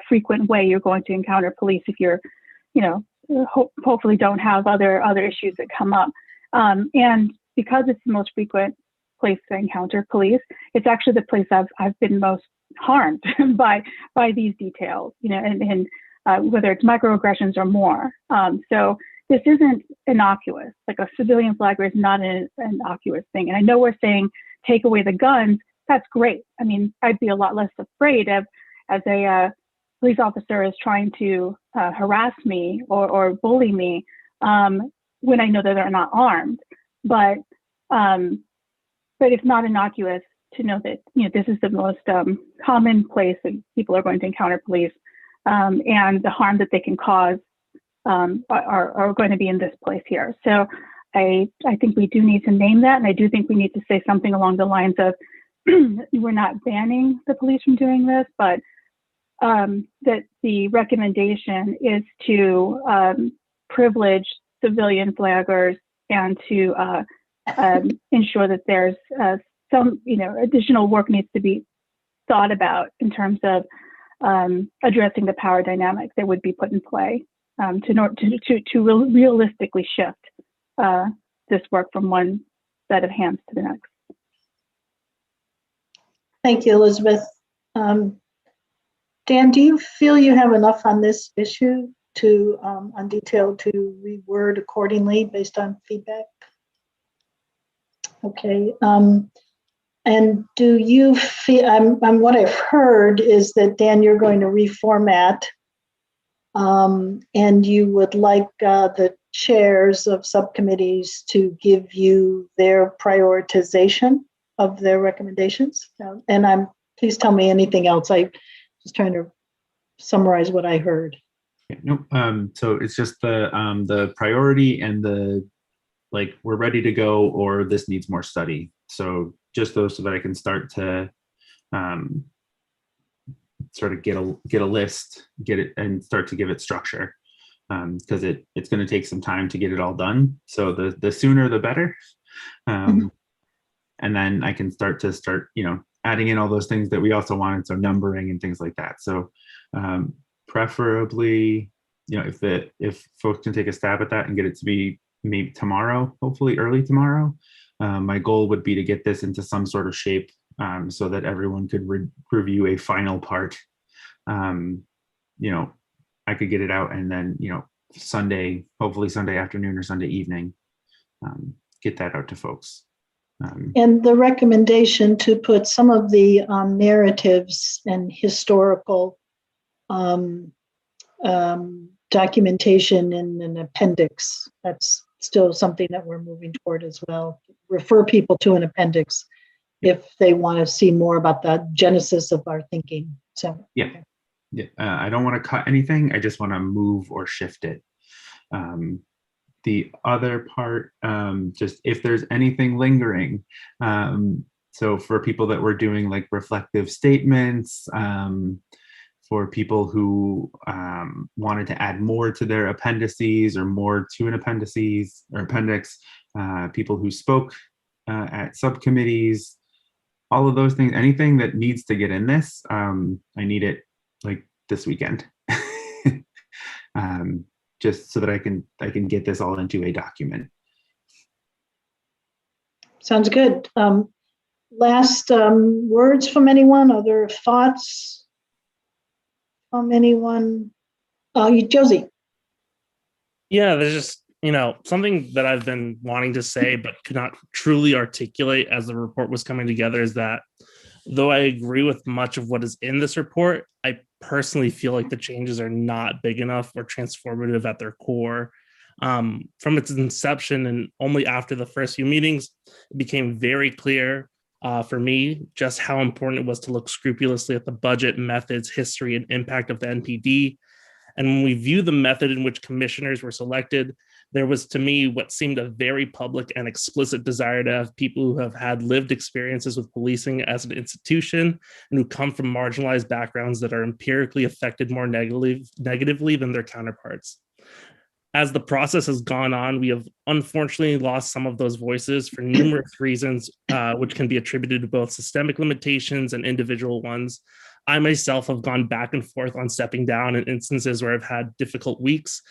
frequent way you're going to encounter police if you're, hopefully don't have other issues that come up. And because it's the most frequent place to encounter police, it's actually the place I've been most harmed by these details, and whether it's microaggressions or more. So this isn't innocuous. Like a civilian flagger is not an innocuous thing. And I know we're saying take away the guns. That's great. I mean, I'd be a lot less afraid of as a police officer is trying to harass me or bully me when I know that they're not armed. But it's not innocuous to know that this is the most common place that people are going to encounter police, and the harm that they can cause are going to be in this place here. So I think we do need to name that, and I do think we need to say something along the lines of we're not banning the police from doing this, but that the recommendation is to privilege civilian flaggers and to ensure that there's some additional work needs to be thought about in terms of addressing the power dynamic that would be put in play to realistically shift this work from one set of hands to the next. Thank you, Elizabeth. Dan, do you feel you have enough on this issue on detail to reword accordingly based on feedback? Okay. And do you feel, what I've heard is that, Dan, you're going to reformat and you would like the chairs of subcommittees to give you their prioritization of their recommendations. And please tell me anything else. I'm just trying to summarize what I heard. Nope. So it's just the priority and the we're ready to go, or this needs more study. So just those, so that I can start to sort of get a list, get it, and start to give it structure, because it's going to take some time to get it all done. So the sooner the better. And then I can start adding in all those things that we also wanted, so numbering and things like that. So preferably, if folks can take a stab at that and get it to be maybe tomorrow, hopefully early tomorrow. My goal would be to get this into some sort of shape so that everyone could review a final part. I could get it out and then, Sunday, hopefully Sunday afternoon or Sunday evening, get that out to folks. And the recommendation to put some of the narratives and historical documentation in an appendix, that's still something that we're moving toward as well. Refer people to an appendix if they want to see more about the genesis of our thinking. So yeah, okay. Yeah. I don't want to cut anything. I just want to move or shift it. The other part, just if there's anything lingering. So for people that were doing reflective statements, for people who wanted to add more to their appendices or more to an appendices or appendix, people who spoke at subcommittees, all of those things, anything that needs to get in this, I need it this weekend. Just so that I can get this all into a document. Sounds good. Last words from anyone? Other thoughts from anyone? Josie. Yeah, there's just, something that I've been wanting to say, but could not truly articulate as the report was coming together, is that though I agree with much of what is in this report, I personally feel like the changes are not big enough or transformative at their core. From its inception and only after the first few meetings, it became very clear for me just how important it was to look scrupulously at the budget, methods, history, and impact of the NPD. And when we view the method in which commissioners were selected, there was, to me, what seemed a very public and explicit desire to have people who have had lived experiences with policing as an institution and who come from marginalized backgrounds that are empirically affected more negatively than their counterparts. As the process has gone on, we have unfortunately lost some of those voices for numerous reasons, which can be attributed to both systemic limitations and individual ones. I myself have gone back and forth on stepping down in instances where I've had difficult weeks,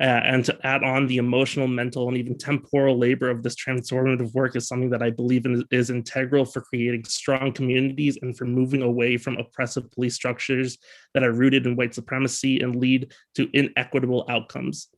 and to add on the emotional, mental, and even temporal labor of this transformative work is something that I believe is integral for creating strong communities and for moving away from oppressive police structures that are rooted in white supremacy and lead to inequitable outcomes.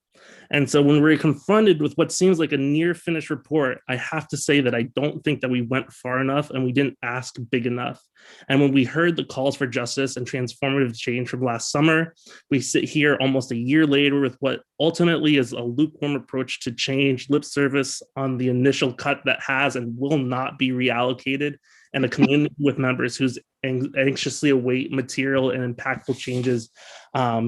And so when we're confronted with what seems like a near finished report, I have to say that I don't think that we went far enough and we didn't ask big enough. And when we heard the calls for justice and transformative change from last summer, we sit here almost a year later with what ultimately is a lukewarm approach to change, lip service on the initial cut that has and will not be reallocated, and a community with members who's anxiously await material and impactful changes,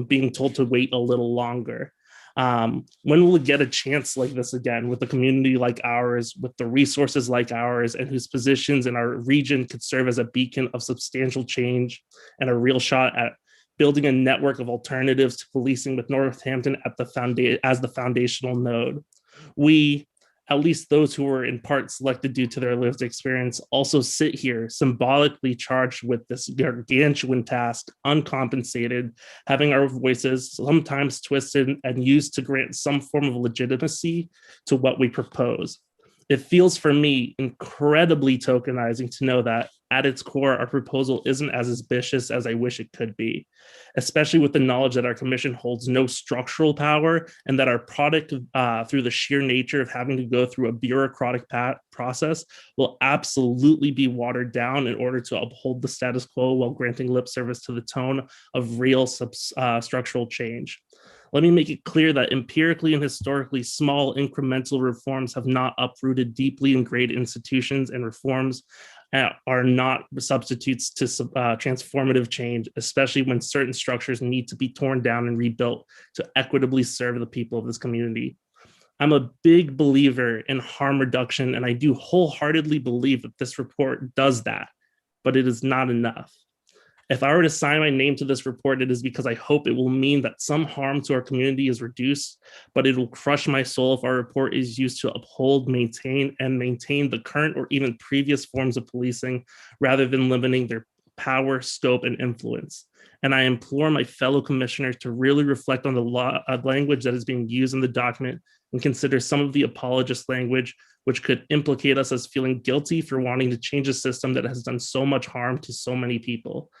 being told to wait a little longer. When will we get a chance like this again with a community like ours, with the resources like ours, and whose positions in our region could serve as a beacon of substantial change and a real shot at building a network of alternatives to policing with Northampton at the as the foundational node? We, at least those who were in part selected due to their lived experience, also sit here symbolically charged with this gargantuan task, uncompensated, having our voices sometimes twisted and used to grant some form of legitimacy to what we propose. It feels for me incredibly tokenizing to know that at its core, our proposal isn't as ambitious as I wish it could be, especially with the knowledge that our commission holds no structural power and that our product, through the sheer nature of having to go through a bureaucratic process, will absolutely be watered down in order to uphold the status quo while granting lip service to the tone of real structural change. Let me make it clear that empirically and historically, small incremental reforms have not uprooted deeply ingrained institutions, and reforms are not substitutes to transformative change, especially when certain structures need to be torn down and rebuilt to equitably serve the people of this community. I'm a big believer in harm reduction, and I do wholeheartedly believe that this report does that, but it is not enough. If I were to sign my name to this report, it is because I hope it will mean that some harm to our community is reduced, but it will crush my soul if our report is used to uphold, maintain the current or even previous forms of policing rather than limiting their power, scope, and influence. And I implore my fellow commissioners to really reflect on the language that is being used in the document and consider some of the apologist language, which could implicate us as feeling guilty for wanting to change a system that has done so much harm to so many people.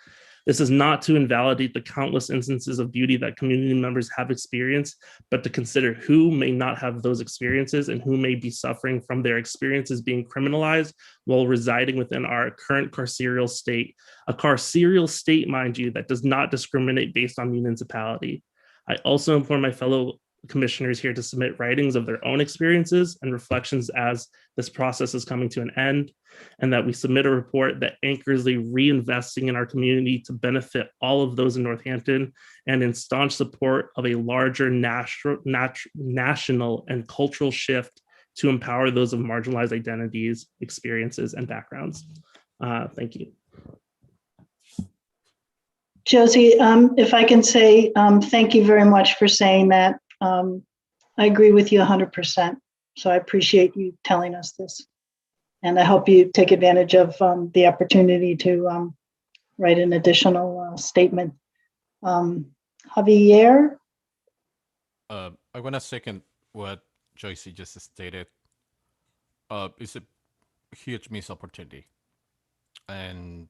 This is not to invalidate the countless instances of beauty that community members have experienced, but to consider who may not have those experiences and who may be suffering from their experiences being criminalized while residing within our current carceral state. A carceral state, mind you, that does not discriminate based on municipality. I also implore my fellow commissioners here to submit writings of their own experiences and reflections as this process is coming to an end, and that we submit a report that anchors the reinvesting in our community to benefit all of those in Northampton and in staunch support of a larger national and cultural shift to empower those of marginalized identities, experiences, and backgrounds. Thank you. Josie, if I can say thank you very much for saying that. I agree with you 100%. So I appreciate you telling us this. And I hope you take advantage of the opportunity to write an additional statement. Javier? I want to second what Joycey just stated. It's a huge missed opportunity. And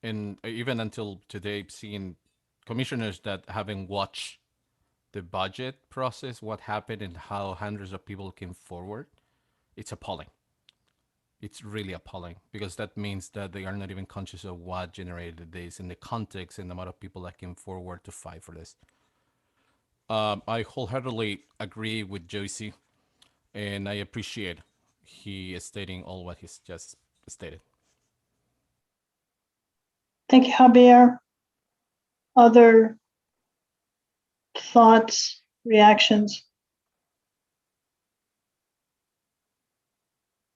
even until today, seeing commissioners that having watched the budget process, what happened and how hundreds of people came forward, it's appalling. It's really appalling because that means that they are not even conscious of what generated this in the context and the amount of people that came forward to fight for this. I wholeheartedly agree with Joycey, and I appreciate he stating all what he's just stated. Thank you, Javier. Other thoughts, reactions?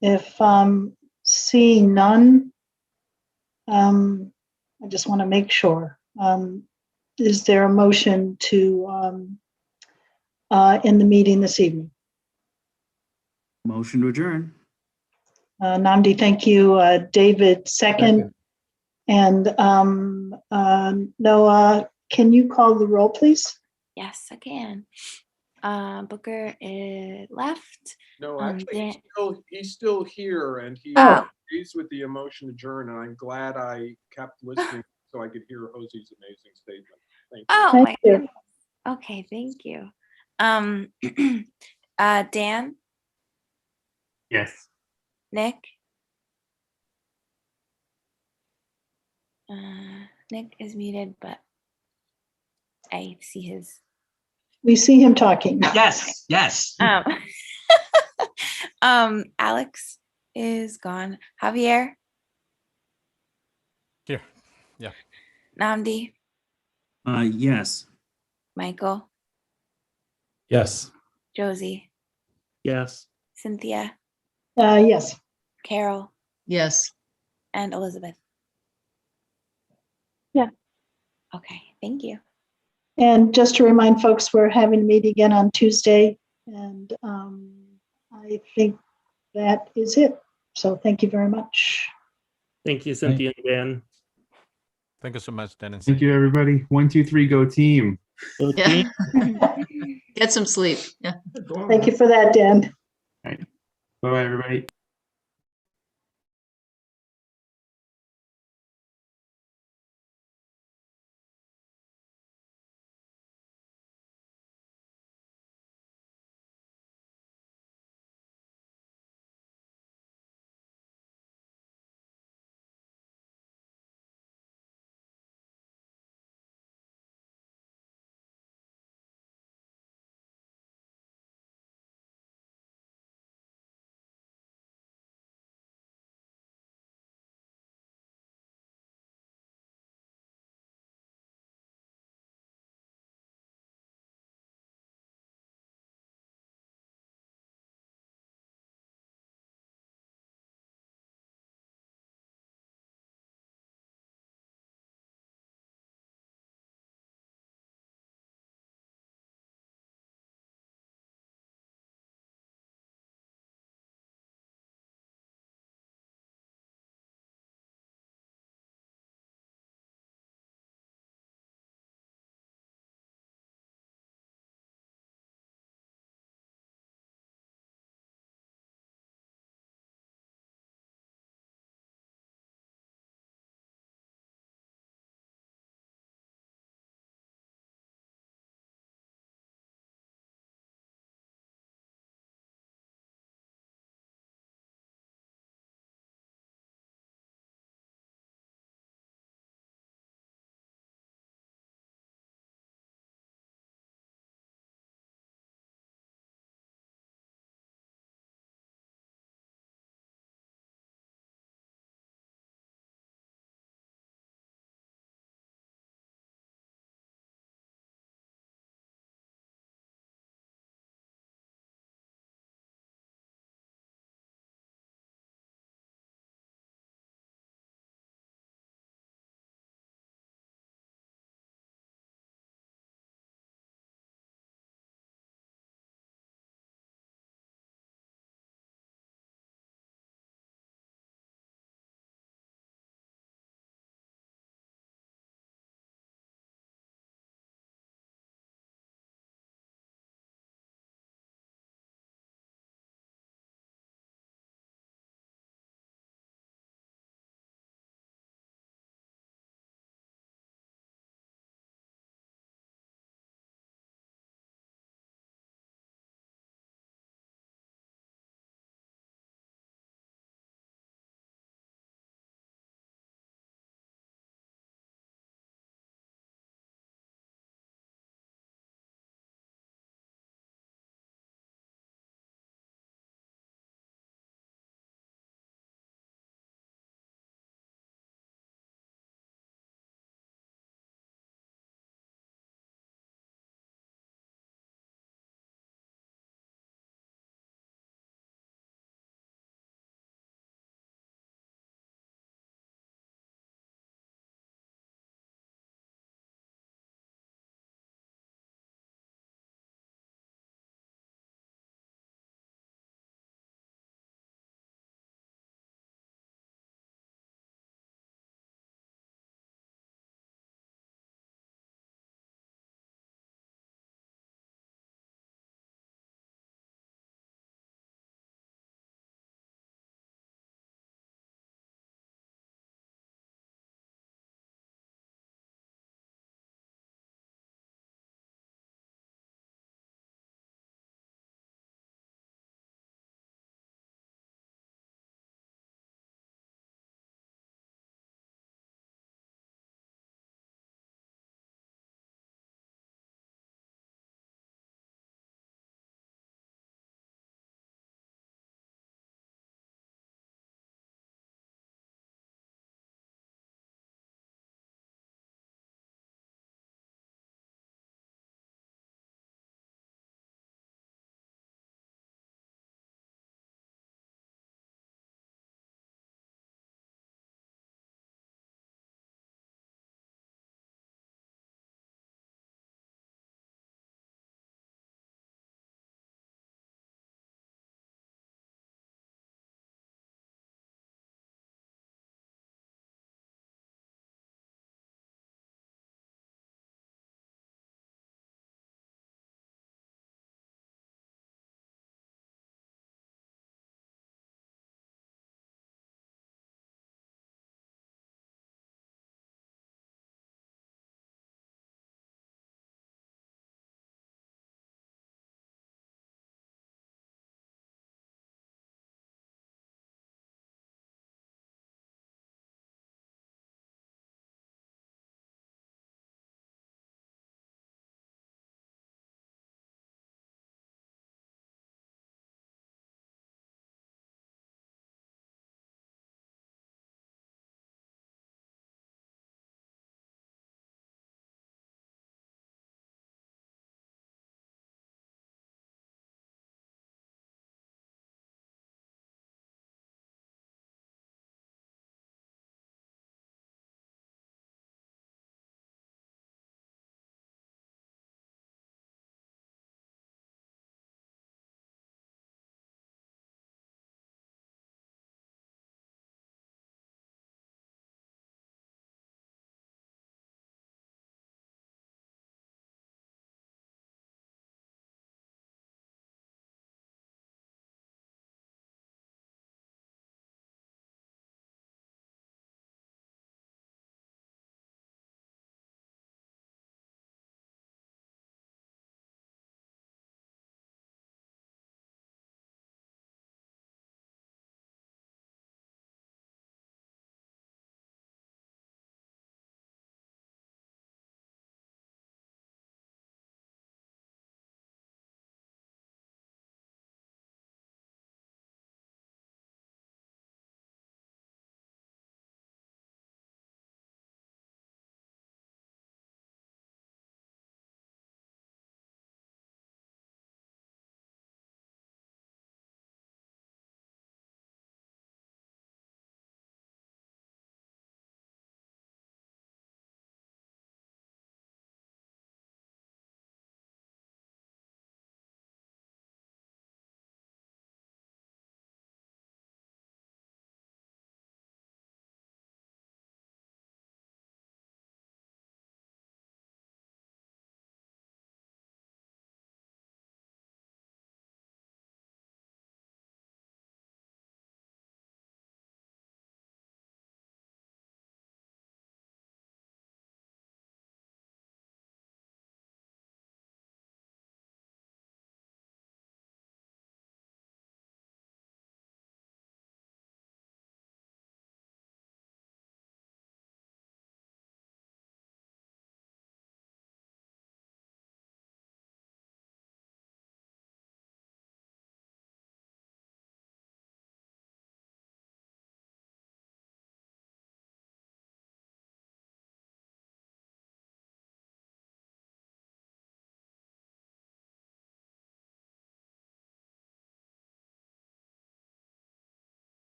If seeing none, I just want to make sure. Is there a motion to end the meeting this evening? Motion to adjourn. Namdi, thank you. David, second. And Noah, can you call the roll, please? Yes, I can. Booker left. No, actually, he's still here, and he Oh. agrees with the emotion adjourn, and I'm glad I kept listening so I could hear Hosie's amazing statement. Thank you. Oh Thank my you. goodness. Okay, thank you. Dan, Yes. Nick? Nick is muted, but I see his. We see him talking. Yes, yes. Alex is gone. Javier, Here. Yeah. Namdi, Yes. Michael, Yes. Josie, Yes. Cynthia, Yes. Carol, Yes. and Elizabeth. Yeah. Okay, thank you. And just to remind folks, we're having a meeting again on Tuesday, and I think that is it. So thank you very much. Thank you, Cynthia and Dan. Thank you so much, Dennis. Thank you, everybody. 1, 2, 3, go team. Yeah. Get some sleep. Yeah. Thank you for that, Dan. All right. Bye-bye, everybody.